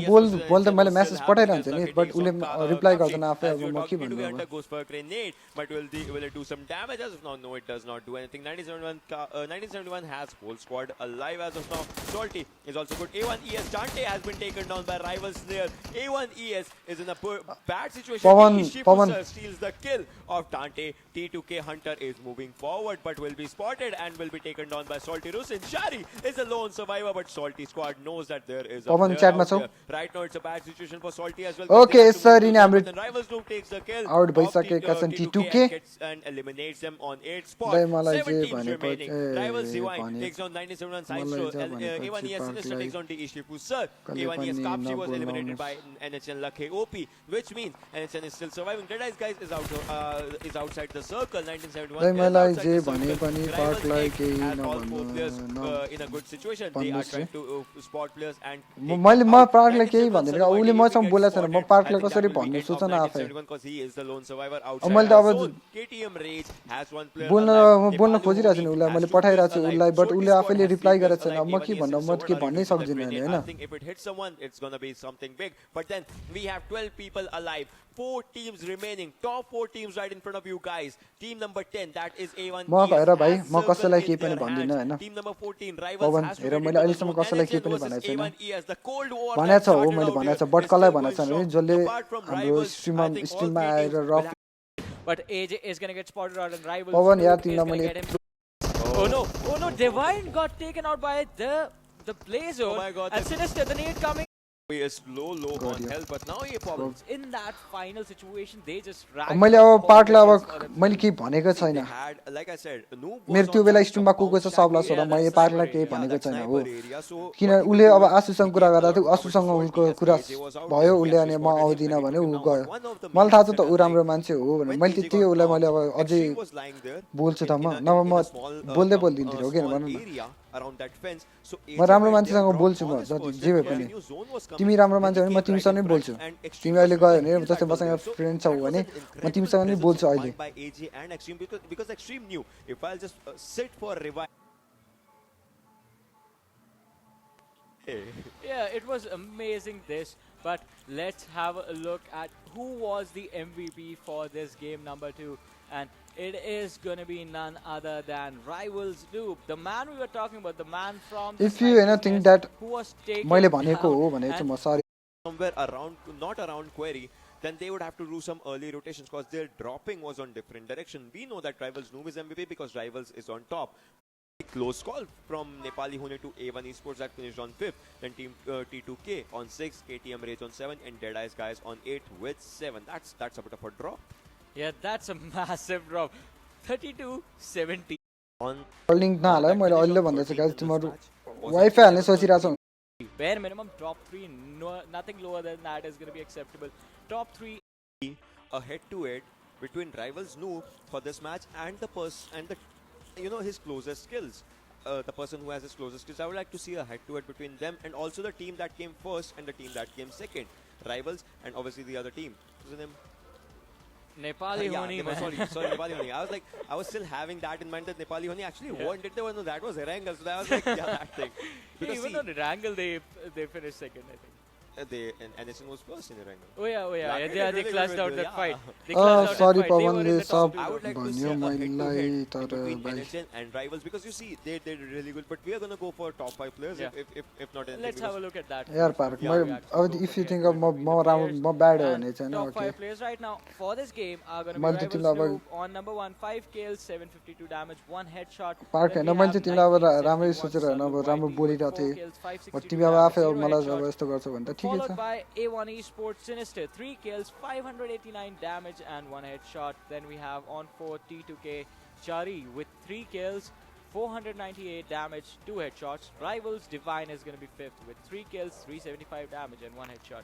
बोल्दा मैले मेसेज पठाइरहन्छु नि बट उले रिप्लाई गर्दैन आफै अब म के भन्नु goes for a grenade, but will it do some damage? As of now, no, it does not do anything. 1971 has whole squad alive as of now. Salty is also good. A1ES Dante has been taken down by rivals there. A1ES is in a bad situation. Pawan steals the kill of Dante. T2K Hunter is moving forward, but will be spotted and will be taken down by Salty Rusin. Shari is a lone survivor, but Salty squad knows that there is a player out there. Right now, it's a bad situation for Salty as well. Okay, sir, rivals do takes the kill. Out भइसकेका छन् T2K and eliminates them on 8 spots. 7 teams remaining. Rivals Divine takes on 97 Sidestro. A1ES Sinister takes on DE Sir. A1ES Kapsi was eliminated by NHN Lakhe OP, which means NHN is still surviving. Dead Eyes guys is outside the circle. 1971 all 4 players in a good situation. They are trying to spot players and मैले म पार्कलाई केही भन्दिन उले मसँग बोलेको छैन म पार्कलाई कसरी भन्नु सूचना आफै because he is the lone survivor मैले त अब KTM Rage has one player बोल्न खोजिरहेको छु नि उलाई मैले पठाइरहेको छु उलाई बट उले आफैले रिप्लाई गरेको छैन म के भन्नु म के भन्नै सक्दिन नि हैन I think if it hits someone it's going to be something big, but then we have 12 people alive, 4 teams remaining, top 4 teams right in front of you guys. Team number 10, that is A1 म हेर भाइ म कसैलाई केही पनि भन्दिन हैन team number 14 rivals has हेर मैले अहिले सम्म कसैलाई केही पनि भनेको छैन भनेको छ हो मैले भनेको छ बट कसलाई भनेको छैन नि जसले हाम्रो स्ट्रिममा आएर rough but AJ is going to get spotted out and rivals पवन यार तिमीलाई मैले oh no, Divine got taken out by the Blazer. Oh my god, and Sinister, the nade coming. He is low on health, but now he problems. In that final situation, they just ran. मैले अब पार्कलाई अब मैले केही भनेको छैन Like I said, मेरो त्यो बेला स्ट्रिममा को छ सबला सोरा मैले पार्कलाई केही भनेको छैन हो किन उले अब आशुसँग कुरा गर्दा थियो आशुसँग उनको कुरा भयो उले अनि म आउँदिन भने उ गयो मलाई थाहा छ त उ राम्रो मान्छे हो भने मैले त्यतिकै उलाई मैले अब अझै बोल्छु त म नभए म बोल्दिन्थेँ हो किन भन्नु म राम्रो मान्छेसँग बोल्छु म जति जे भए पनि तिमी राम्रो मान्छे भने म तिमीसँग नै बोल्छु तिमी अहिले गयो भने जस्तै मसँग फ्रेन्ड छौ भने म तिमीसँग नै बोल्छु अहिले because Extreme knew if I'll just sit for revive. Yeah, it was amazing this, but let's have a look at who was the MVP for this game number 2, and it is going to be none other than Rivals Noob, the man we were talking about, the man from the if you think that who was taken मैले भनेको हो भने चाहिँ म सरी somewhere around, not around Query, then they would have to do some early rotations because their dropping was on different direction. We know that Rivals Noob is MVP because Rivals is on top. Close call from Nepali Hune to A1 Esports that finished on 5th, then team T2K on 6th, KTM Rage on 7th, and Dead Eyes guys on 8th with 7. That's a bit of a drop. Yeah, that's a massive drop. 32-70. On link नहाले मैले अहिले भन्दै छु guys तिम्रो wifi हाल्ने सोचिरहेको छौ Bare minimum top 3, nothing lower than that is going to be acceptable. Top 3 a head-to-head between Rivals Noob for this match and his closest skills. The person who has his closest skills. I would like to see a head-to-head between them and also the team that came first and the team that came second. Rivals and obviously the other team. What's the name? Nepali Honi, man. Sorry, Nepali Honi. I was still having that in mind that Nepali Honi actually won. Did they win? No, that was Erangel. So I was like, yeah, that thing. Because even on Erangel, they finished second, I think. and NSN was first in the rank. Oh yeah, Black they really clashed good out with that yeah. fight. They clashed out sorry that fight. They were in पवनले the top सब two. I would like to see भन्यो a head-to-head मलाई तर between भाइ NHN and rivals because you see they did really good, but we are gonna go for top 5 players Yeah. if not anything. Let's have a look at that. यार park म अब if you think म राम्रो म bad हो भने चाहिँ Top okay 5 players right now for this game are going to be मैले Rivals तिमीलाई अब Noob on number 1, 5 kills, 752 damage, 1 headshot. Park हैन मैले चाहिँ तिमीलाई अब राम्रै सोचेर हैन अब राम्रो बोलिरहेको थिएँ बट तिमी अब आफै अब मलाई अब यस्तो गर्छौ भने त ठिकै छ Followed by A1 Esports Sinister, 3 kills, 589 damage and 1 headshot. Then we have on 4 T2K Chari with 3 kills, 498 damage, 2 headshots. Rivals Divine is going to be 5th with 3 kills, 375 damage and 1 headshot.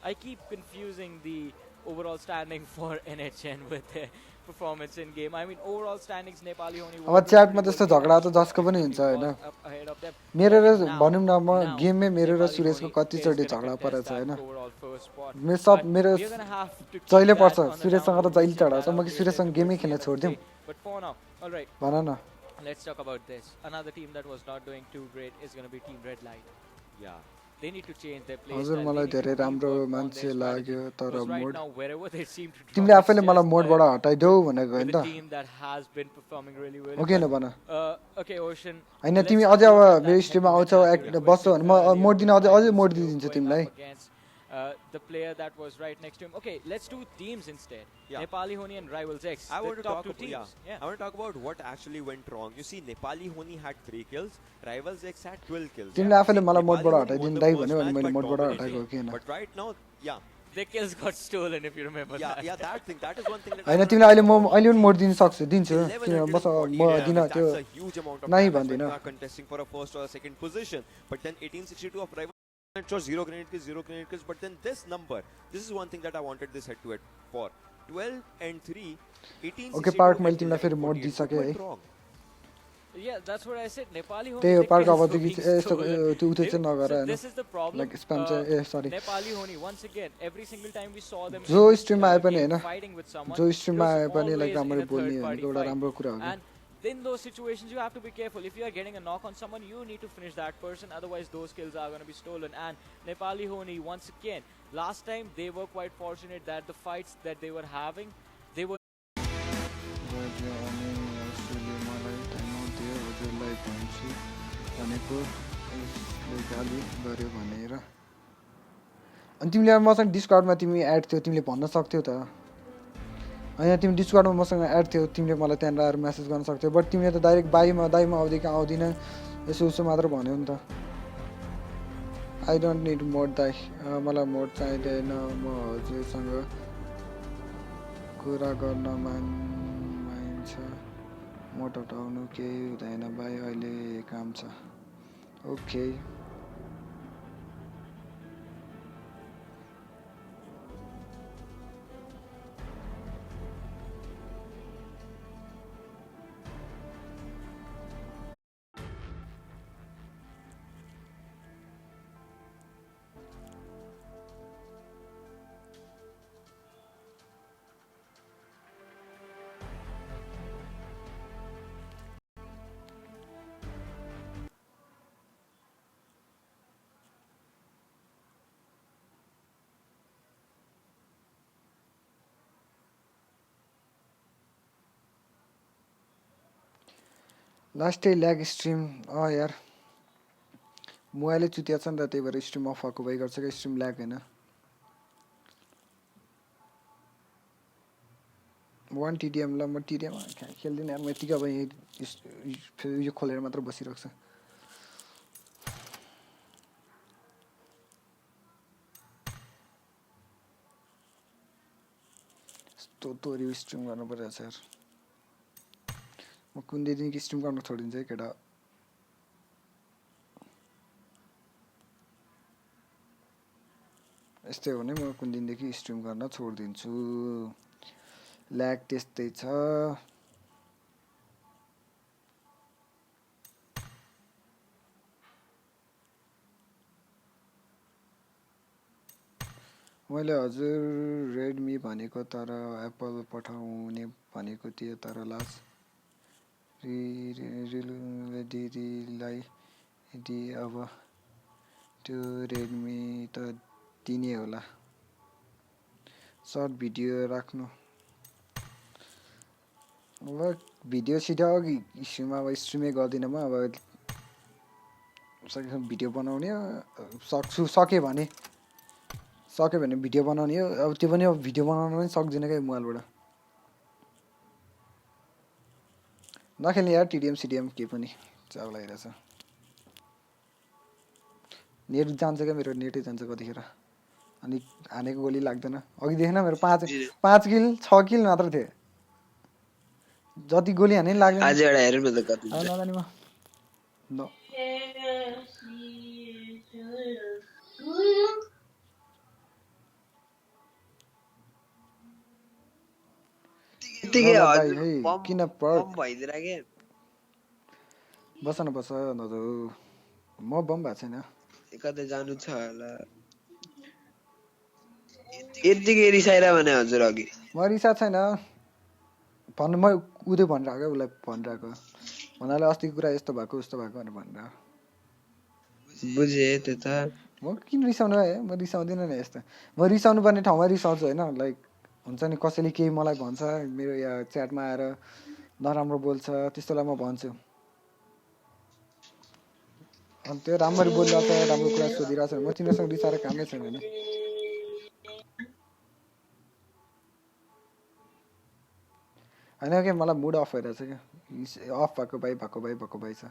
I keep confusing the overall standing for NHN with their performance in game. I mean overall standings Nepali only अब च्याटमा त्यस्तो झगडा त जसको पनि हुन्छ हैन ahead of them. मेरो र भनौं न म गेममै मेरो र सुरेशको कति चोटी झगडा परेछ हैन मेरो सब मेरो जहिले पर्छ सुरेशसँग त जहिले चढाउँछ म कि सुरेशसँग गेमै खेल्न छोड्दिम But for now, all right. भन न Let's talk about this. Another team that was not doing too great is going to be Team Red Light. Yeah. They need to change their play हजुर मलाई धेरै राम्रो मान्छे लाग्यो तर mode तिमीले आफैले मलाई मोडबाट हटाइदेऊ भनेको हैन त ओके न भन ओके ओशन हैन तिमी अझै अब मेरो स्ट्रिममा आउँछौ बस्छौ भने म मोड दिन अझै मोड दिन्छु तिमीलाई the player that was right next to him. Okay, let's do teams instead. Yeah. Nepali Honi and Rivals X. I want to top talk two teams. I want to talk about what actually went wrong. You see, Nepali Honi had 3 kills, Rivals X had 12 kills. तिमीले आफैले मलाई मोडबाट हटाइदिनु दाइ भन्यो भने मैले मोडबाट हटाएको किन But right now, yeah. The kills got stolen if you remember that. Yeah, that thing. That is one thing. हैन तिमीले अहिले म अहिले पनि मोड दिन सक्छु दिन्छु म दिन त्यो That's a huge amount of नै damage when भन्दिन you are contesting for a first or a second position. But then 1862 of Rivals shows 0 grenade kills, but then this number, this is one thing that I wanted this head-to-head for. 12 and 3, 18. Okay, Park मैले तिमीलाई फेरि mode दिसके है Yeah, that's what I said. Nepali Honi. त्यही park अब यस्तो त्यो उठे चाहिँ नगर हैन This is the problem. Like spam चाहिँ सरी Nepali Honi once again every single time we saw them जो स्ट्रिममा आए पनि हैन जो स्ट्रिममा आए पनि लाइक राम्रो बोल्ने भनेको एउटा राम्रो कुरा हो and in those situations you have to be careful. If you are getting a knock on someone, you need to finish that person, otherwise those kills are going to be stolen. And Nepali Honi once again, last time they were quite fortunate that the fights that they were having, they were अनि तिमीले मसँग डिस्कर्डमा तिमी add थियो तिमीले भन्न सक्थ्यौ त हैन तिमी डिस्कर्डमा मसँग एड थियो तिमीले मलाई त्यहाँ आएर मेसेज गर्न सक्थ्यौ बट तिमीले त डाइरेक्ट दाइमा आउँदिन यसो उसो मात्र भन्यौ नि त आई डोन्ट निड मोड दाइ मलाई मोड चाहिँदैन म हजुरसँग कुरा गर्न मान्छ मोड हटाउनु केही हुँदैन भाइ अहिले काम छ okay last day lag stream यार मोबाइलै चुतिया छ नि त त्यही भएर स्ट्रिम अफ भएको भइ गर्छ क्या स्ट्रिम ल्याग हैन 1 टिडिएम ल म टिडिएम खेल्दिन यार म यतिकै अब यो खोलेर मात्र बसिरहेको छु तोरी स्ट्रिम गर्नु पर्छ यार म कुन दिन कि स्ट्रिम गर्न छोडिन्छ है केटा यस्तै हो नि म कुन दिनदेखि स्ट्रिम गर्न छोडिदिन्छु ल्याग त्यस्तै छ मैले हजुर रेडमी भनेको तर एप्पल पठाउने भनेको थियो तर लास्ट दिदीलाई दि अब त्यो रेडमी त तिनै होला सर्ट भिडियो राख्नु अब भिडियो सिडियो अघि स्ट्रिममा अब स्ट्रिमै गर्दिनँ म अब सकेसम्म भिडियो बनाउने सके भने भिडियो बनाउने हो अब त्यो पनि अब भिडियो बनाउन पनि सक्दिनँ क्या मोबाइलबाट नखेल्ने यार टिडिएम सिडिएम के पनि चाउ लागिरहेछ नेट जान्छ क्या मेरो नेटै जान्छ कतिखेर अनि हानेको गोली लाग्दैन अघिदेखि न मेरो 5 किल 6 किल मात्र थियो जति गोली हाने लाग्दैन आज एउटा हेरौँ न त कति नजाने म किन बस न बस दाजु म बम भएको छैन कतै जानु छ होला यतिकै रिसाइरा भने हजुर अघि म रिसा छैन भन्नु म उदय भनिरहेको उसलाई भनिरहेको भन्नाले अस्तिको कुरा यस्तो भएको उस्तो भएको भनेर भनिरहेको बुझेँ त्यो त म किन रिसाउनु है म रिसाउँदिनँ नि यस्तो म रिसाउनु पर्ने ठाउँमा रिसाउँछु होइन लाइक हुन्छ नि कसैले केही मलाई भन्छ मेरो यहाँ च्याटमा आएर नराम्रो बोल्छ त्यस्तोलाई म भन्छु अनि त्यो राम्ररी बोलिरहेको छ राम्रो कुरा सोधिरहेको छ म तिनीहरूसँग रिसाएर कामै छैन नि होइन क्या मलाई मुड अफ भइरहेछ क्या अफ भएको भाइ छ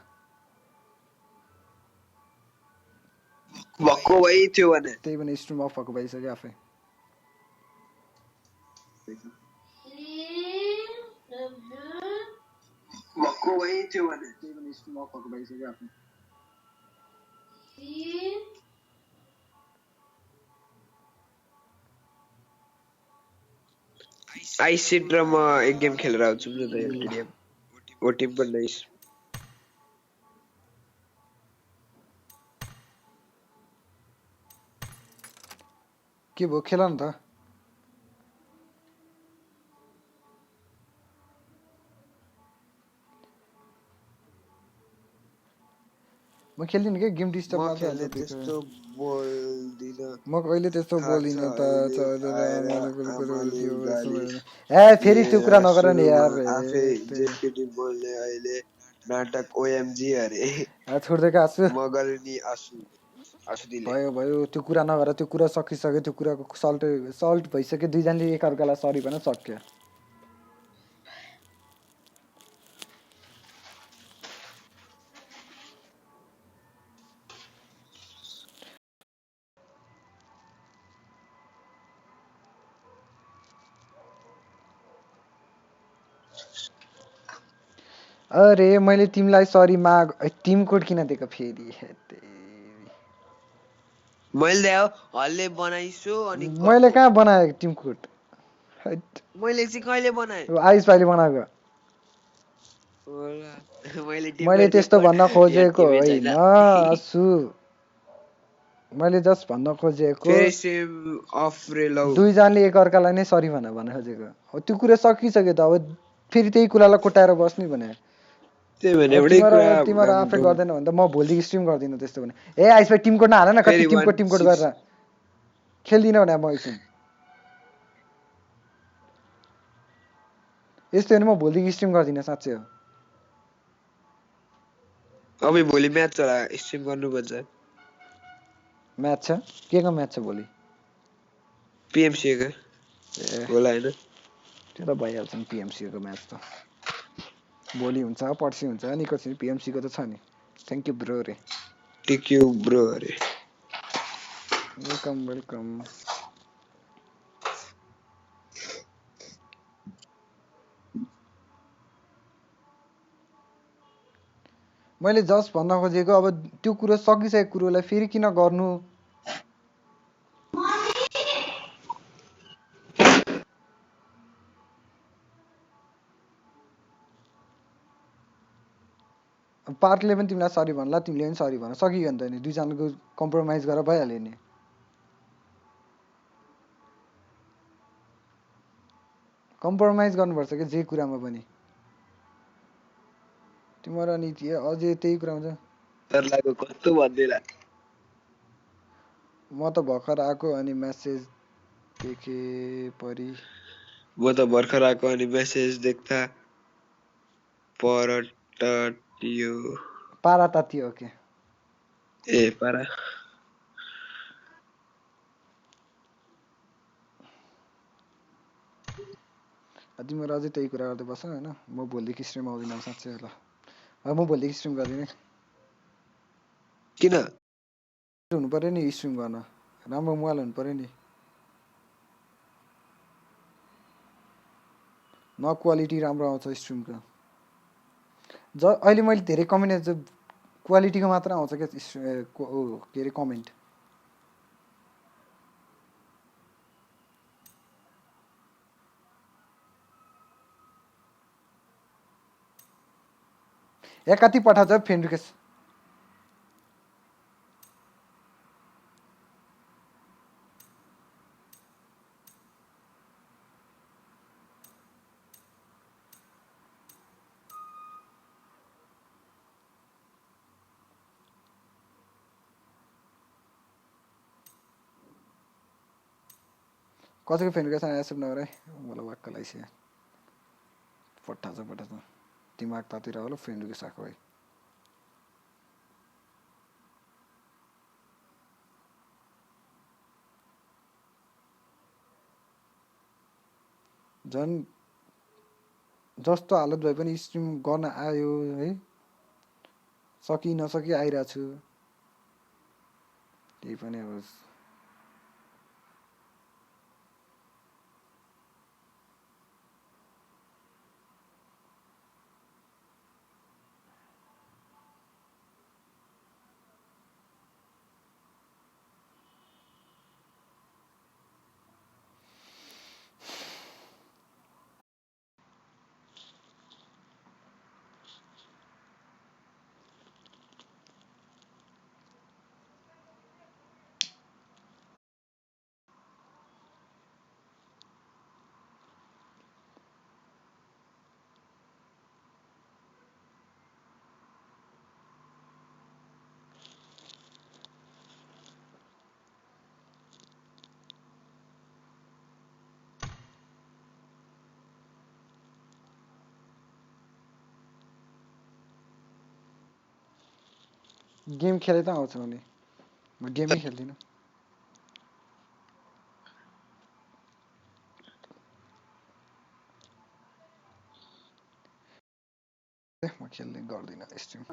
भक्को भाइ थियो भने त्यही भने स्ट्रिम अफ भएको भइसक्यो आफै भक्को भाइ थियो भने त्यही भने स्ट्रिम अफ भएको भइसक्यो आफै आइसिट र म एक गेम खेलेर आउँछु नि त टिडिएम ओटिम पनि नाइस के भयो खेल न त म खेल्दिनँ क्या गेम डिस्टर्ब मात्र त्यस्तो बोल्दिनँ म कहिले त्यस्तो बोल्दिनँ त ए फेरि त्यो कुरा नगर नि यार आफै जेपीडी बोल्ने अहिले नाटक ओएमजी अरे छोड्देका आसु मगर नि आसु भयो त्यो कुरा नगर त्यो कुरा सकिसक्यो त्यो कुराको सल्ट भइसक्यो दुईजनाले एकअर्कालाई सरी भन्न सक्यो अरे मैले तिमीलाई सरी माग टिम कोड किन दिएको फेरि मैले हल्ले बनाइछु अनि मैले कहाँ बनाएको टिम कोड मैले चाहिँ कहिले बनाए आइस भाइले बनाएको मैले त्यस्तो भन्न खोजेको होइन असु मैले जस्ट भन्न खोजेको दुईजनाले एकअर्कालाई नै सरी भन्न खोजेको त्यो कुरा सकिसक्यो त अब फेरि त्यही कुरालाई कोटाएर बस्ने भने तिमीहरू आफै गर्दैन भने त म भोलिदेखि स्ट्रिम गर्दिनँ त्यस्तो भने ए आइस भाइ टिम कोड नहाल न कति टिम कोड गरेर खेल्दिनँ भने म एकछिन यस्तो भने म भोलिदेखि स्ट्रिम गर्दिनँ साँच्चै हो अब भोलि म्याच छ स्ट्रिम गर्नुपर्छ म्याच छ के को म्याच छ भोलि पिएमसीए को होला हैन त्यो त भइहाल्छ नि पिएमसीए को म्याच त भोलि हुन्छ पर्सि हुन्छ निकर्सी पिएमसी को त छ नि थ्याङ्क यू ब्रो रे वेलकम मैले जस्ट भन्न खोजेको अब त्यो कुरो सकिसकेको कुरोलाई फेरि किन गर्नु पार्टले पनि तिमीलाई सरी भन्ला तिमीले पनि सरी भन सकियो नि त नि दुईजनाको कम्प्रोमाइज गरेर भइहाल्यो नि कम्प्रोमाइज गर्नुपर्छ कि जे कुरामा पनि तिम्रो नीति अझै त्यही कुरा हुन्छ डर लाग्यो कस्तो भन्दैला म त भर्खर आएको अनि मेसेज देखे परी म त भर्खर आएको अनि मेसेज देख्दा परटटियो पारा तातियो ओके ए पारा तिमीहरू अझै त्यही कुरा गर्दै बस्छ होइन म भोलिदेखि स्ट्रिम आउँदिनँ साँच्चै होला म भोलिदेखि स्ट्रिम गर्दिनँ किन हुनु पऱ्यो नि स्ट्रिम गर्न राम्रो मोबाइल हुनु पऱ्यो नि न क्वालिटी राम्रो आउँछ स्ट्रिमको अहिले मैले धेरै कमेन्ट क्वालिटीको मात्र आउँछ क्या के अरे कमेन्ट कति पठाउँछ फ्रेन्ड रिक्वेस्ट कसैको फ्रेन्ड रिक्वेस्ट एक्सेप्ट नगर है मलाई वाक्क लाइसक्यो पठाउँछ दिमाग तातिर होला फ्रेन्ड रिक्वेस्ट आएको है झन् जस्तो हालत भए पनि स्ट्रिम गर्न आयो है सकि नसकि आइरहेको छु त्यही पनि अब गेम खेले त आउँछ भने म गेमै खेल्दिनँ म खेल्ने गर्दिनँ स्ट्रिम